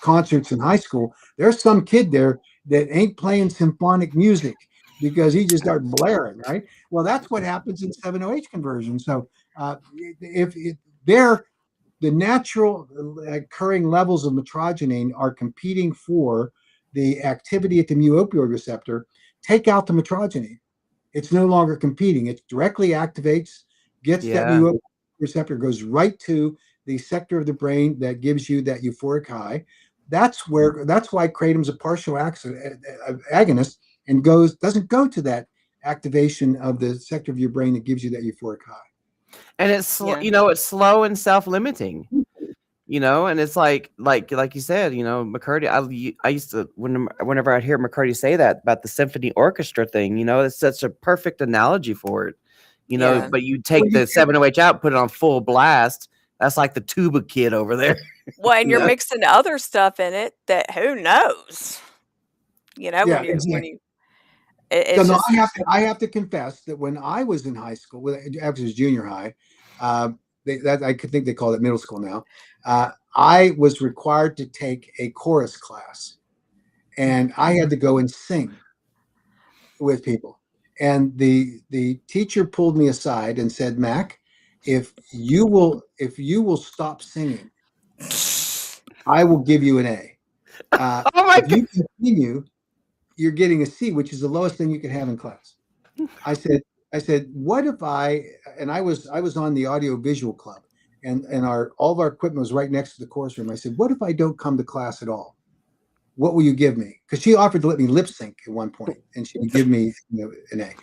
concerts in high school. There's some kid there that ain't playing symphonic music because he just started blaring, right? Well, that's what happens in 7-OH conversion. So the natural occurring levels of metrogenine are competing for the activity at the mu-opioid receptor. Take out the metrogenine. It's no longer competing. It directly activates, gets that mu-opioid receptor, goes right to the sector of the brain that gives you that euphoric high. That's why kratom's a partial agonist and doesn't go to that activation of the sector of your brain that gives you that euphoric high. And it's it's slow and self-limiting. And it's like you said, McCurdy. I used to whenever I'd hear McCurdy say that about the symphony orchestra thing, it's such a perfect analogy for it, Yeah. But you Well, take the 708 out, put it on full blast. That's like the tuba kid over there. Well, and you're yeah, mixing other stuff in it that who knows? yeah, When exactly. you So it's no, just I have to confess that when I was in high school, after it was junior high, uh, that I could think they call it middle school now. I was required to take a chorus class, and I had to go and sing with people. And the teacher pulled me aside and said, "Mac, if you will stop singing, I will give you an A. Oh my If god! you continue, you're getting a C, which is the lowest thing you can have in class." I said, what if I was on the audio visual club, and our all of our equipment was right next to the course room. I said, what if I don't come to class at all? What will you give me? Because she offered to let me lip sync at one point, and she would give me an A.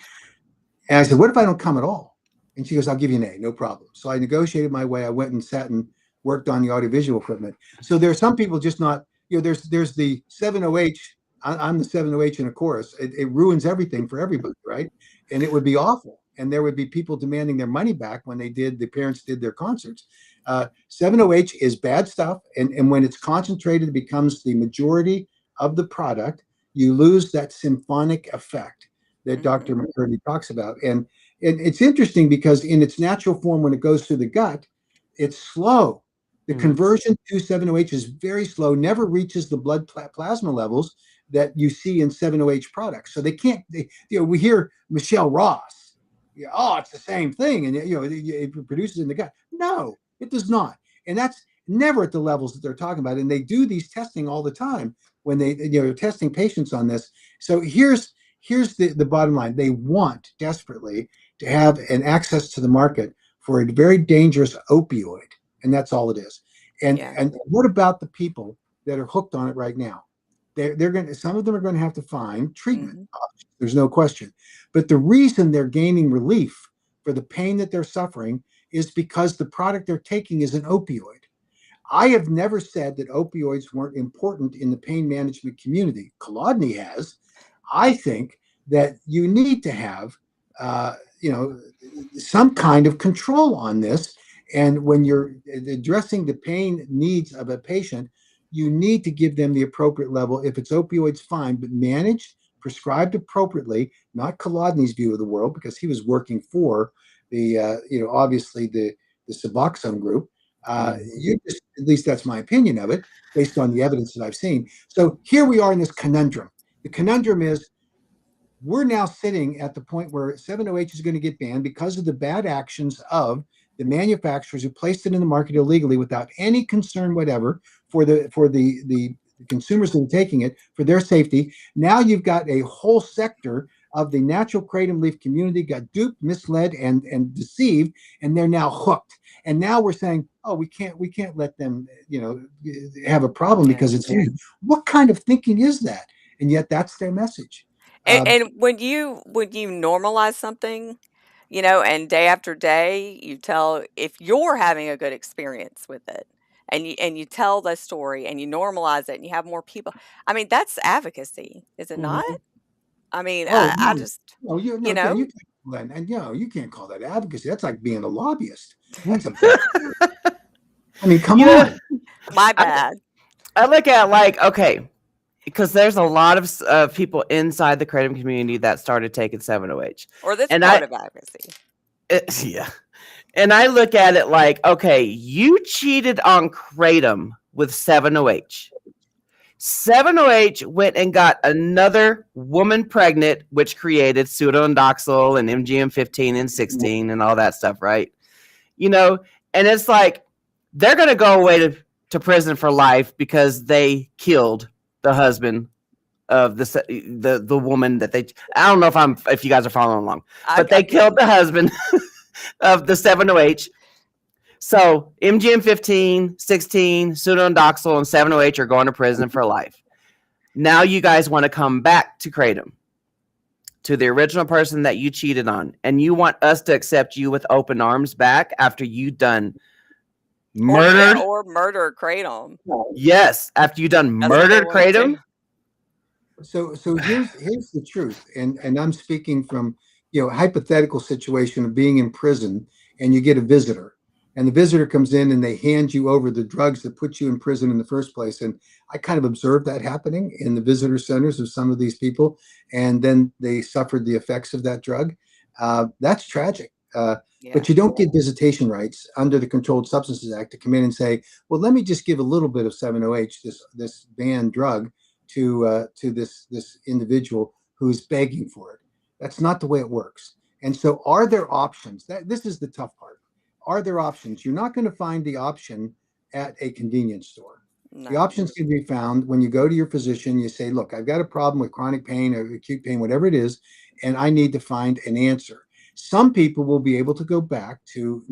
And I said, what if I don't come at all? And she goes, I'll give you an A, no problem. So I negotiated my way. I went and sat and worked on the audiovisual equipment. So there are some people just not, there's the 708. I'm the 708 in a chorus. It ruins everything for everybody, right? And it would be awful. And there would be people demanding their money back when the parents did their concerts. 708 is bad stuff. And when it's concentrated, it becomes the majority of the product. You lose that symphonic effect that Dr. mhm, McCurdy talks about. And it's interesting because in its natural form, when it goes through the gut, it's slow. The Mhm. conversion to 7OH is very slow, never reaches the blood plasma levels that you see in 7OH products. So they can't, we hear Michelle Ross, oh, it's the same thing. And, it produces in the gut. No, it does not. And that's never at the levels that they're talking about. And they do these testing all the time when they're testing patients on this. So here's the bottom line. They want desperately to have an access to the market for a very dangerous opioid, and that's all it is. yeah, And what about the people that are hooked on it right now? They're going to, some of them are going to have to find treatment. mhm, There's no question. But the reason they're gaining relief for the pain that they're suffering is because the product they're taking is an opioid. I have never said that opioids weren't important in the pain management community. Kolodny has. I think that you need to have, uh, you know, some kind of control on this. And when you're addressing the pain needs of a patient, you need to give them the appropriate level. If it's opioids, fine, but managed, prescribed appropriately, not Kolodny's view of the world, because he was working for the, obviously the Suboxone group. Mhm. At least that's my opinion of it, based on the evidence that I've seen. So here we are in this conundrum. The conundrum is we're now sitting at the point where 7OH is going to get banned because of the bad actions of the manufacturers who placed it in the market illegally without any concern whatever for the consumers that are taking it for their safety. Now you've got a whole sector of the natural kratom leaf community got duped, misled, and deceived, and they're now hooked. And now we're saying, oh, we can't let them, have a problem yeah. because it's what kind of thinking is that? And yet that's their message. Uh, And when you normalize something, and day after day, you tell if you're having a good experience with it, and you tell the story and you normalize it and you have more people. I mean, that's advocacy, is it not? Mhm. I mean, Oh I no, just, no, you Jen, know, you can't call that, and you can't call that advocacy. That's like being a lobbyist. That's a bad. I mean, come You know, on. my I, bad. I look at like, okay, because there's a lot of people inside the kratom community that started taking 7OH, Or this and part of advocacy. yeah, and I look at it like, okay, you cheated on kratom with 7OH. 7OH went and got another woman pregnant, which created pseudodoxil and MGM 15 and 16 and all that stuff, right? You know, and it's like they're going to go away to prison for life because they killed the husband of the woman that they. I don't know if you guys are following along, but I they get killed you. the husband of the 7OH. So MGM 15, 16, pseudodoxil, and 7OH are going to prison for life. Now you guys want to come back to kratom, to the original person that you cheated on, and you want us to accept you with open arms back after you done Murdered? or murder kratom. Yes. After you done That's what they murdered want to do. kratom? So here's the truth, and I'm speaking from hypothetical situation of being in prison, and you get a visitor, and the visitor comes in and they hand you over the drugs that put you in prison in the first place. And I kind of observed that happening in the visitor centers of some of these people, and then they suffered the effects of that drug. That's tragic. Yeah. But you don't get visitation rights under the Controlled Substances Act to come in and say, well, let me just give a little bit of 7-OH, this banned drug, to this individual who's begging for it. That's not the way it works. And so, are there options? This is the tough part. Are there options? You're not going to find the option at a convenience store. The No. options can be found when you go to your physician. You say, "Look, I've got a problem with chronic pain or acute pain, whatever it is, and I need to find an answer." Some people will be able to go back to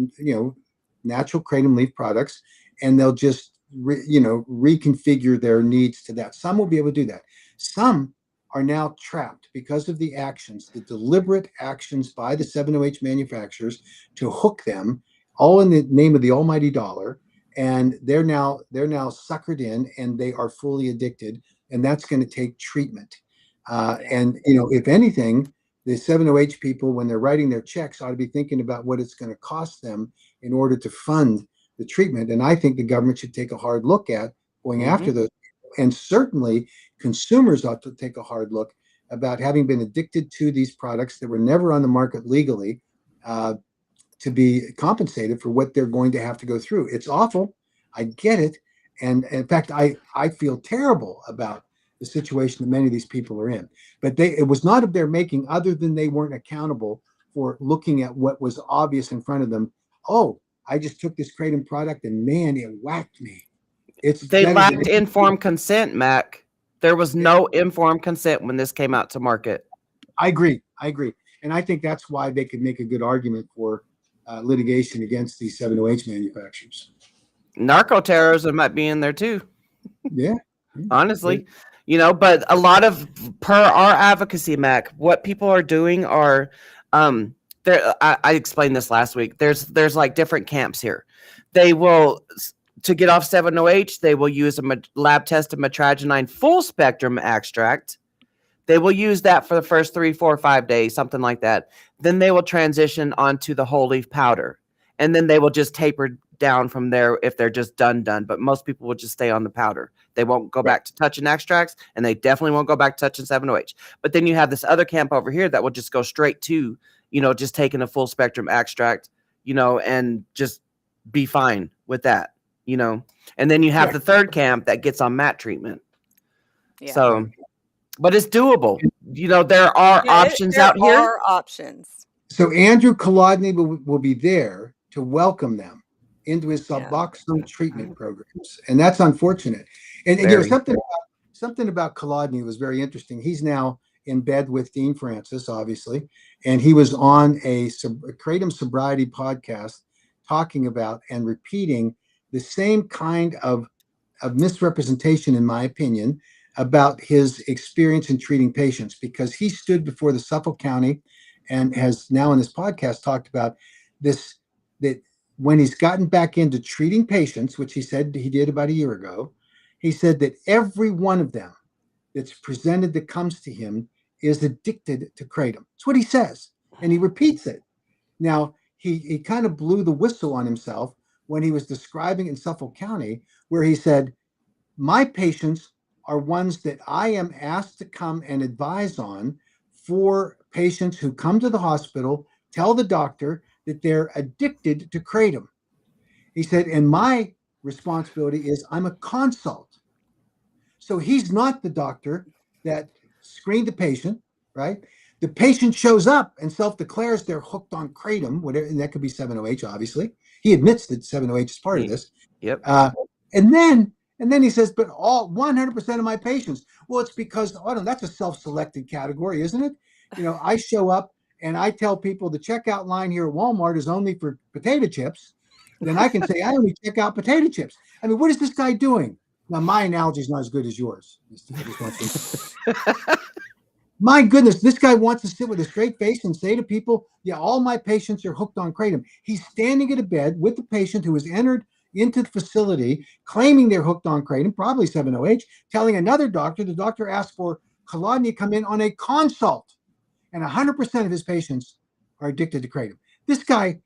natural kratom leaf products, and they'll just reconfigure their needs to that. Some will be able to do that. Some are now trapped because of the actions, the deliberate actions by the 7-OH manufacturers to hook them, all in the name of the almighty dollar, and they're now suckered in, and they are fully addicted, and that's going to take treatment. Yeah. And if anything, the 7-OH people, when they're writing their checks, ought to be thinking about what it's going to cost them in order to fund the treatment. And I think the government should take a hard look at going after those people. And certainly consumers ought to take a hard look about having been addicted to these products that were never on the market legally, to be compensated for what they're going to have to go through. It's awful. I get it. And in fact, I feel terrible about the situation that many of these people are in. But it was not of their making, other than they weren't accountable for looking at what was obvious in front of them. Oh, I just took this kratom product and man, it whacked me. They lacked informed consent, Mac. There was no informed consent when this came out to market. I agree. And I think that's why they could make a good argument for litigation against these 7-OH manufacturers. Narco terrorism might be in there too. Yeah. Honestly. But a lot of, per our advocacy, Mac, what people are doing are, I explained this last week. There's like different camps here. They will, to get off 7-OH, they will use a lab tested metragenine full spectrum extract. They will use that for the first 3, 4, 5 days, something like that. Then they will transition onto the whole leaf powder, and then they will just taper down from there if they're just done. But most people will just stay on the powder. They won't go back to touching extracts, and they definitely won't go back to touching 7-OH. But then you have this other camp over here that will just go straight to, just taking a full spectrum extract, and just be fine with that, And then you have the third camp that gets on mat treatment. Yeah. So, but it's doable. There are options out here. There are options. So Andrew Kolodny will be there to welcome them into his Suboxone treatment programs, and that's unfortunate. And something about Kolodny was very interesting. He's now in bed with Dean Francis, obviously, and he was on a kratom sobriety podcast talking about and repeating the same kind of misrepresentation, in my opinion, about his experience in treating patients, because he stood before the Suffolk County and has now in this podcast talked about this, that when he's gotten back into treating patients, which he said he did about a year ago, he said that every one of them that's presented that comes to him is addicted to kratom. That's what he says. And he repeats it. Now, he kind of blew the whistle on himself when he was describing in Suffolk County, where he said, my patients are ones that I am asked to come and advise on for patients who come to the hospital, tell the doctor that they're addicted to kratom. He said, and my responsibility is I'm a consult. So he's not the doctor that screened the patient, right? The patient shows up and self-declares they're hooked on kratom, whatever, and that could be 7-OH, obviously. He admits that 7-OH is part of this. Yep. And then he says, but all 100% of my patients, well, it's because, that's a self-selected category, isn't it? I show up and I tell people the checkout line here at Walmart is only for potato chips. Then I can say, I only check out potato chips. I mean, what is this guy doing? Now, my analogy is not as good as yours. My goodness, this guy wants to sit with a straight face and say to people, yeah, all my patients are hooked on kratom. He's standing at a bed with the patient who was entered into the facility, claiming they're hooked on kratom, probably 7-OH, telling another doctor, the doctor asked for Kolodny to come in on a consult, and 100% of his patients are addicted to kratom. This guy,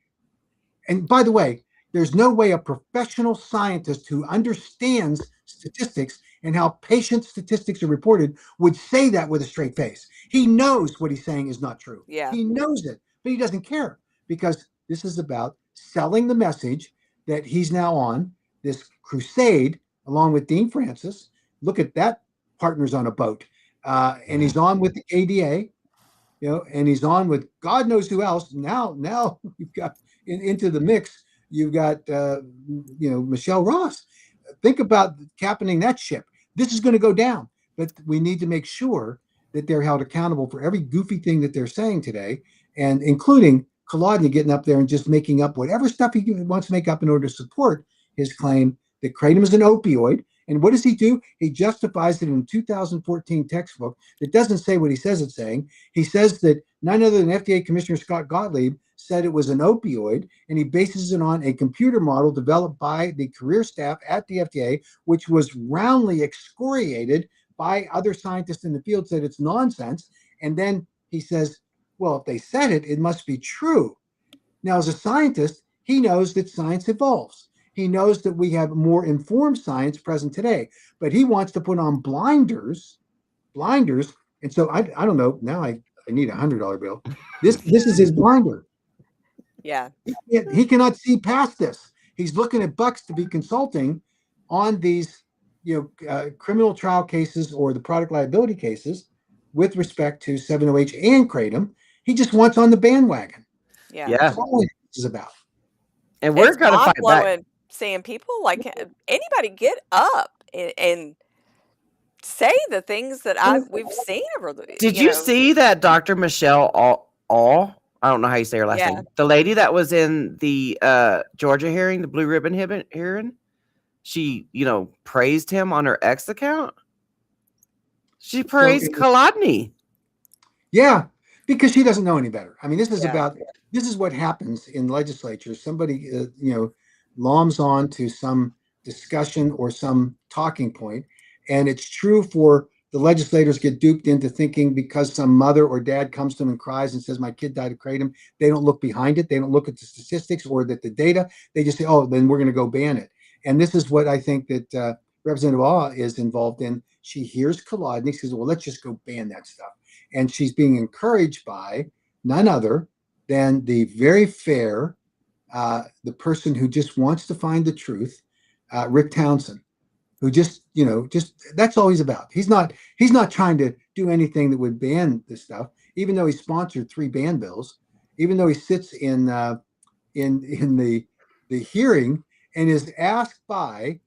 and by the way, there's no way a professional scientist who understands statistics and how patient statistics are reported would say that with a straight face. He knows what he's saying is not true. Yeah. He knows it, but he doesn't care because this is about selling the message that he's now on this crusade along with Dean Francis. Look at that, partners on a boat. And he's on with the ADA, and he's on with God knows who else. Now you've got into the mix. You've got Michelle Ross. Think about captaining that ship. This is going to go down, but we need to make sure that they're held accountable for every goofy thing that they're saying today, and including Kolodny getting up there and just making up whatever stuff he wants to make up in order to support his claim that kratom is an opioid. And what does he do? He justifies it in a 2014 textbook that doesn't say what he says it's saying. He says that none other than FDA Commissioner Scott Gottlieb said it was an opioid, and he bases it on a computer model developed by the career staff at the FDA, which was roundly excoriated by other scientists in the field, said it's nonsense. And then he says, well, if they said it, it must be true. Now, as a scientist, he knows that science evolves. He knows that we have more informed science present today, but he wants to put on blinders. And so I don't know. Now I need $100 bill. This is his blinder. Yeah. He cannot see past this. He's looking at bucks to be consulting on these, criminal trial cases or the product liability cases with respect to 7-OH and kratom. He just wants on the bandwagon. Yeah. That's all this is about. And we're It's going to fight back. mind-blowing seeing people like anybody get up and say the things that we've seen over the. Did you see that Dr. Michelle All? I don't know how you say her last name. The lady that was in the Georgia hearing, the Blue Ribbon hearing, she, praised him on her X account. She praised Kolodny. Yeah, because she doesn't know any better. I mean, this is what happens in legislatures. Somebody, loms on to some discussion or some talking point, and it's true for the legislators get duped into thinking because some mother or dad comes to them and cries and says, my kid died of kratom, they don't look behind it. They don't look at the statistics or that the data. They just say, oh, then we're going to go ban it. And this is what I think that Representative Ah is involved in. She hears Kolodny, she says, well, let's just go ban that stuff. And she's being encouraged by none other than the very fair, the person who just wants to find the truth, Rick Townsend, who just that's all he's about. He's not trying to do anything that would ban this stuff, even though he sponsored 3 ban bills, even though he sits in the hearing and is asked by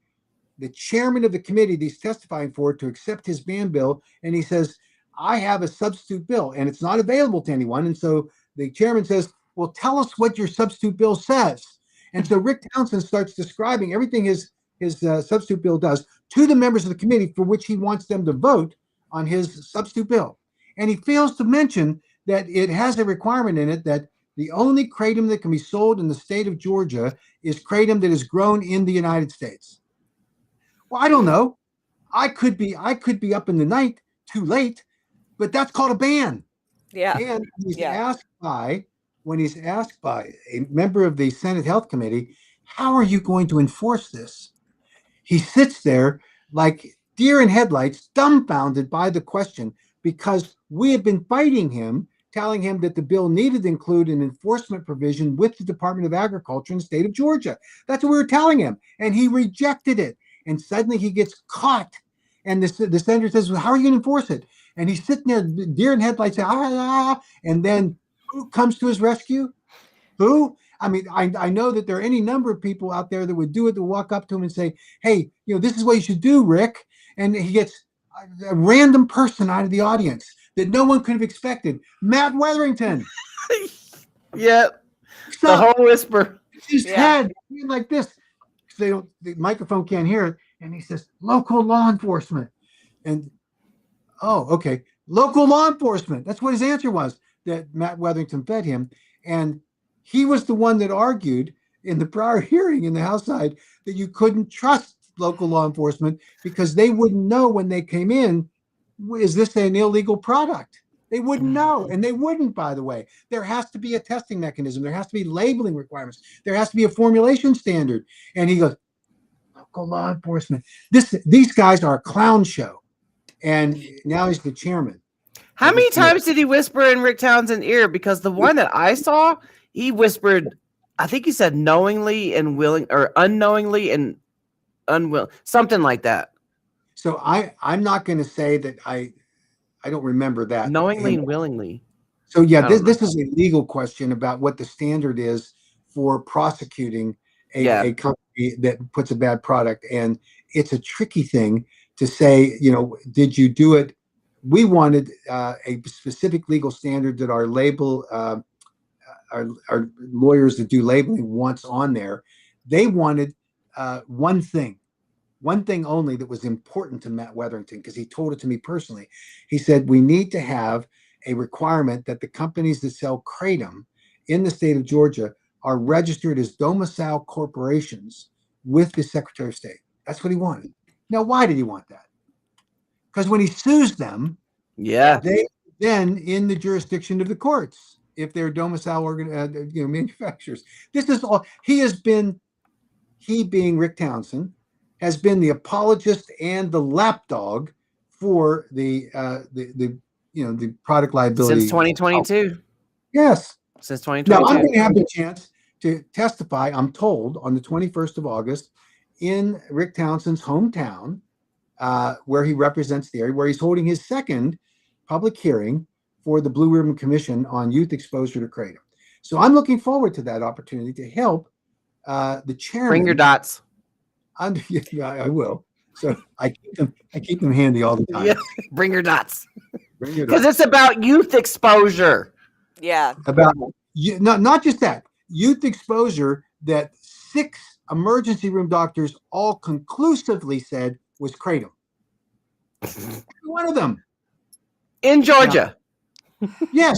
the chairman of the committee that he's testifying for to accept his ban bill, and he says, I have a substitute bill and it's not available to anyone. And so the chairman says, well, tell us what your substitute bill says. And so Rick Townsend starts describing everything his substitute bill does to the members of the committee for which he wants them to vote on his substitute bill. And he fails to mention that it has a requirement in it that the only kratom that can be sold in the state of Georgia is kratom that is grown in the United States. Well, I don't know. I could be up in the night too late, but that's called a ban. Yeah. And when he's asked by a member of the Senate Health Committee, how are you going to enforce this? He sits there like deer in headlights, dumbfounded by the question, because we have been fighting him, telling him that the bill needed to include an enforcement provision with the Department of Agriculture in the state of Georgia. That's what we were telling him, and he rejected it. And suddenly he gets caught, and the senator says, well, how are you going to enforce it? And he's sitting there, deer in headlights, and then who comes to his rescue? Who? I mean, I know that there are any number of people out there that would do it, to walk up to him and say, hey, this is what you should do, Rick. And he gets a random person out of the audience that no one could have expected. Matt Wetherington. Yep. The whole whisper. His head like this. The microphone can't hear it. And he says, local law enforcement. And, oh, okay. Local law enforcement. That's what his answer was, that Matt Wetherington fed him. And he was the one that argued in the prior hearing in the House side that you couldn't trust local law enforcement because they wouldn't know when they came in, is this an illegal product? They wouldn't know. And they wouldn't, by the way. There has to be a testing mechanism. There has to be labeling requirements. There has to be a formulation standard. And he goes, local law enforcement. These guys are a clown show. And now he's the chairman. How many times did he whisper in Rick Townsend's ear? Because the one that I saw, he whispered, I think he said knowingly and willing, or unknowingly and unwilling, something like that. So I'm not going to say that I don't remember that. Knowingly and willingly. So yeah, this is a legal question about what the standard is for prosecuting a company that puts a bad product. And it's a tricky thing to say, did you do it? We wanted a specific legal standard that our lawyers that do labeling wants on there. They wanted one thing only that was important to Matt Wetherington, because he told it to me personally. He said, we need to have a requirement that the companies that sell kratom in the state of Georgia are registered as domicile corporations with the Secretary of State. That's what he wanted. Now, why did he want that? Because when he sues them, they then in the jurisdiction of the courts if they're domicile manufacturers. This is all he being Rick Townsend has been the apologist and the lapdog for the product liability since 2022. Yes, since 2022. Now I'm going to have the chance to testify, I'm told, on the 21st of August in Rick Townsend's hometown, where he represents the area, where he's holding his second public hearing for the Blue Ribbon Commission on youth exposure to kratom. So I'm looking forward to that opportunity to help the chairman. Bring your dots. I will. So I keep them handy all the time. Yeah. Bring your dots. Because it's about youth exposure. Yeah. About not just that, youth exposure that 6 emergency room doctors all conclusively said was kratom. One of them. In Georgia. Now, yes.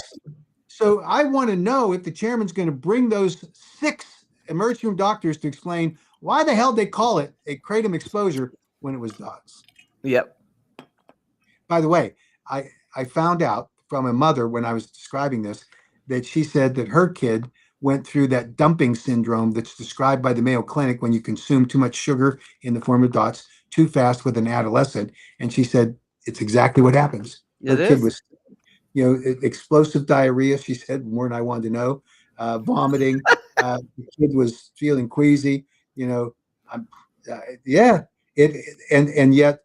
So I want to know if the chairman's going to bring those 6 emergency room doctors to explain why the hell they call it a kratom exposure when it was dogs. Yep. By the way, I found out from a mother when I was describing this that she said that her kid went through that dumping syndrome that's described by the Mayo Clinic when you consume too much sugar in the form of dots too fast with an adolescent. And she said it's exactly what happens. Her kid was, explosive diarrhea. She said more than I wanted to know. Vomiting. The kid was feeling queasy. And yet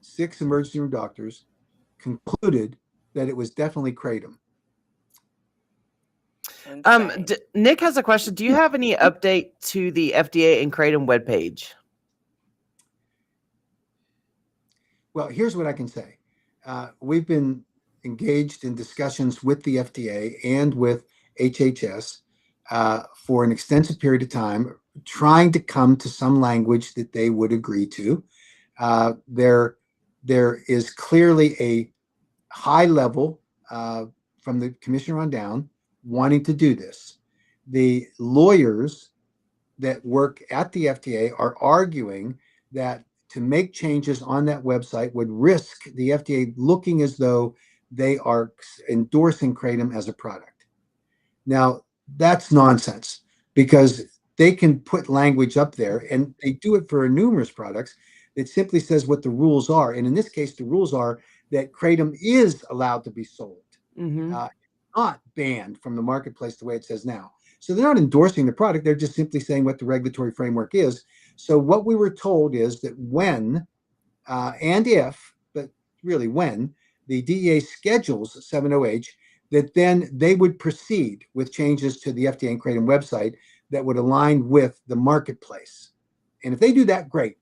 6 emergency room doctors concluded that it was definitely kratom. Nick has a question. Do you have any update to the FDA and kratom webpage? Well, here's what I can say. We've been engaged in discussions with the FDA and with HHS for an extensive period of time, trying to come to some language that they would agree to. There is clearly a high level from the commissioner on down wanting to do this. The lawyers that work at the FDA are arguing that to make changes on that website would risk the FDA looking as though they are endorsing kratom as a product. Now, that's nonsense, because they can put language up there, and they do it for numerous products that simply says what the rules are. And in this case, the rules are that kratom is allowed to be sold, not banned from the marketplace the way it says now. So they're not endorsing the product. They're just simply saying what the regulatory framework is. So what we were told is that when and if, but really when, the DEA schedules 7OH, that then they would proceed with changes to the FDA and kratom website that would align with the marketplace. And if they do that, great.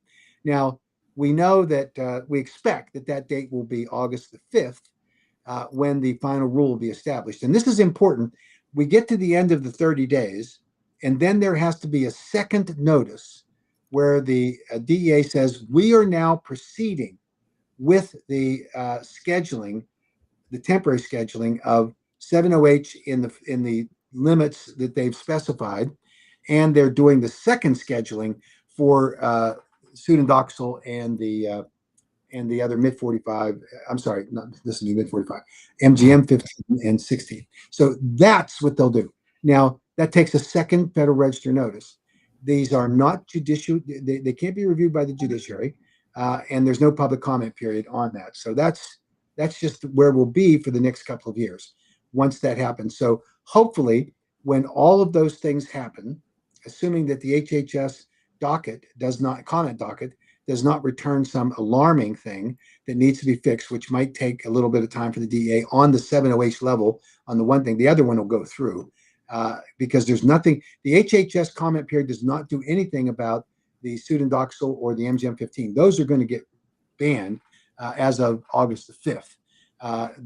Now, we know that we expect that date will be August the 5th when the final rule will be established. And this is important. We get to the end of the 30 days, and then there has to be a second notice where the DEA says, we are now proceeding with the scheduling, the temporary scheduling of 7OH in the limits that they've specified. and they're doing the second scheduling for pseudodoxil and the other mid 45. I'm sorry, not this is mid 45, MGM 15 and 16. So that's what they'll do. Now that takes a second Federal Register notice. These are not judicial; they can't be reviewed by the judiciary, and there's no public comment period on that. So that's just where we'll be for the next couple of years once that happens. So hopefully, when all of those things happen, assuming that the HHS docket does not comment docket does not return some alarming thing that needs to be fixed, which might take a little bit of time for the DEA on the 708 level on the one thing. The other one will go through because there's nothing. The HHS comment period does not do anything about the pseudodoxil or the MGM-15. Those are going to get banned as of August the 5th.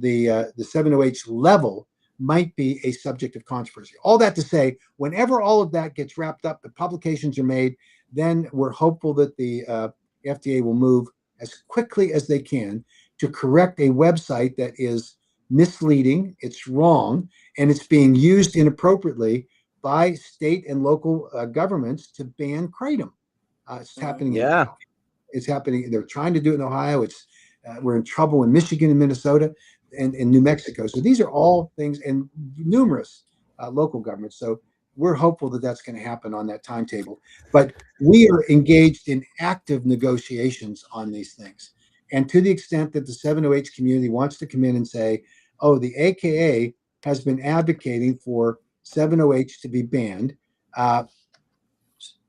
The 708 level might be a subject of controversy. All that to say, whenever all of that gets wrapped up, the publications are made, then we're hopeful that the FDA will move as quickly as they can to correct a website that is misleading, it's wrong, and it's being used inappropriately by state and local governments to ban kratom. It's happening in Yeah. it's happening. They're trying to do it in Ohio. It's we're in trouble in Michigan and Minnesota and New Mexico. So these are all things and numerous local governments. So we're hopeful that that's going to happen on that timetable. But we are engaged in active negotiations on these things. And to the extent that the 708 community wants to come in and say, oh, the AKA has been advocating for 708 to be banned,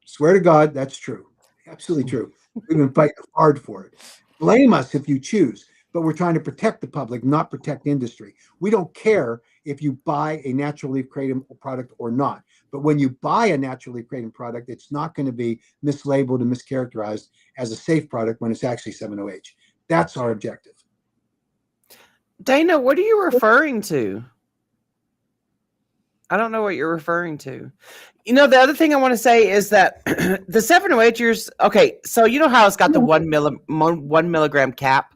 swear to God, that's true. Absolutely true. We've been fighting hard for it. Blame us if you choose, but we're trying to protect the public, not protect industry. We don't care if you buy a natural leaf kratom product or not. But when you buy a natural leaf kratom product, it's not going to be mislabeled and mischaracterized as a safe product when it's actually 7-OH. That's our objective. Dana, what are you referring to? I don't know what you're referring to. You know, the other thing I want to say is that the 708ers, okay, so you know how it's got the 1 milligram cap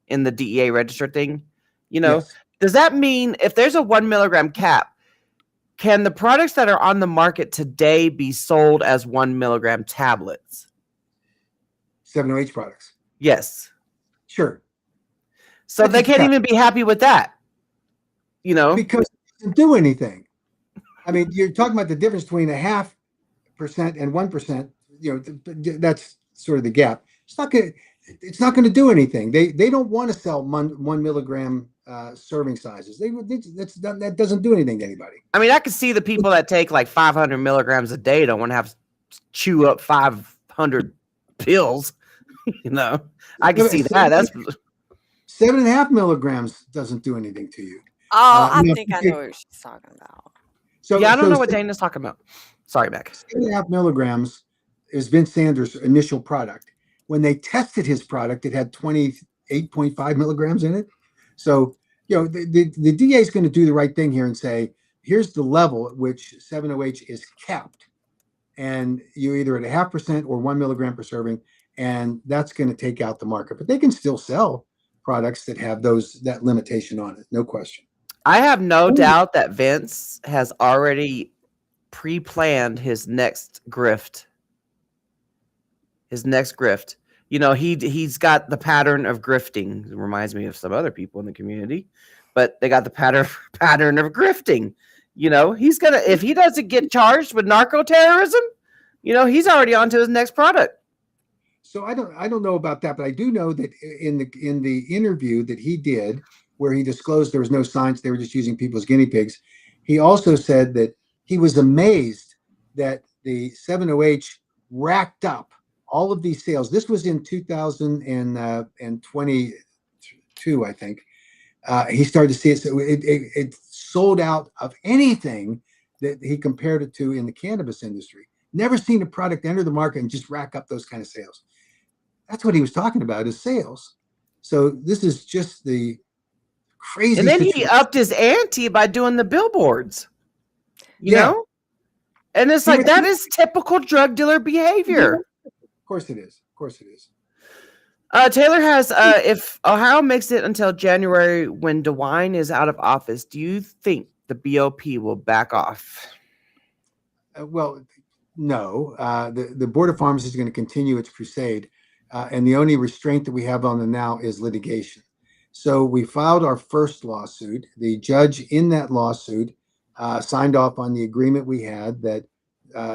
in the DEA register thing? You know, Yes. Does that mean if there's a 1 milligram cap, can the products that are on the market today be sold as 1 milligram tablets? 7-OH products. Yes. Sure. So they can't even be happy with that, you know? Because it doesn't do anything. I mean, you're talking about the difference between 0.5% and 1%. You know, that's sort of the gap. It's not going to do anything. They don't want to sell 1 milligram serving sizes. That doesn't do anything to anybody. I mean, I can see the people that take like 500 milligrams a day don't want to have to chew up 500 pills. You know, I can see that. That's 7.5 milligrams doesn't do anything to you. Oh, I think I know what she's talking about. So yeah, I don't know what Dana's talking about. Sorry, Mac. 7.5 milligrams is Vince Sanders' initial product. When they tested his product, it had 28.5 milligrams in it. So, you know, the DA is going to do the right thing here and say, here's the level at which 7-OH is capped. And you're either at 0.5% or 1 milligram per serving, and that's going to take out the market. But they can still sell products that have that limitation on it, no question. I have no doubt that Vince has already pre-planned his next grift. You know, he's got the pattern of grifting. It reminds me of some other people in the community, but they got the pattern of grifting. You know, he's gonna, if he doesn't get charged with narco terrorism, you know, he's already on to his next product. So I don't know about that, but I do know that in the interview that he did, where he disclosed there was no science, they were just using people as guinea pigs, he also said that he was amazed that the 7-OH racked up all of these sales. This was in 2022, I think. He started to see it. So it sold out of anything that he compared it to in the cannabis industry. Never seen a product enter the market and just rack up those kind of sales. That's what he was talking about, is sales. So this is just the crazy. And then he upped his ante by doing the billboards. You know? And it's like, that is typical drug dealer behavior. Of course it is. Of course it is. Taylor has, if Ohio makes it until January when DeWine is out of office, do you think the BOP will back off? Well, No, the Board of Pharmacy is going to continue its crusade, and the only restraint that we have on them now is litigation. So we filed our first lawsuit. The judge in that lawsuit signed off on the agreement we had that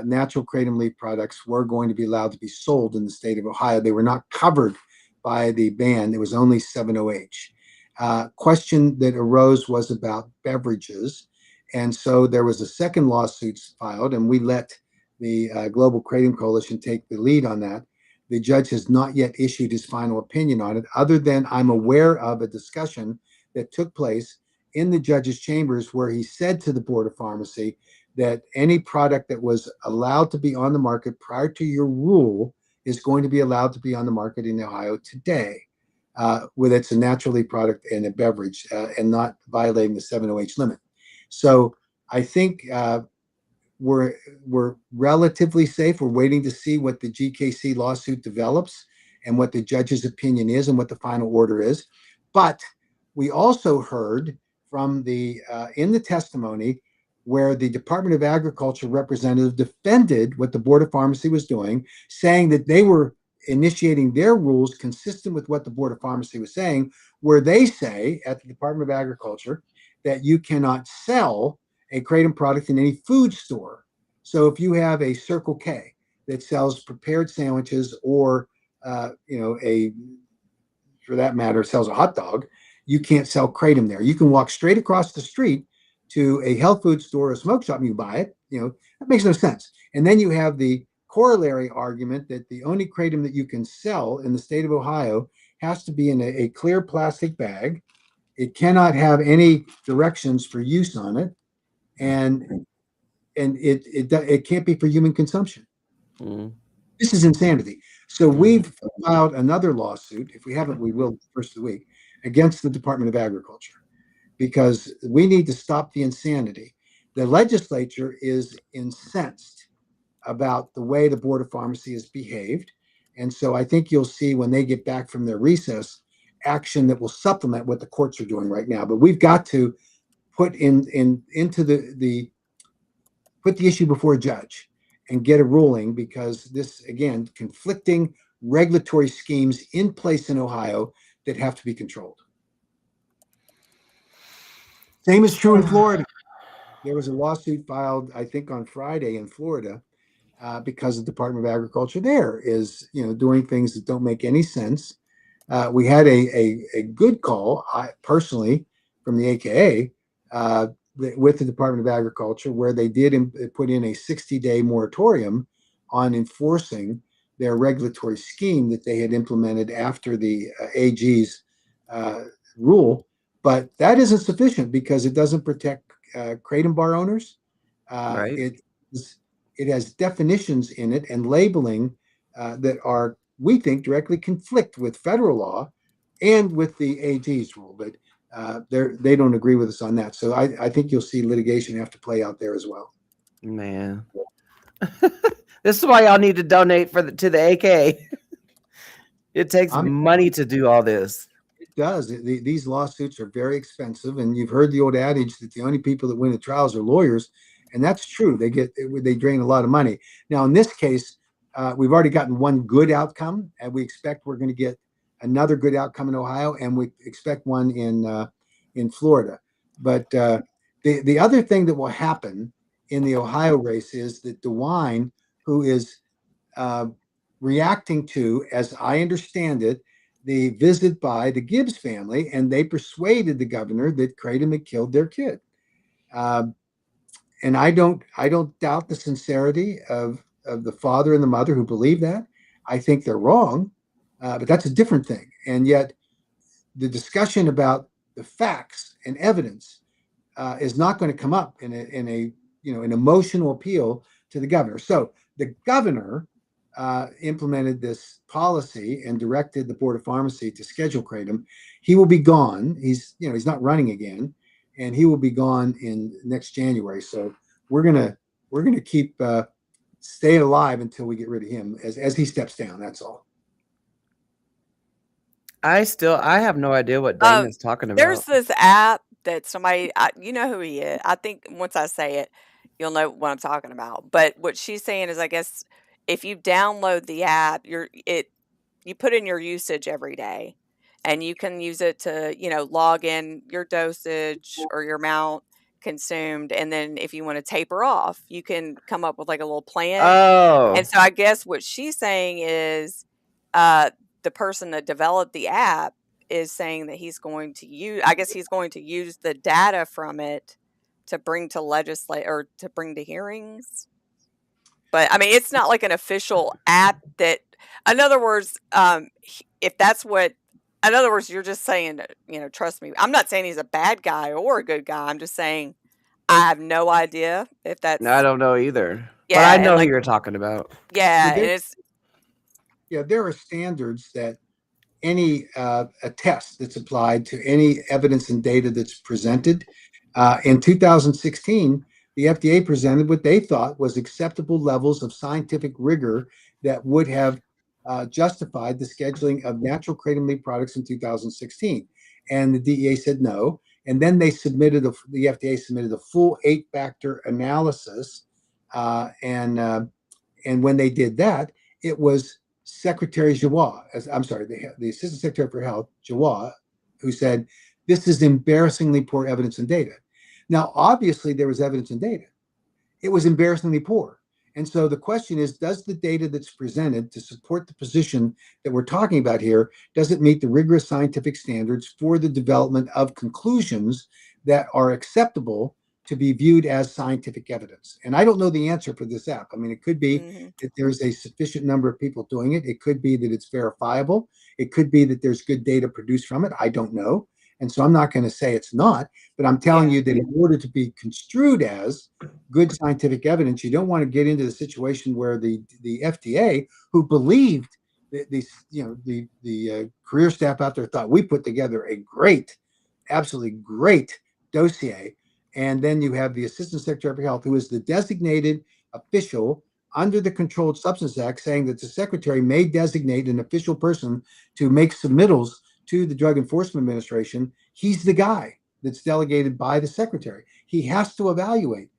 natural kratom leaf products were going to be allowed to be sold in the state of Ohio. They were not covered by the ban. It was only 7-OH. Question that arose was about beverages. And so there was a second lawsuit filed, and we let the Global Kratom Coalition take the lead on that. The judge has not yet issued his final opinion on it, other than I'm aware of a discussion that took place in the judge's chambers where he said to the Board of Pharmacy that any product that was allowed to be on the market prior to your rule is going to be allowed to be on the market in Ohio today, with it's a natural leaf product and a beverage, and not violating the 7-OH limit. So I think we're relatively safe. We're waiting to see what the GKC lawsuit develops and what the judge's opinion is and what the final order is. But we also heard from the in the testimony where the Department of Agriculture representative defended what the Board of Pharmacy was doing, saying that they were initiating their rules consistent with what the Board of Pharmacy was saying, where they say at the Department of Agriculture that you cannot sell a kratom product in any food store. So if you have a Circle K that sells prepared sandwiches, or a, for that matter, sells a hot dog, you can't sell kratom there. You can walk straight across the street to a health food store or a smoke shop and you buy it. That makes no sense. And then you have the corollary argument that the only kratom that you can sell in the state of Ohio has to be in a clear plastic bag. It cannot have any directions for use on it, and it can't be for human consumption. Mm. This is insanity. So we've filed another lawsuit. If we haven't, we will the first of the week, against the Department of Agriculture, because we need to stop the insanity. The legislature is incensed about the way the Board of Pharmacy has behaved. And so I think you'll see when they get back from their recess action that will supplement what the courts are doing right now. But we've got to put into the put the issue before a judge and get a ruling, because this, again, conflicting regulatory schemes in place in Ohio that have to be controlled. Same is true in Florida. There was a lawsuit filed, I think, on Friday in Florida, because the Department of Agriculture there is, doing things that don't make any sense. We had a good call, personally, from the AKA with the Department of Agriculture, where they did put in a 60-day moratorium on enforcing their regulatory scheme that they had implemented after the AG's rule. But that isn't sufficient because it doesn't protect kratom bar owners. Right. It has definitions in it and labeling that are, we think, directly conflict with federal law and with the AG's rule. But they don't agree with us on that. So I think you'll see litigation have to play out there as well. Man. This is why y'all need to donate to the AK. It takes money to do all this. It does. These lawsuits are very expensive, and you've heard the old adage that the only people that win the trials are lawyers, and that's true. They drain a lot of money. Now, in this case, we've already gotten one good outcome, and we expect we're going to get another good outcome in Ohio, and we expect one in Florida. But the other thing that will happen in the Ohio race is that DeWine, who is reacting to, as I understand it, the visit by the Gibbs family, and they persuaded the governor that kratom had killed their kid. And I don't doubt the sincerity of the father and the mother who believe that. I think they're wrong, but that's a different thing. And yet, the discussion about the facts and evidence is not going to come up in an emotional appeal to the governor. So the governor implemented this policy and directed the Board of Pharmacy to schedule kratom. He will be gone. He's not running again, and he will be gone in next January. So we're gonna keep staying alive until we get rid of him as he steps down. That's all. I have no idea what Dane is talking about. There's this app that somebody, you know who he is. I think once I say it, you'll know what I'm talking about. But what she's saying is, I guess if you download the app, you put in your usage every day, and you can use it to, log in your dosage or your amount consumed, and then if you want to taper off, you can come up with like a little plan. Oh, And so I guess what she's saying is, uh, the person that developed the app is saying that he's going to use the data from it to bring to legislate or to bring to hearings. But I mean, it's not like an official app that, in other words, if that's what, in other words, you're just saying, trust me. I'm not saying he's a bad guy or a good guy. I'm just saying I have no idea if no, I that's, don't know either. But I yeah. And know who like, you're talking about. yeah. Yeah, And there, it's, yeah, there are standards that any a test that's applied to any evidence and data that's presented. In 2016, the FDA presented what they thought was acceptable levels of scientific rigor that would have justified the scheduling of natural kratom leaf products in 2016. And the DEA said no. And then the FDA submitted a full 8-factor analysis. And when they did that, it was Secretary Jawad, I'm sorry, the Assistant Secretary for Health, Jawad, who said, this is embarrassingly poor evidence and data. Now, obviously, there was evidence and data. It was embarrassingly poor. And so the question is, does the data that's presented to support the position that we're talking about here, does it meet the rigorous scientific standards for the development of conclusions that are acceptable to be viewed as scientific evidence? And I don't know the answer for this app. I mean, it could be mhm, that there's a sufficient number of people doing it. It could be that it's verifiable. It could be that there's good data produced from it. I don't know. And so I'm not going to say it's not, but I'm telling yeah, you that in order to be construed as good scientific evidence, you don't want to get into the situation where the FDA, who believed that the career staff out there thought we put together a great, absolutely great dossier, and then you have the Assistant Secretary for Health, who is the designated official under the Controlled Substance Act, saying that the Secretary may designate an official person to make submittals to the Drug Enforcement Administration. He's the guy that's delegated by the Secretary. He has to evaluate,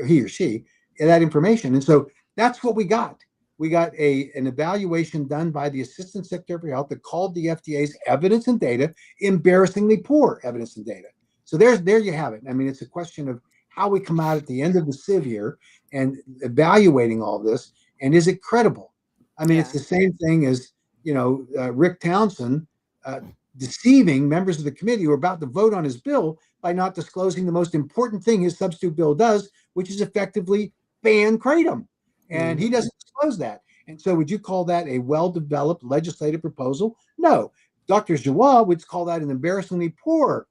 he or she, that information. And so that's what we got. We got an evaluation done by the Assistant Secretary for Health that called the FDA's evidence and data embarrassingly poor evidence and data. So there you have it. I mean, it's a question of how we come out at the end of the sieve here and evaluating all this, and is it credible? I mean, it's yeah, the same thing as Rick Townsend uh, deceiving members of the committee who are about to vote on his bill by not disclosing the most important thing his substitute bill does, which is effectively ban kratom. And he Mhm. doesn't disclose that. And so, would you call that a well developed legislative proposal? No. Dr. Jawad would call that an embarrassingly poor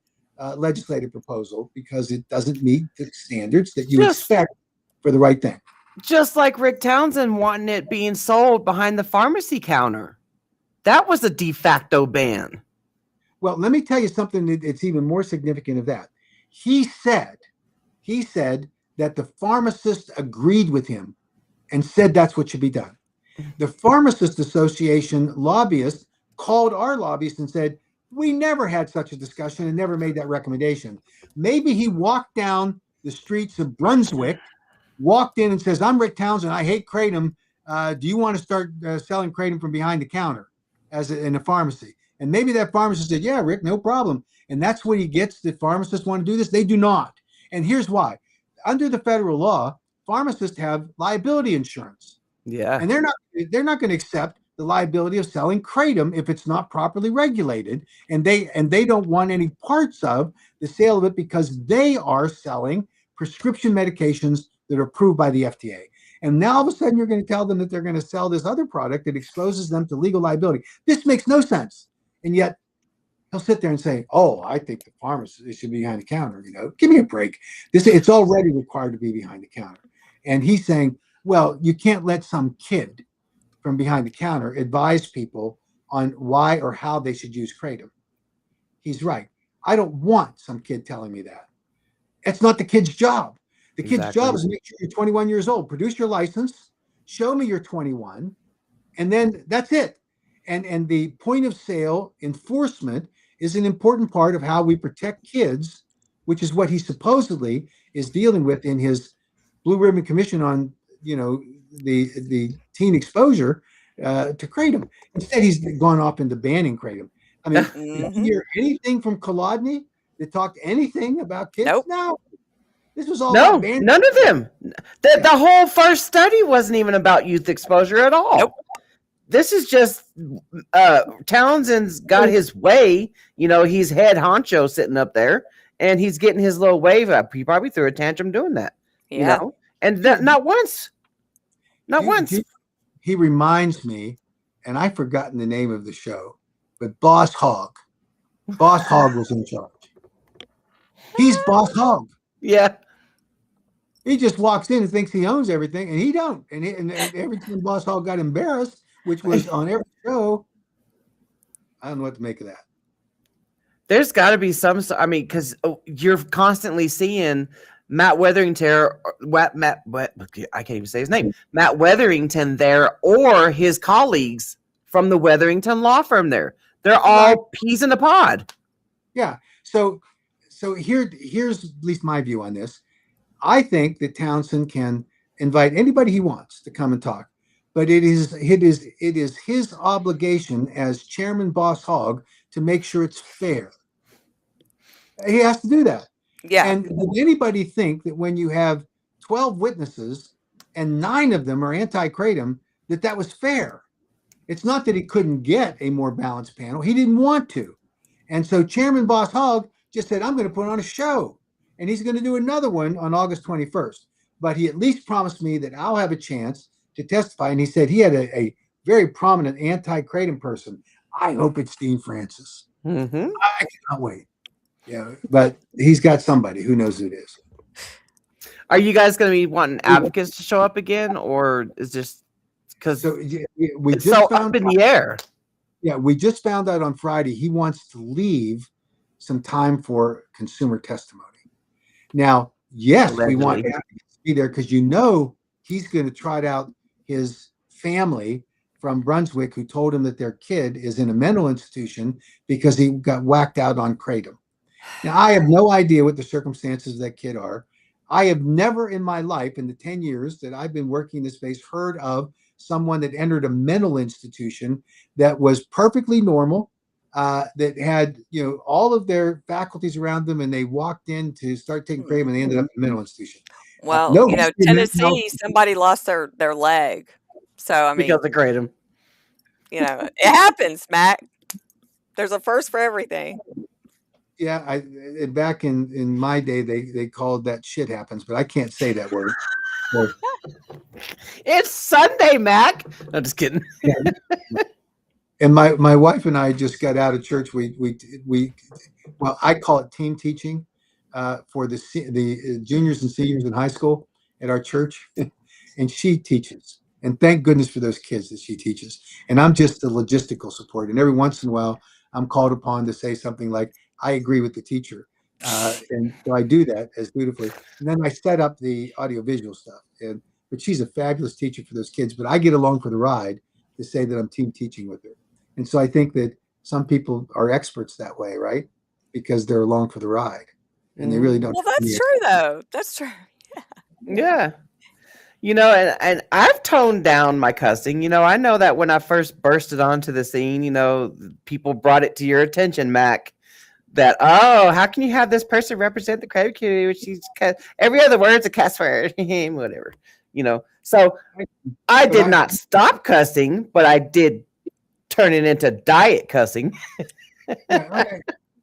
legislative proposal because it doesn't meet the standards that you Just expect for the right thing. just like Rick Townsend wanting it being sold behind the pharmacy counter. That was a de facto ban. Well, let me tell you something that's even more significant of that. He said, he said that the pharmacist agreed with him and said that's what should be done. The Pharmacist Association lobbyist called our lobbyist and said, we never had such a discussion and never made that recommendation. Maybe he walked down the streets of Brunswick, walked in and says, I'm Rick Townsend. I hate kratom. Do you want to start selling kratom from behind the counter in a pharmacy? And maybe that pharmacist said, yeah, Rick, no problem. And that's what he gets. The pharmacists want to do this. They do not. And here's why. Under the federal law, pharmacists have liability insurance, Yeah, and they're not going to accept the liability of selling kratom if it's not properly regulated, and they don't want any parts of the sale of it because they are selling prescription medications that are approved by the FDA. And now all of a sudden you're going to tell them that they're going to sell this other product that exposes them to legal liability. This makes no sense. And yet he'll sit there and say, oh, I think the pharmacist should be behind the counter. Give me a break. It's already required to be behind the counter. And he's saying, well, you can't let some kid from behind the counter advise people on why or how they should use kratom. He's right. I don't want some kid telling me that. It's not the kid's job. The kid's job exactly. is to make sure you're 21 years old. Produce your license, show me you're 21, and then that's it. And the point of sale enforcement is an important part of how we protect kids, which is what he supposedly is dealing with in his blue ribbon commission on, the teen exposure to kratom. Instead, he's gone off into banning kratom. I mean, did you Mhm. hear anything from Kolodny that talked anything about kids? Nope. No, this was all about No, banning. none of them. The whole first study wasn't even about youth exposure at all. Nope. This is just Townsend's got his way. He's head honcho sitting up there, and he's getting his little wave up. He probably threw a tantrum doing that. Yeah. And not once. Not once. He reminds me, and I've forgotten the name of the show, but Boss Hogg. Boss Hogg was in charge. He's Boss Hogg. Yeah. He just walks in and thinks he owns everything, and he don't. And every time Boss Hogg got embarrassed, which was on every show, I don't know what to make of that. There's got to be some. I mean, because you're constantly seeing Matt Weatherington, I can't even say his name. Matt Weatherington there, or his colleagues from the Weatherington law firm there. They're all peas in the pod. Yeah. So here's at least my view on this. I think that Townsend can invite anybody he wants to come and talk, but it is his obligation as Chairman Boss Hogg to make sure it's fair. He has to do that. Yeah. And did anybody think that when you have 12 witnesses and 9 of them are anti-kratom, that was fair? It's not that he couldn't get a more balanced panel. He didn't want to. And so Chairman Boss Hogg just said, I'm going to put on a show. And he's going to do another one on August 21st. But he at least promised me that I'll have a chance to testify. And he said he had a very prominent anti-kratom person. I hope it's Dean Francis. Mm-hmm. I cannot wait. Yeah, but he's got somebody who knows who it is. Are you guys going to be wanting advocates to show up again, or is just because it's so up in the air? Yeah, we just found out on Friday he wants to leave some time for consumer testimony. Now, yes, we want advocates to be there because he's going to trot out his family from Brunswick who told him that their kid is in a mental institution because he got whacked out on kratom. Now, I have no idea what the circumstances of that kid are. I have never in my life, in the 10 years that I've been working in this space, heard of someone that entered a mental institution that was perfectly normal, that had all of their faculties around them, and they walked in to start taking kratom and they ended up in a mental institution. Well, Tennessee, somebody lost their leg. So, I mean, because of kratom. It happens, Mac. There's a first for everything. Yeah, back in my day, they called that shit happens, but I can't say that word. So, it's Sunday, Mac. I'm just kidding. And my wife and I just got out of church. Well, I call it team teaching for the juniors and seniors in high school at our church, and she teaches. And thank goodness for those kids that she teaches. And I'm just the logistical support. And every once in a while, I'm called upon to say something like, I agree with the teacher. And so I do that as dutifully. And then I set up the audiovisual stuff. But she's a fabulous teacher for those kids. But I get along for the ride to say that I'm team teaching with her. And so I think that some people are experts that way, right? Because they're along for the ride. And they really don't. Well, that's true, though. That's true. Yeah. And I've toned down my cussing. I know that when I first bursted onto the scene, people brought it to your attention, Mac, that, how can you have this person represent the kratom community, which is every other word's a cuss word, whatever, So I did not stop cussing, but I did turn it into diet cussing.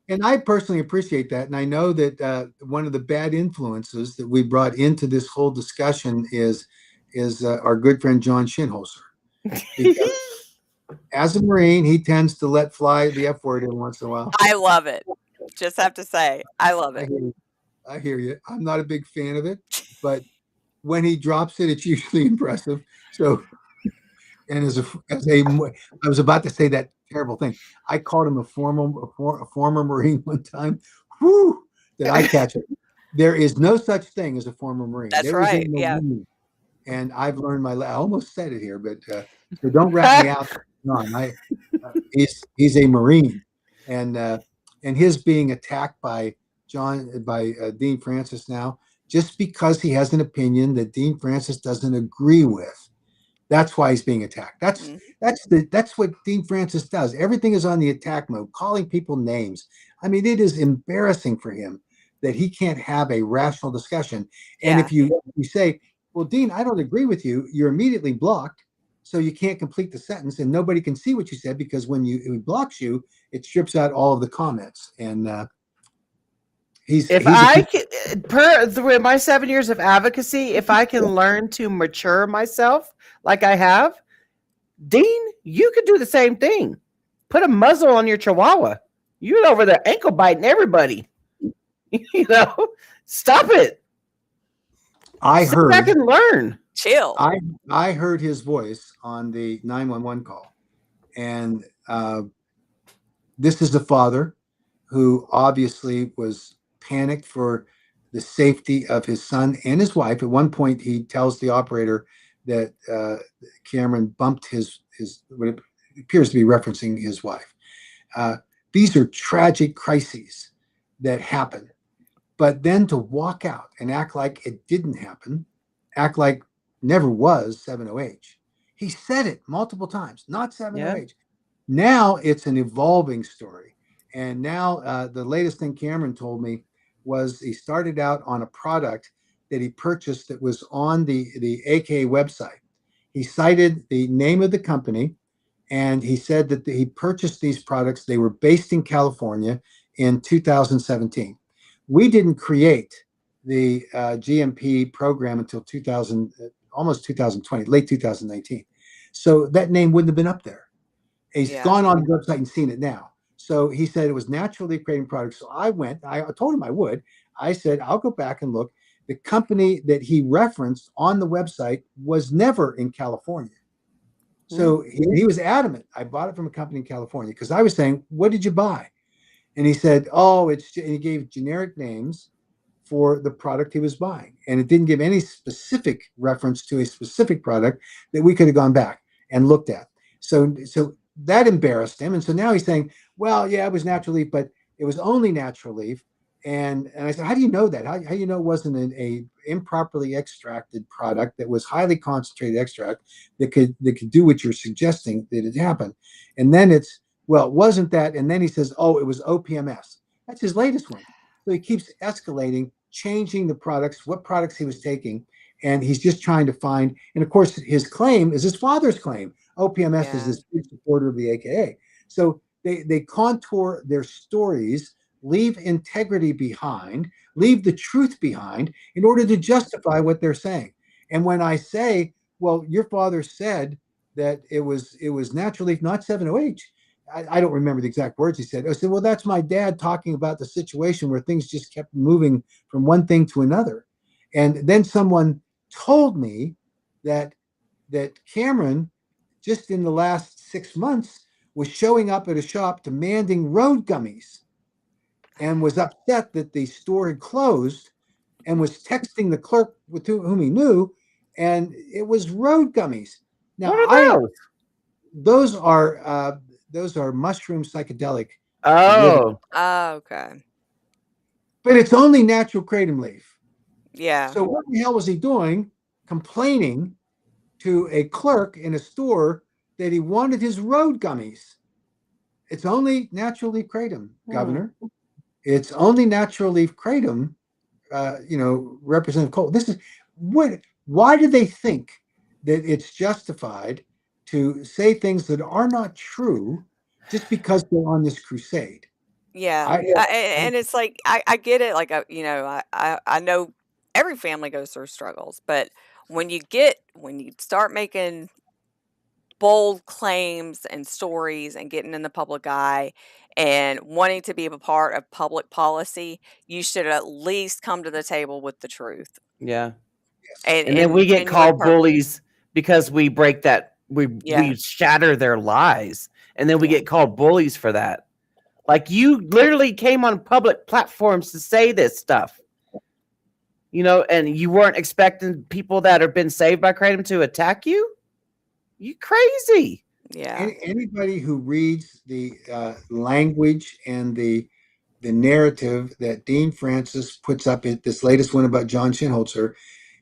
And I personally appreciate that. And I know that one of the bad influences that we brought into this whole discussion is our good friend John Shinholzer. As a Marine, he tends to let fly the F word every once in a while. I love it. Just have to say, I love it. I hear you. I'm not a big fan of it, but when he drops it, it's usually impressive. So, and I was about to say that terrible thing. I called him a former Marine one time. Whoo! Did I catch it? There is no such thing as a former Marine. That's right. Yeah. And I've learned I almost said it here, but so don't rat me out. No, he's a Marine, and his being attacked by Dean Francis now just because he has an opinion that Dean Francis doesn't agree with. That's why he's being attacked. Mm. That's what Dean Francis does. Everything is on the attack mode, calling people names. I mean, it is embarrassing for him that he can't have a rational discussion. And Yeah. if you say, "Well, Dean, I don't agree with you," you're immediately blocked, so you can't complete the sentence, and nobody can see what you said because when he blocks you, it strips out all of the comments. And If he's a I can, per through my 7 years of advocacy, if I can learn to mature myself like I have, Dean, you could do the same thing. Put a muzzle on your chihuahua. You're over there ankle biting everybody. You know, stop it. I Sit back heard and learn. Chill. I heard his voice on the 911 call, and this is the father who obviously was panicked for the safety of his son and his wife. At one point, he tells the operator that Cameron bumped his what appears to be referencing his wife. Uh, these are tragic crises that happen, but then to walk out and act like it didn't happen, act like never was 7OH. He said it multiple times, not Yeah. 7OH. Now it's an evolving story. And now the latest thing Cameron told me was he started out on a product that he purchased that was on the AKA website. He cited the name of the company and he said that he purchased these products. They were based in California in 2017. We didn't create the GMP program until 2000, almost 2020, late 2019. So that name wouldn't have been up there. He's Yeah. gone on the website and seen it now. So he said it was naturally creating products. So I told him I would. I said, I'll go back and look. The company that he referenced on the website was never in California. So he was adamant. I bought it from a company in California because I was saying, what did you buy? And he said, oh, and he gave generic names for the product he was buying. And it didn't give any specific reference to a specific product that we could have gone back and looked at. So that embarrassed him. And so now he's saying, well, yeah, it was natural leaf, but it was only natural leaf. And I said, how do you know that? How do you know it wasn't a improperly extracted product that was highly concentrated extract that could do what you're suggesting that it happened? And then it's, well, it wasn't that. And then he says, oh, it was OPMS. That's his latest one. So he keeps escalating, changing the products, what products he was taking. And he's just trying to find, and of course, his claim is his father's claim. OPMS is Yeah. this big supporter of the AKA. So they contour their stories, leave integrity behind, leave the truth behind in order to justify what they're saying. And when I say, well, your father said that it was naturally not 7OH, I don't remember the exact words he said. I said, well, that's my dad talking about the situation where things just kept moving from one thing to another. And then someone told me that Cameron, just in the last 6 months, was showing up at a shop demanding road gummies and was upset that the store had closed and was texting the clerk with whom he knew, and it was road gummies. Now, What are those? those are mushroom psychedelic living, Oh, Oh, okay. but it's only natural kratom leaf. Yeah. So what the hell was he doing, complaining to a clerk in a store that he wanted his road gummies? It's only natural leaf kratom, Governor. It's only natural leaf kratom. Representative Cole. This is what. Why do they think that it's justified to say things that are not true just because they're on this crusade? Yeah. I, And it's like I get it. Like I know every family goes through struggles, but when you start making bold claims and stories and getting in the public eye and wanting to be a part of public policy, you should at least come to the table with the truth yeah. yes. And then we get genuine called purpose. bullies because we break that Yeah. we shatter their lies, and then we Yeah. get called bullies for that. Like you literally came on public platforms to say this stuff, and you weren't expecting people that have been saved by kratom to attack you. You crazy. Yeah. Anybody who reads the language and the the narrative that Dean Francis puts up in this latest one about John Shinholzer,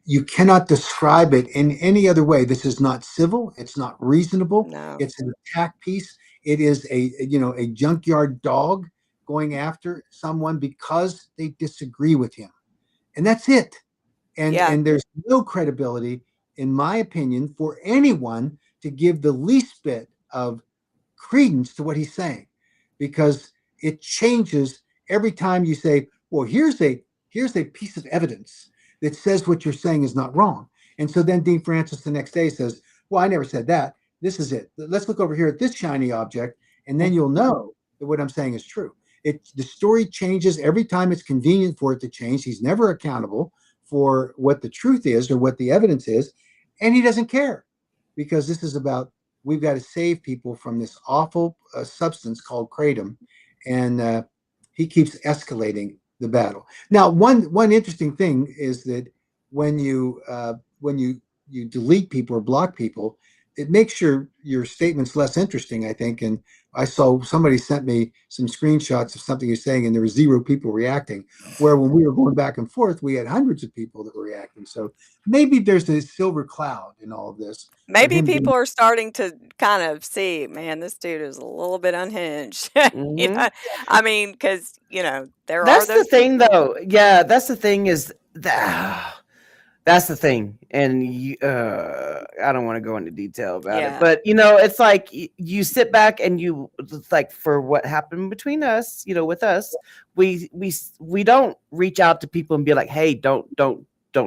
you cannot describe it in any other way. This is not civil. It's not reasonable. No. It's an attack piece. It is a junkyard dog going after someone because they disagree with him, and that's it. Yeah. And there's no credibility, in my opinion, for anyone to give the least bit of credence to what he's saying, because it changes every time you say, well, here's a piece of evidence that says what you're saying is not wrong. And so then Dean Francis the next day says, well, I never said that. This is it. Let's look over here at this shiny object, and then you'll know that what I'm saying is true. The story changes every time it's convenient for it to change. He's never accountable for what the truth is or what the evidence is, and he doesn't care, because this is about, we've got to save people from this awful substance called kratom, and he keeps escalating the battle. Now, one interesting thing is that when you delete people or block people, it makes your statements less interesting, I think. And I saw somebody sent me some screenshots of something you're saying, and there were 0 people reacting. Where when we were going back and forth, we had hundreds of people that were reacting. So maybe there's a silver cloud in all of this. Maybe people are starting to kind of see, man, this dude is a little bit unhinged. You Mm-hmm. know, I mean, because there are That's the those thing, people. though. Yeah, that's the thing is that that's the thing, and I don't want to go into detail about it, Yeah. but it's like you sit back and it's like, for what happened between us, with us, we don't reach out to people and be like, hey, don't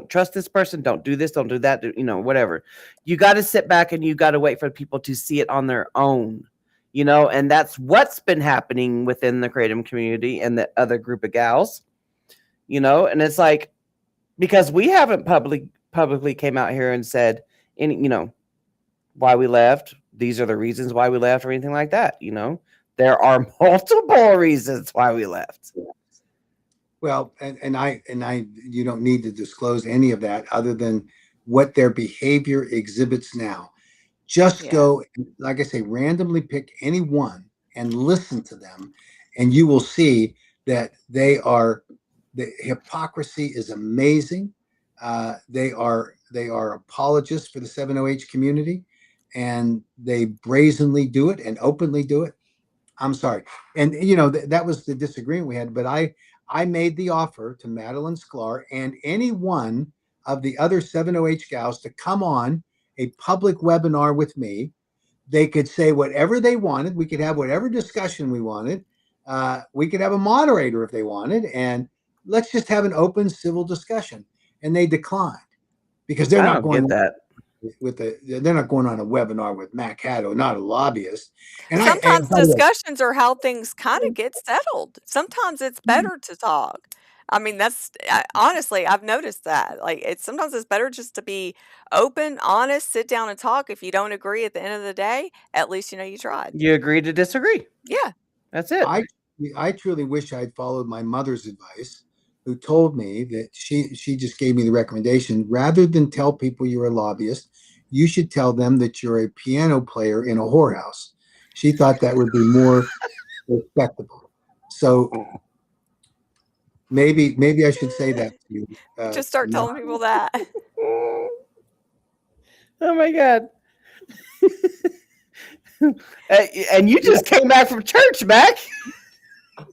trust this person, don't do this, don't do that, whatever. You got to sit back and you got to wait for people to see it on their own, and that's what's been happening within the kratom community and the other group of gals, and it's like, because we haven't publicly came out here and said any, why we left. These are the reasons why we left, or anything like that. There are multiple reasons why we left. Well, and I you don't need to disclose any of that other than what their behavior exhibits now. Just Yeah. go, like I say, randomly pick any one and listen to them, and you will see that the hypocrisy is amazing. They are apologists for the 7OH community, and they brazenly do it and openly do it. I'm sorry, and that was the disagreement we had. But I made the offer to Madeline Sklar and any one of the other 7OH gals to come on a public webinar with me. They could say whatever they wanted. We could have whatever discussion we wanted. We could have a moderator if they wanted, and let's just have an open civil discussion. And they declined, because they're I not don't going get that. they're not going on a webinar with Mac Haddow, not a lobbyist. And Sometimes by the way, discussions are how things kind of get settled. Sometimes it's better to talk. I mean, honestly, I've noticed that. Like, sometimes it's better just to be open, honest, sit down and talk. If you don't agree at the end of the day, at least you tried. You agree to disagree. Yeah. That's it. I truly wish I had followed my mother's advice, who told me that she just gave me the recommendation, rather than tell people you're a lobbyist, you should tell them that you're a piano player in a whorehouse. She thought that would be more respectable. So maybe I should say that to you. Just start telling people that. Oh my God. And you just came back from church, Mac.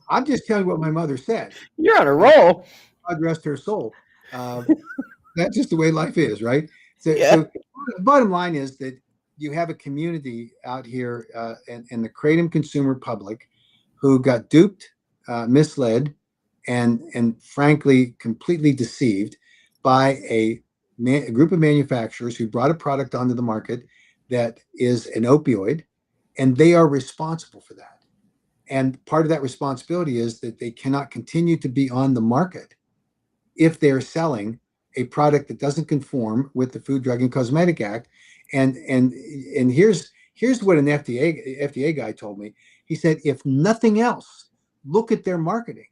I'm just telling you what my mother said. You're on a roll. God rest her soul. That's just the way life is, right? So, Yeah. so the bottom line is that you have a community out here in the kratom consumer public who got duped, misled, and frankly completely deceived by a group of manufacturers who brought a product onto the market that is an opioid, and they are responsible for that. And part of that responsibility is that they cannot continue to be on the market if they're selling a product that doesn't conform with the Food, Drug, and Cosmetic Act. And here's what an FDA guy told me. He said, if nothing else, look at their marketing,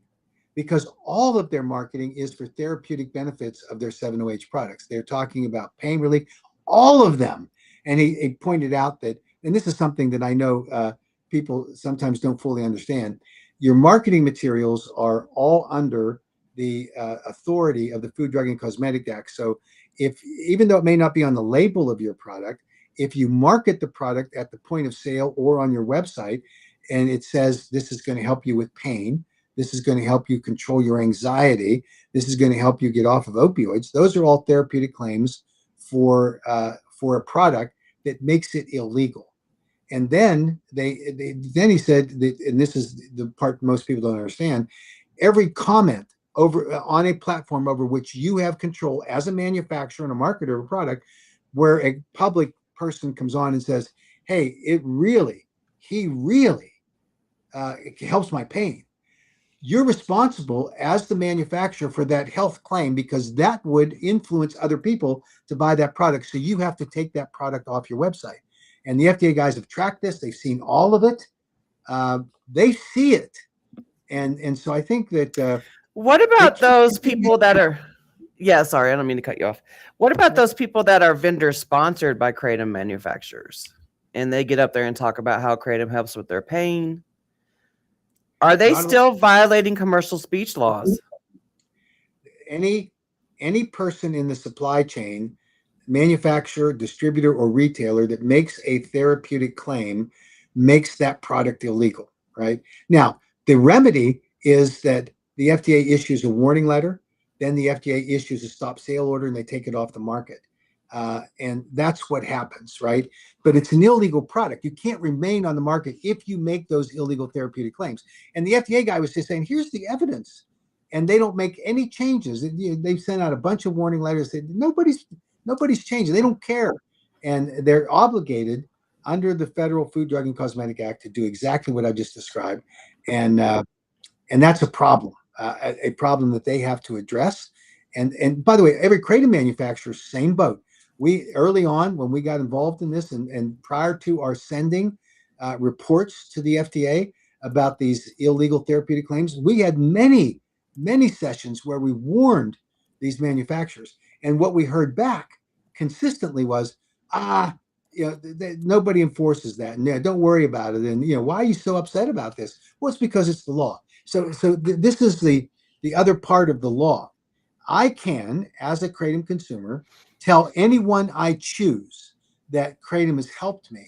because all of their marketing is for therapeutic benefits of their 7OH products. They're talking about pain relief, all of them. And he pointed out that, and this is something that I know people sometimes don't fully understand, your marketing materials are all under the authority of the Food, Drug, and Cosmetic Act. So if, even though it may not be on the label of your product, if you market the product at the point of sale or on your website, and it says this is going to help you with pain, this is going to help you control your anxiety, this is going to help you get off of opioids, those are all therapeutic claims for a product that makes it illegal. And then then he said that, and this is the part most people don't understand, every comment over on a platform over which you have control as a manufacturer and a marketer of a product, where a public person comes on and says, hey, he really it helps my pain, you're responsible as the manufacturer for that health claim, because that would influence other people to buy that product. So you have to take that product off your website. And the FDA guys have tracked this. They've seen all of it. They see it. And so I think that what about those people that are, yeah, sorry, I don't mean to cut you off. What about those people that are vendor sponsored by Kratom manufacturers, and they get up there and talk about how Kratom helps with their pain? Are they still violating commercial speech laws? Any person in the supply chain, manufacturer, distributor, or retailer that makes a therapeutic claim makes that product illegal, right? Now, the remedy is that the FDA issues a warning letter, then the FDA issues a stop sale order, and they take it off the market. And that's what happens, right? But it's an illegal product. You can't remain on the market if you make those illegal therapeutic claims. And the FDA guy was just saying, here's the evidence. And they don't make any changes. They've sent out a bunch of warning letters that nobody's changing. They don't care. And they're obligated under the Federal Food, Drug, and Cosmetic Act to do exactly what I just described. And that's a problem that they have to address. And by the way, every Kratom manufacturer, same boat. We, early on when we got involved in this, and prior to our sending reports to the FDA about these illegal therapeutic claims, we had many sessions where we warned these manufacturers. And what we heard back consistently was, nobody enforces that. And don't worry about it. And, why are you so upset about this? Well, it's because it's the law. So this is the other part of the law. I can, as a Kratom consumer, tell anyone I choose that Kratom has helped me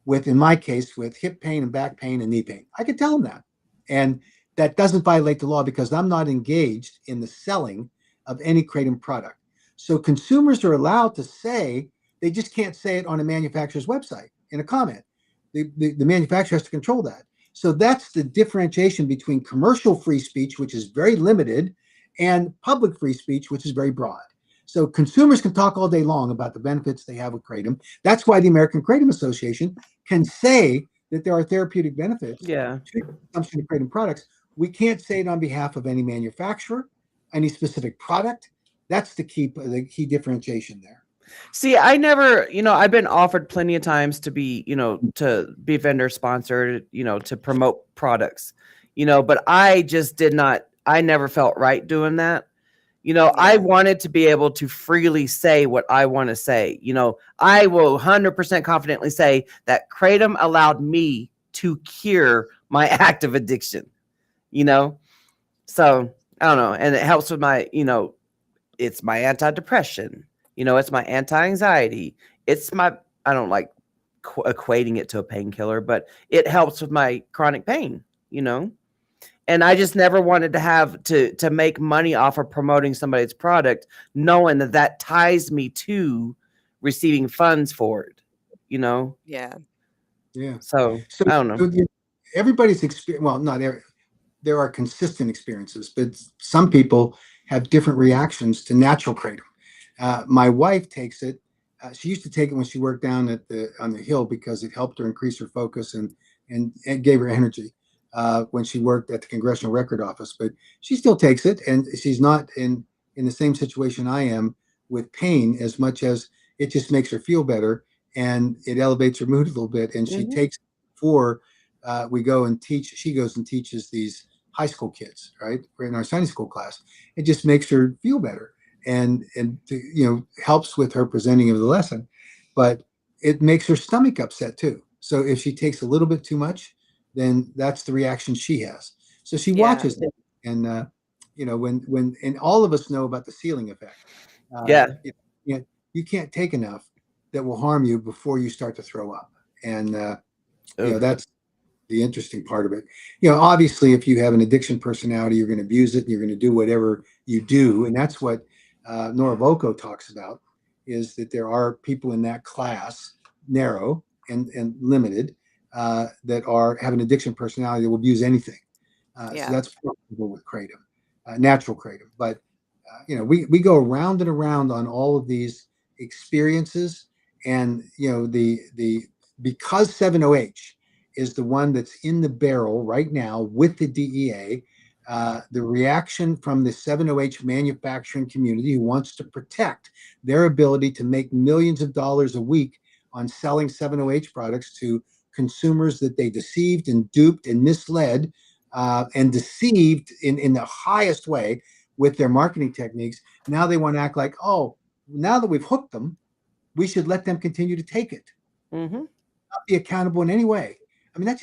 with, in my case, with hip pain and back pain and knee pain. I can tell them that. And that doesn't violate the law because I'm not engaged in the selling of any Kratom product. So consumers are allowed to say, they just can't say it on a manufacturer's website in a comment. The manufacturer has to control that. So that's the differentiation between commercial free speech, which is very limited, and public free speech, which is very broad. So consumers can talk all day long about the benefits they have with Kratom. That's why the American Kratom Association can say that there are therapeutic benefits to consumption of Kratom products. We can't say it on behalf of any manufacturer, any specific product. That's the key differentiation there. See, I never, I've been offered plenty of times to be, to be vendor sponsored, to promote products, but I just did not, I never felt right doing that. I wanted to be able to freely say what I want to say. I will 100% confidently say that Kratom allowed me to cure my active addiction, so I don't know. And it helps with my, it's my antidepressant. It's my anti-anxiety. It's my, I don't like equating it to a painkiller, but it helps with my chronic pain, And I just never wanted to have to make money off of promoting somebody's product, knowing that ties me to receiving funds for it, Yeah. So I don't know. Everybody's experience, well, not there are consistent experiences, but some people have different reactions to natural Kratom. My wife takes it. She used to take it when she worked down on the hill because it helped her increase her focus and gave her energy when she worked at the Congressional Record Office. But she still takes it, and she's not in the same situation I am with pain as much as it just makes her feel better and it elevates her mood a little bit. And she takes it before we go and teach. She goes and teaches these high school kids, right? We're in our Sunday school class. It just makes her feel better. And helps with her presenting of the lesson, but it makes her stomach upset too. So if she takes a little bit too much, then that's the reaction she has. So she Yeah. watches it, and and all of us know about the ceiling effect. Yeah. You can't take enough that will harm you before you start to throw up, and Oof. that's the interesting part of it. Obviously, if you have an addiction personality, you're going to abuse it, and you're going to do whatever you do, and that's what Norvoko talks about, is that there are people in that class, narrow and limited, that have an addiction personality that will abuse anything. So Yeah. that's possible with kratom, natural kratom. But we go around and around on all of these experiences, and the because 7-OH is the one that's in the barrel right now with the DEA. The reaction from the 7-OH manufacturing community, who wants to protect their ability to make millions of dollars a week on selling 7-OH products to consumers that they deceived and duped and misled, and deceived in the highest way with their marketing techniques. Now they want to act like, oh, now that we've hooked them, we should let them continue to take it, Mm-hmm. not be accountable in any way. I mean,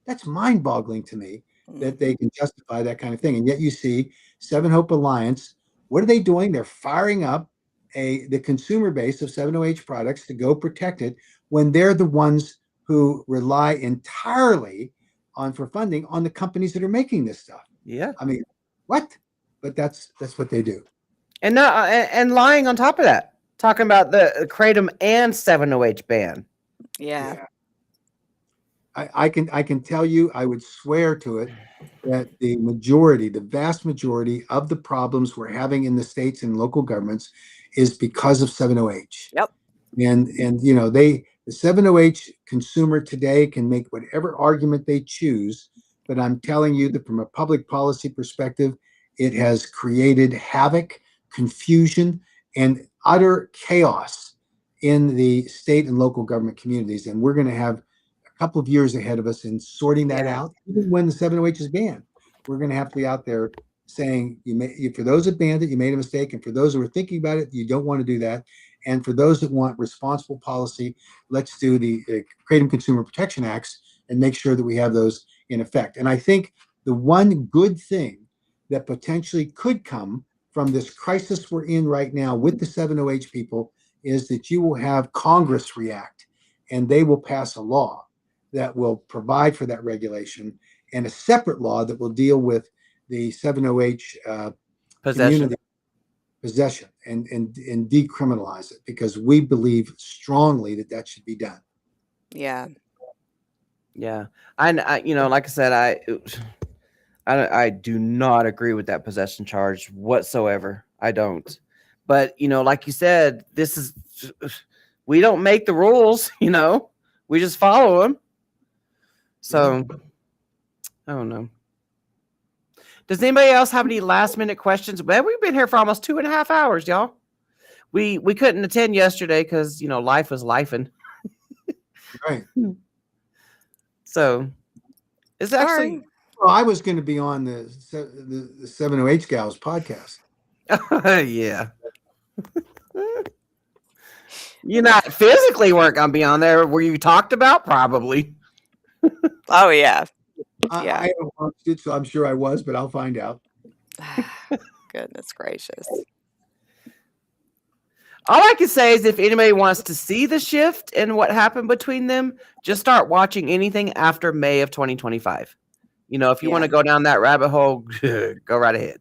that's mind-boggling to me that they Mhm. can justify that kind of thing. And yet you see Seven Hope Alliance, what are they doing? They're firing up the consumer base of 7-OH products to go protect it, when they're the ones who rely entirely for funding on the companies that are making this stuff. Yeah. I mean, what? But that's what they do. And not and lying on top of that, talking about the kratom and 7-OH ban. Yeah. Yeah. I can tell you, I would swear to it, that the vast majority of the problems we're having in the states and local governments is because of 7-OH. Yep. And the 7-OH consumer today can make whatever argument they choose, but I'm telling you that from a public policy perspective, it has created havoc, confusion, and utter chaos in the state and local government communities. And we're going to have a couple of years ahead of us in sorting that Yeah. out. Even when the 7-OH is banned, we're going to have to be out there saying, for those that banned it, you made a mistake, and for those who are thinking about it, you don't want to do that. And for those that want responsible policy, let's do the Kratom Consumer Protection Acts and make sure that we have those in effect. And I think the one good thing that potentially could come from this crisis we're in right now with the 7-OH people is that you will have Congress react, and they will pass a law that will provide for that regulation, and a separate law that will deal with the 7-OH Possession. community possession, and decriminalize it, because we believe strongly that that should be done. Yeah. Yeah. I like I said, I do not agree with that possession charge whatsoever. I don't. But like you said, we don't make the rules. We just follow them. So I don't know. Does anybody else have any last minute questions? Well, we've been here for almost 2.5 hours, y'all. We couldn't attend yesterday because life was lifing. Right. So it's actually. Sorry. Well, I was going to be on the 7-OH Gals podcast. Yeah. You're not physically weren't gonna be on there. Were you talked about? Probably. Oh yeah. I Yeah. haven't watched it, so I'm sure I was, but I'll find out. Goodness gracious. All I can say is if anybody wants to see the shift and what happened between them, just start watching anything after May of 2025. If you want to go down that rabbit hole, go right ahead.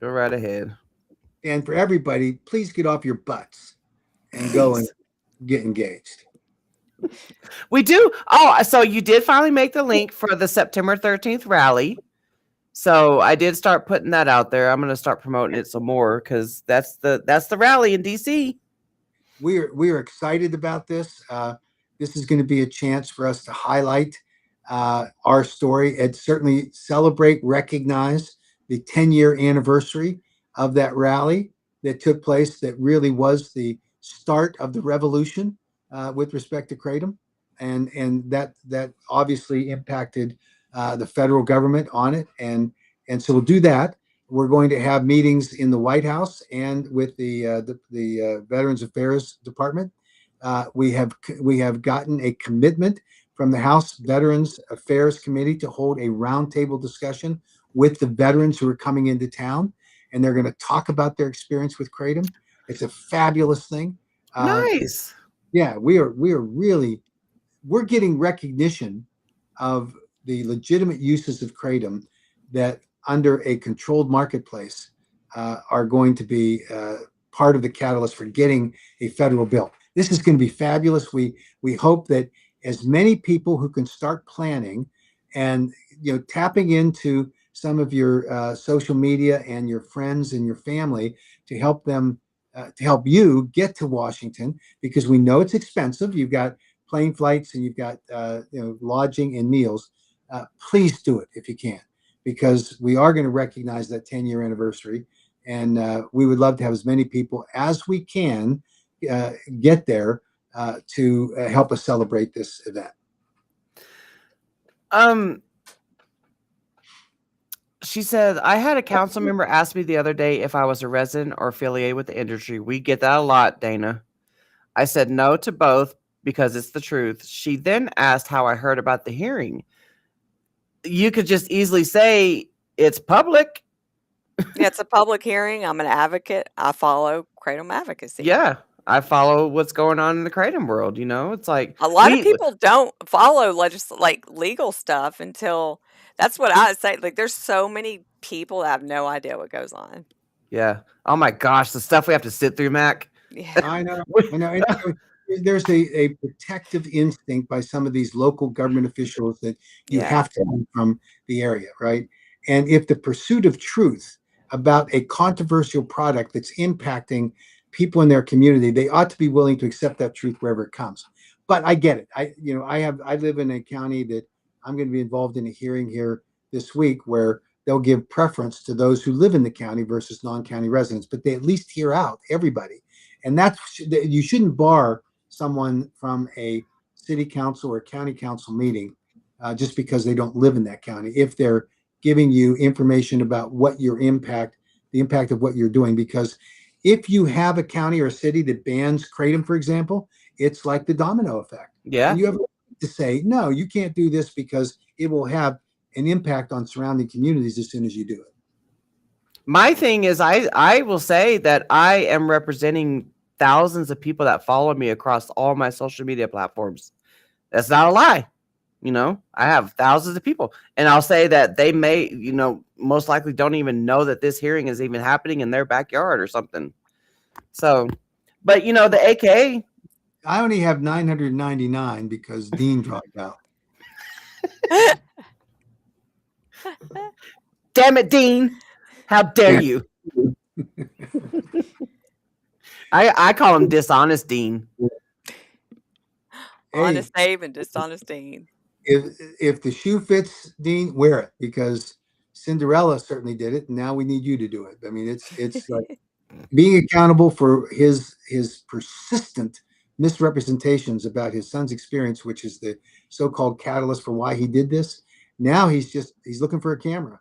Go right ahead. And for everybody, please get off your butts and go and get engaged. We do. Oh, so you did finally make the link for the September 13th rally. So I did start putting that out there. I'm going to start promoting it some more because that's the rally in DC. We are excited about this. This is going to be a chance for us to highlight our story and certainly celebrate, recognize the 10-year anniversary of that rally that took place, that really was the start of the revolution with respect to kratom, and that obviously impacted the federal government on it, and so we'll do that. We're going to have meetings in the White House and with the Veterans Affairs Department. We have gotten a commitment from the House Veterans Affairs Committee to hold a roundtable discussion with the veterans who are coming into town, and they're going to talk about their experience with Kratom. It's a fabulous thing. Nice. Yeah, we're getting recognition of the legitimate uses of Kratom that under a controlled marketplace are going to be part of the catalyst for getting a federal bill. This is going to be fabulous. We hope that as many people who can start planning and tapping into some of your social media and your friends and your family to help them to help you get to Washington, because we know it's expensive. You've got plane flights and you've got lodging and meals. Please do it if you can, because we are going to recognize that 10-year anniversary, and we would love to have as many people as we can get there to help us celebrate this event. She said, I had a council member ask me the other day if I was a resident or affiliated with the industry. We get that a lot, Dana. I said no to both because it's the truth. She then asked how I heard about the hearing. You could just easily say it's public. Yeah, it's a public hearing. I'm an advocate. I follow Kratom advocacy. Yeah, I follow what's going on in the Kratom world. It's like a lot of people don't follow legal stuff until that's what I say. Like, there's so many people that have no idea what goes on. Yeah. Oh my gosh, the stuff we have to sit through, Mac. Yeah. I know. There's a protective instinct by some of these local government officials that you have to be from the area, right? And if the pursuit of truth about a controversial product that's impacting people in their community, they ought to be willing to accept that truth wherever it comes. But I get it. I live in a county that I'm going to be involved in a hearing here this week where they'll give preference to those who live in the county versus non-county residents, but they at least hear out everybody. And you shouldn't bar someone from a city council or county council meeting just because they don't live in that county, if they're giving you information about the impact of what you're doing. Because if you have a county or a city that bans Kratom, for example, it's like the domino effect. Yeah. And you have to say, no, you can't do this because it will have an impact on surrounding communities as soon as you do it. My thing is, I will say that I am representing thousands of people that follow me across all my social media platforms. That's not a lie. I have thousands of people, and I'll say that they may, most likely don't even know that this hearing is even happening in their backyard or something. So, but the AKA. I only have 999 because Dean dropped out. Damn it, Dean. How dare you? I call him Dishonest Dean. Honest Abe and Dishonest Dean. If the shoe fits, Dean, wear it, because Cinderella certainly did it, and now we need you to do it. I mean, it's like being accountable for his persistent misrepresentations about his son's experience, which is the so-called catalyst for why he did this. Now he's looking for a camera.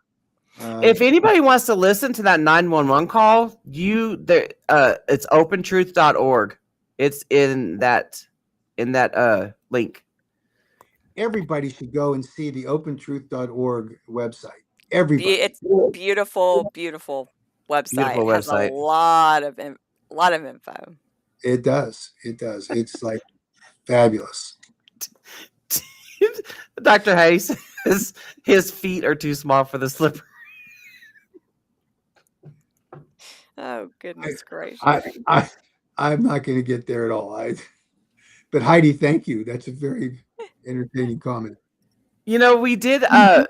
If anybody wants to listen to that 911 call, it's opentruth.org. It's in that link. Everybody should go and see the opentruth.org website. Everybody. It's beautiful, beautiful website. Beautiful it has website. a lot of info. It does. It's like fabulous. Dr. Hay says his feet are too small for the slipper. Oh, goodness gracious. I'm not going to get there at all. But Heidi, thank you. That's a very entertaining comment. We did, talking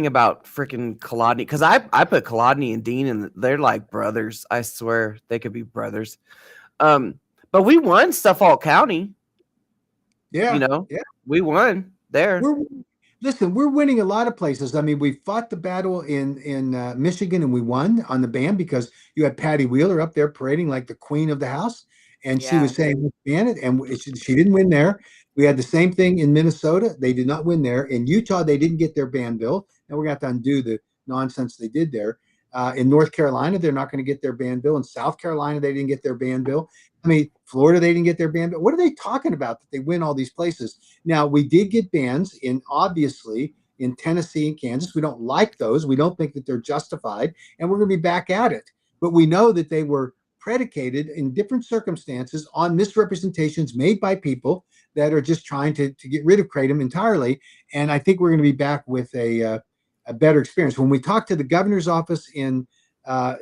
about freaking Kolodny, because I put Kolodny and Dean, and they're like brothers. I swear they could be brothers. But we won Suffolk County. Yeah. We won there. We're winning a lot of places. I mean, we fought the battle in Michigan, and we won on the ban because you had Patty Wheeler up there parading like the queen of the house. And she was saying, let's ban it. And she didn't win there. We had the same thing in Minnesota. They did not win there. In Utah, they didn't get their ban bill. And we're going to have to undo the nonsense they did there. In North Carolina, they're not going to get their ban bill. In South Carolina, they didn't get their ban bill. I mean, Florida, they didn't get their ban bill. What are they talking about that they win all these places? Now, we did get bans obviously in Tennessee and Kansas. We don't like those. We don't think that they're justified, and we're going to be back at it. But we know that they were predicated in different circumstances on misrepresentations made by people that are just trying to get rid of kratom entirely. And I think we're going to be back with a better experience. When we talked to the governor's office in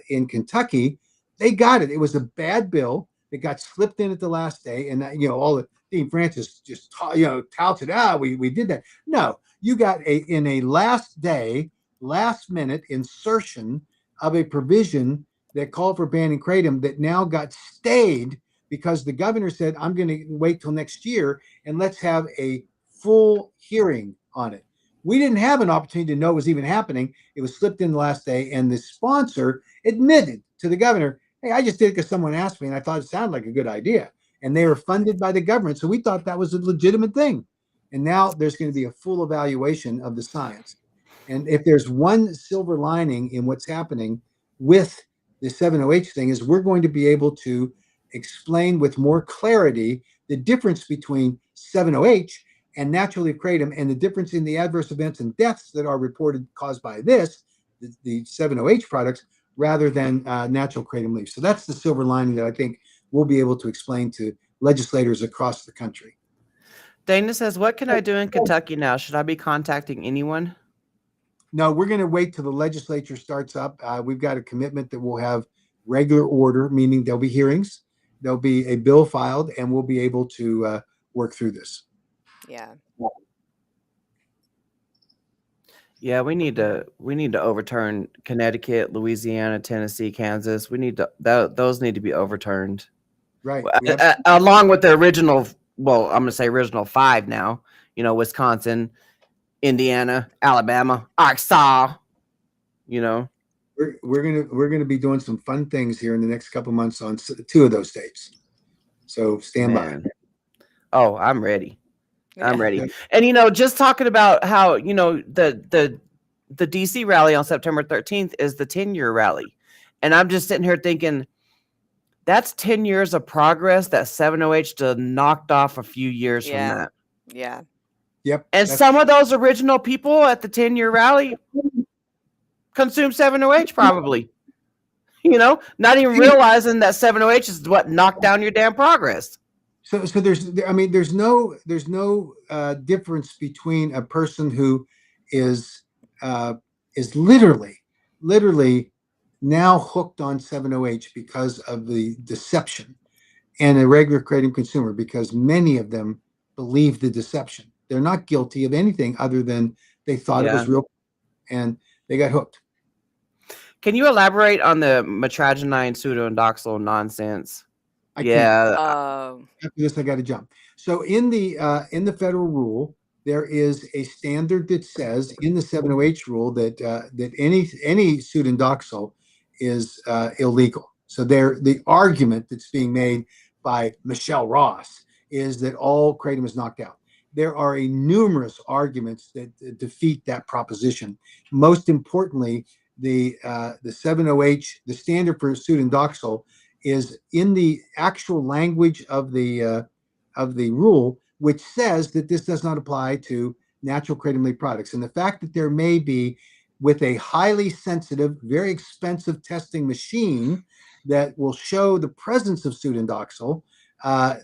Kentucky, they got it. It was a bad bill that got slipped in at the last day, and all the Dean Francis just touted, we did that. No, you got in a last minute insertion of a provision that called for banning kratom that now got stayed because the governor said, I'm going to wait till next year and let's have a full hearing on it. We didn't have an opportunity to know it was even happening. It was slipped in the last day, and the sponsor admitted to the governor, hey, I just did it because someone asked me and I thought it sounded like a good idea. And they were funded by the government, so we thought that was a legitimate thing. And now there's going to be a full evaluation of the science. And if there's one silver lining in what's happening with the 7-OH thing, is we're going to be able to explain with more clarity the difference between 7-OH and natural leaf kratom, and the difference in the adverse events and deaths that are reported caused by this, the 7-OH products, rather than natural kratom leaf. So that's the silver lining that I think we'll be able to explain to legislators across the country. Dana says, what can I do in Kentucky now? Should I be contacting anyone? No, we're going to wait till the legislature starts up. We've got a commitment that we'll have regular order, meaning there'll be hearings, there'll be a bill filed, and we'll be able to work through this. Yeah. Yeah, we need to overturn Connecticut, Louisiana, Tennessee, Kansas. Those need to be overturned. Right. Along with the original, well, I'm going to say original 5 now, Wisconsin, Indiana, Alabama, Arkansas, We're going to be doing some fun things here in the next couple months on 2 of those states. So stand by. Oh, I'm ready. I'm ready. And just talking about how the DC rally on September 13th is the 10-year rally, and I'm just sitting here thinking that's 10 years of progress that 7-OH just knocked off a few years from that. Yeah. Yep. And some of those original people at the 10-year rally consumed 7-OH probably. Not even realizing that 7-OH is what knocked down your damn progress. So there's no difference between a person who is literally now hooked on 7-OH because of the deception, and a regular kratom consumer, because many of them believe the deception. They're not guilty of anything other than they thought it was real, and they got hooked. Can you elaborate on the metragenine pseudoindoxyl nonsense? After this, I got to jump. So in the federal rule, there is a standard that says in the 7-OH rule that any pseudoindoxyl is illegal. So the argument that's being made by Michelle Ross is that all kratom is knocked out. There are numerous arguments that defeat that proposition. Most importantly, the 7-OH, the standard for pseudoindoxyl, is in the actual language of the rule, which says that this does not apply to natural kratom leaf products. And the fact that there may be, with a highly sensitive, very expensive testing machine that will show the presence of pseudoindoxyl,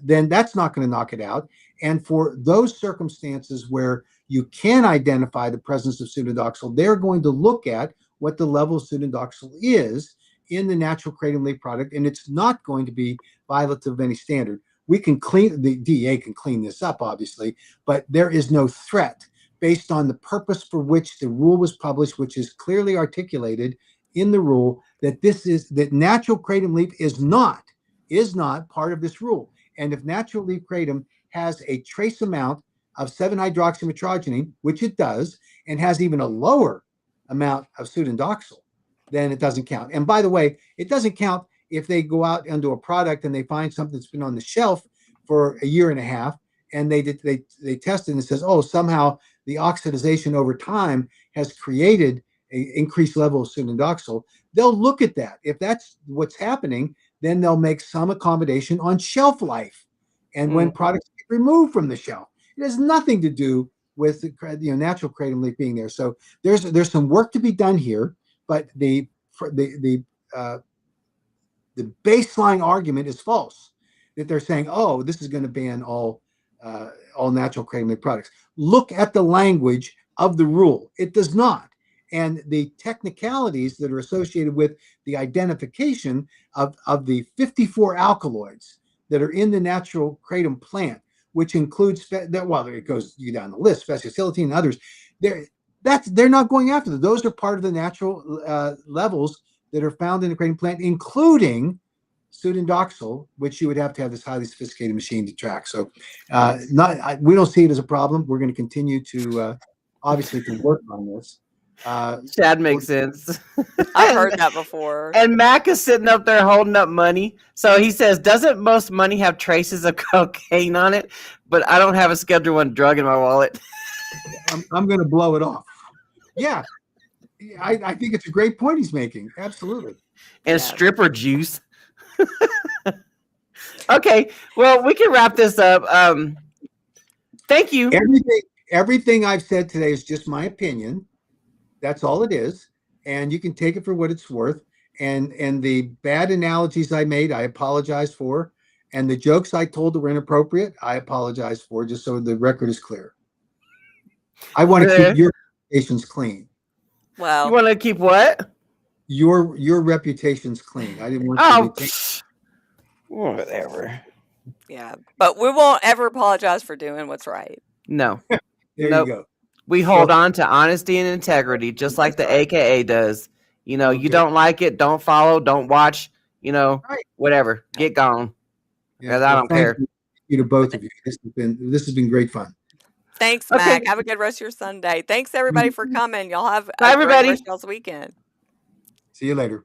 then that's not going to knock it out. And for those circumstances where you can identify the presence of pseudoindoxyl, they're going to look at what the level of pseudoindoxyl is in the natural kratom leaf product, and it's not going to be violative of any standard. The DEA can clean this up, obviously, but there is no threat based on the purpose for which the rule was published, which is clearly articulated in the rule, that natural kratom leaf is not part of this rule. And if natural leaf kratom has a trace amount of 7-hydroxymetrogenine, which it does, and has even a lower amount of pseudoindoxyl, then it doesn't count. And by the way, it doesn't count if they go out into a product and they find something that's been on the shelf for a year and a half, and they test it and it says, oh, somehow the oxidization over time has created increased level of pseudodoxil, they'll look at that. If that's what's happening, then they'll make some accommodation on shelf life and when products get removed from the shelf. It has nothing to do with the natural kratom leaf being there. So there's some work to be done here, but the baseline argument is false. That they're saying, oh, this is going to ban all natural kratom leaf products. Look at the language of the rule. It does not. And the technicalities that are associated with the identification of the 54 alkaloids that are in the natural kratom plant, which includes it goes you down the list, speciosyltine and others. They're not going after them. Those are part of the natural levels that are found in the kratom plant, including pseudodoxil, which you would have to have this highly sophisticated machine to track. So, we don't see it as a problem. We're going to continue to obviously to work on this. Chad makes sense. I've heard that before. And Mac is sitting up there holding up money. So he says, doesn't most money have traces of cocaine on it? But I don't have a Schedule 1 drug in my wallet. I'm going to blow it off. Yeah. I think it's a great point he's making. Absolutely. And stripper juice. Okay. Well, we can wrap this up. Thank you. Everything I've said today is just my opinion. That's all it is. And you can take it for what it's worth. And the bad analogies I made, I apologize for. And the jokes I told that were inappropriate, I apologize for, just so the record is clear. I want to keep your reputations clean. Well, you want to keep what? Your reputations clean. I didn't want you to whatever. Yeah, but we won't ever apologize for doing what's right. No. There you go. We hold on to honesty and integrity, just like the AKA does. You don't like it, don't follow, don't watch, whatever. Get gone. Yeah, I don't care. Thank you to both of you. This has been great fun. Thanks, Mac. Have a good rest of your Sunday. Thanks, everybody, for coming. Y'all have Bye, a great everybody. rest of y'all's weekend. See you later.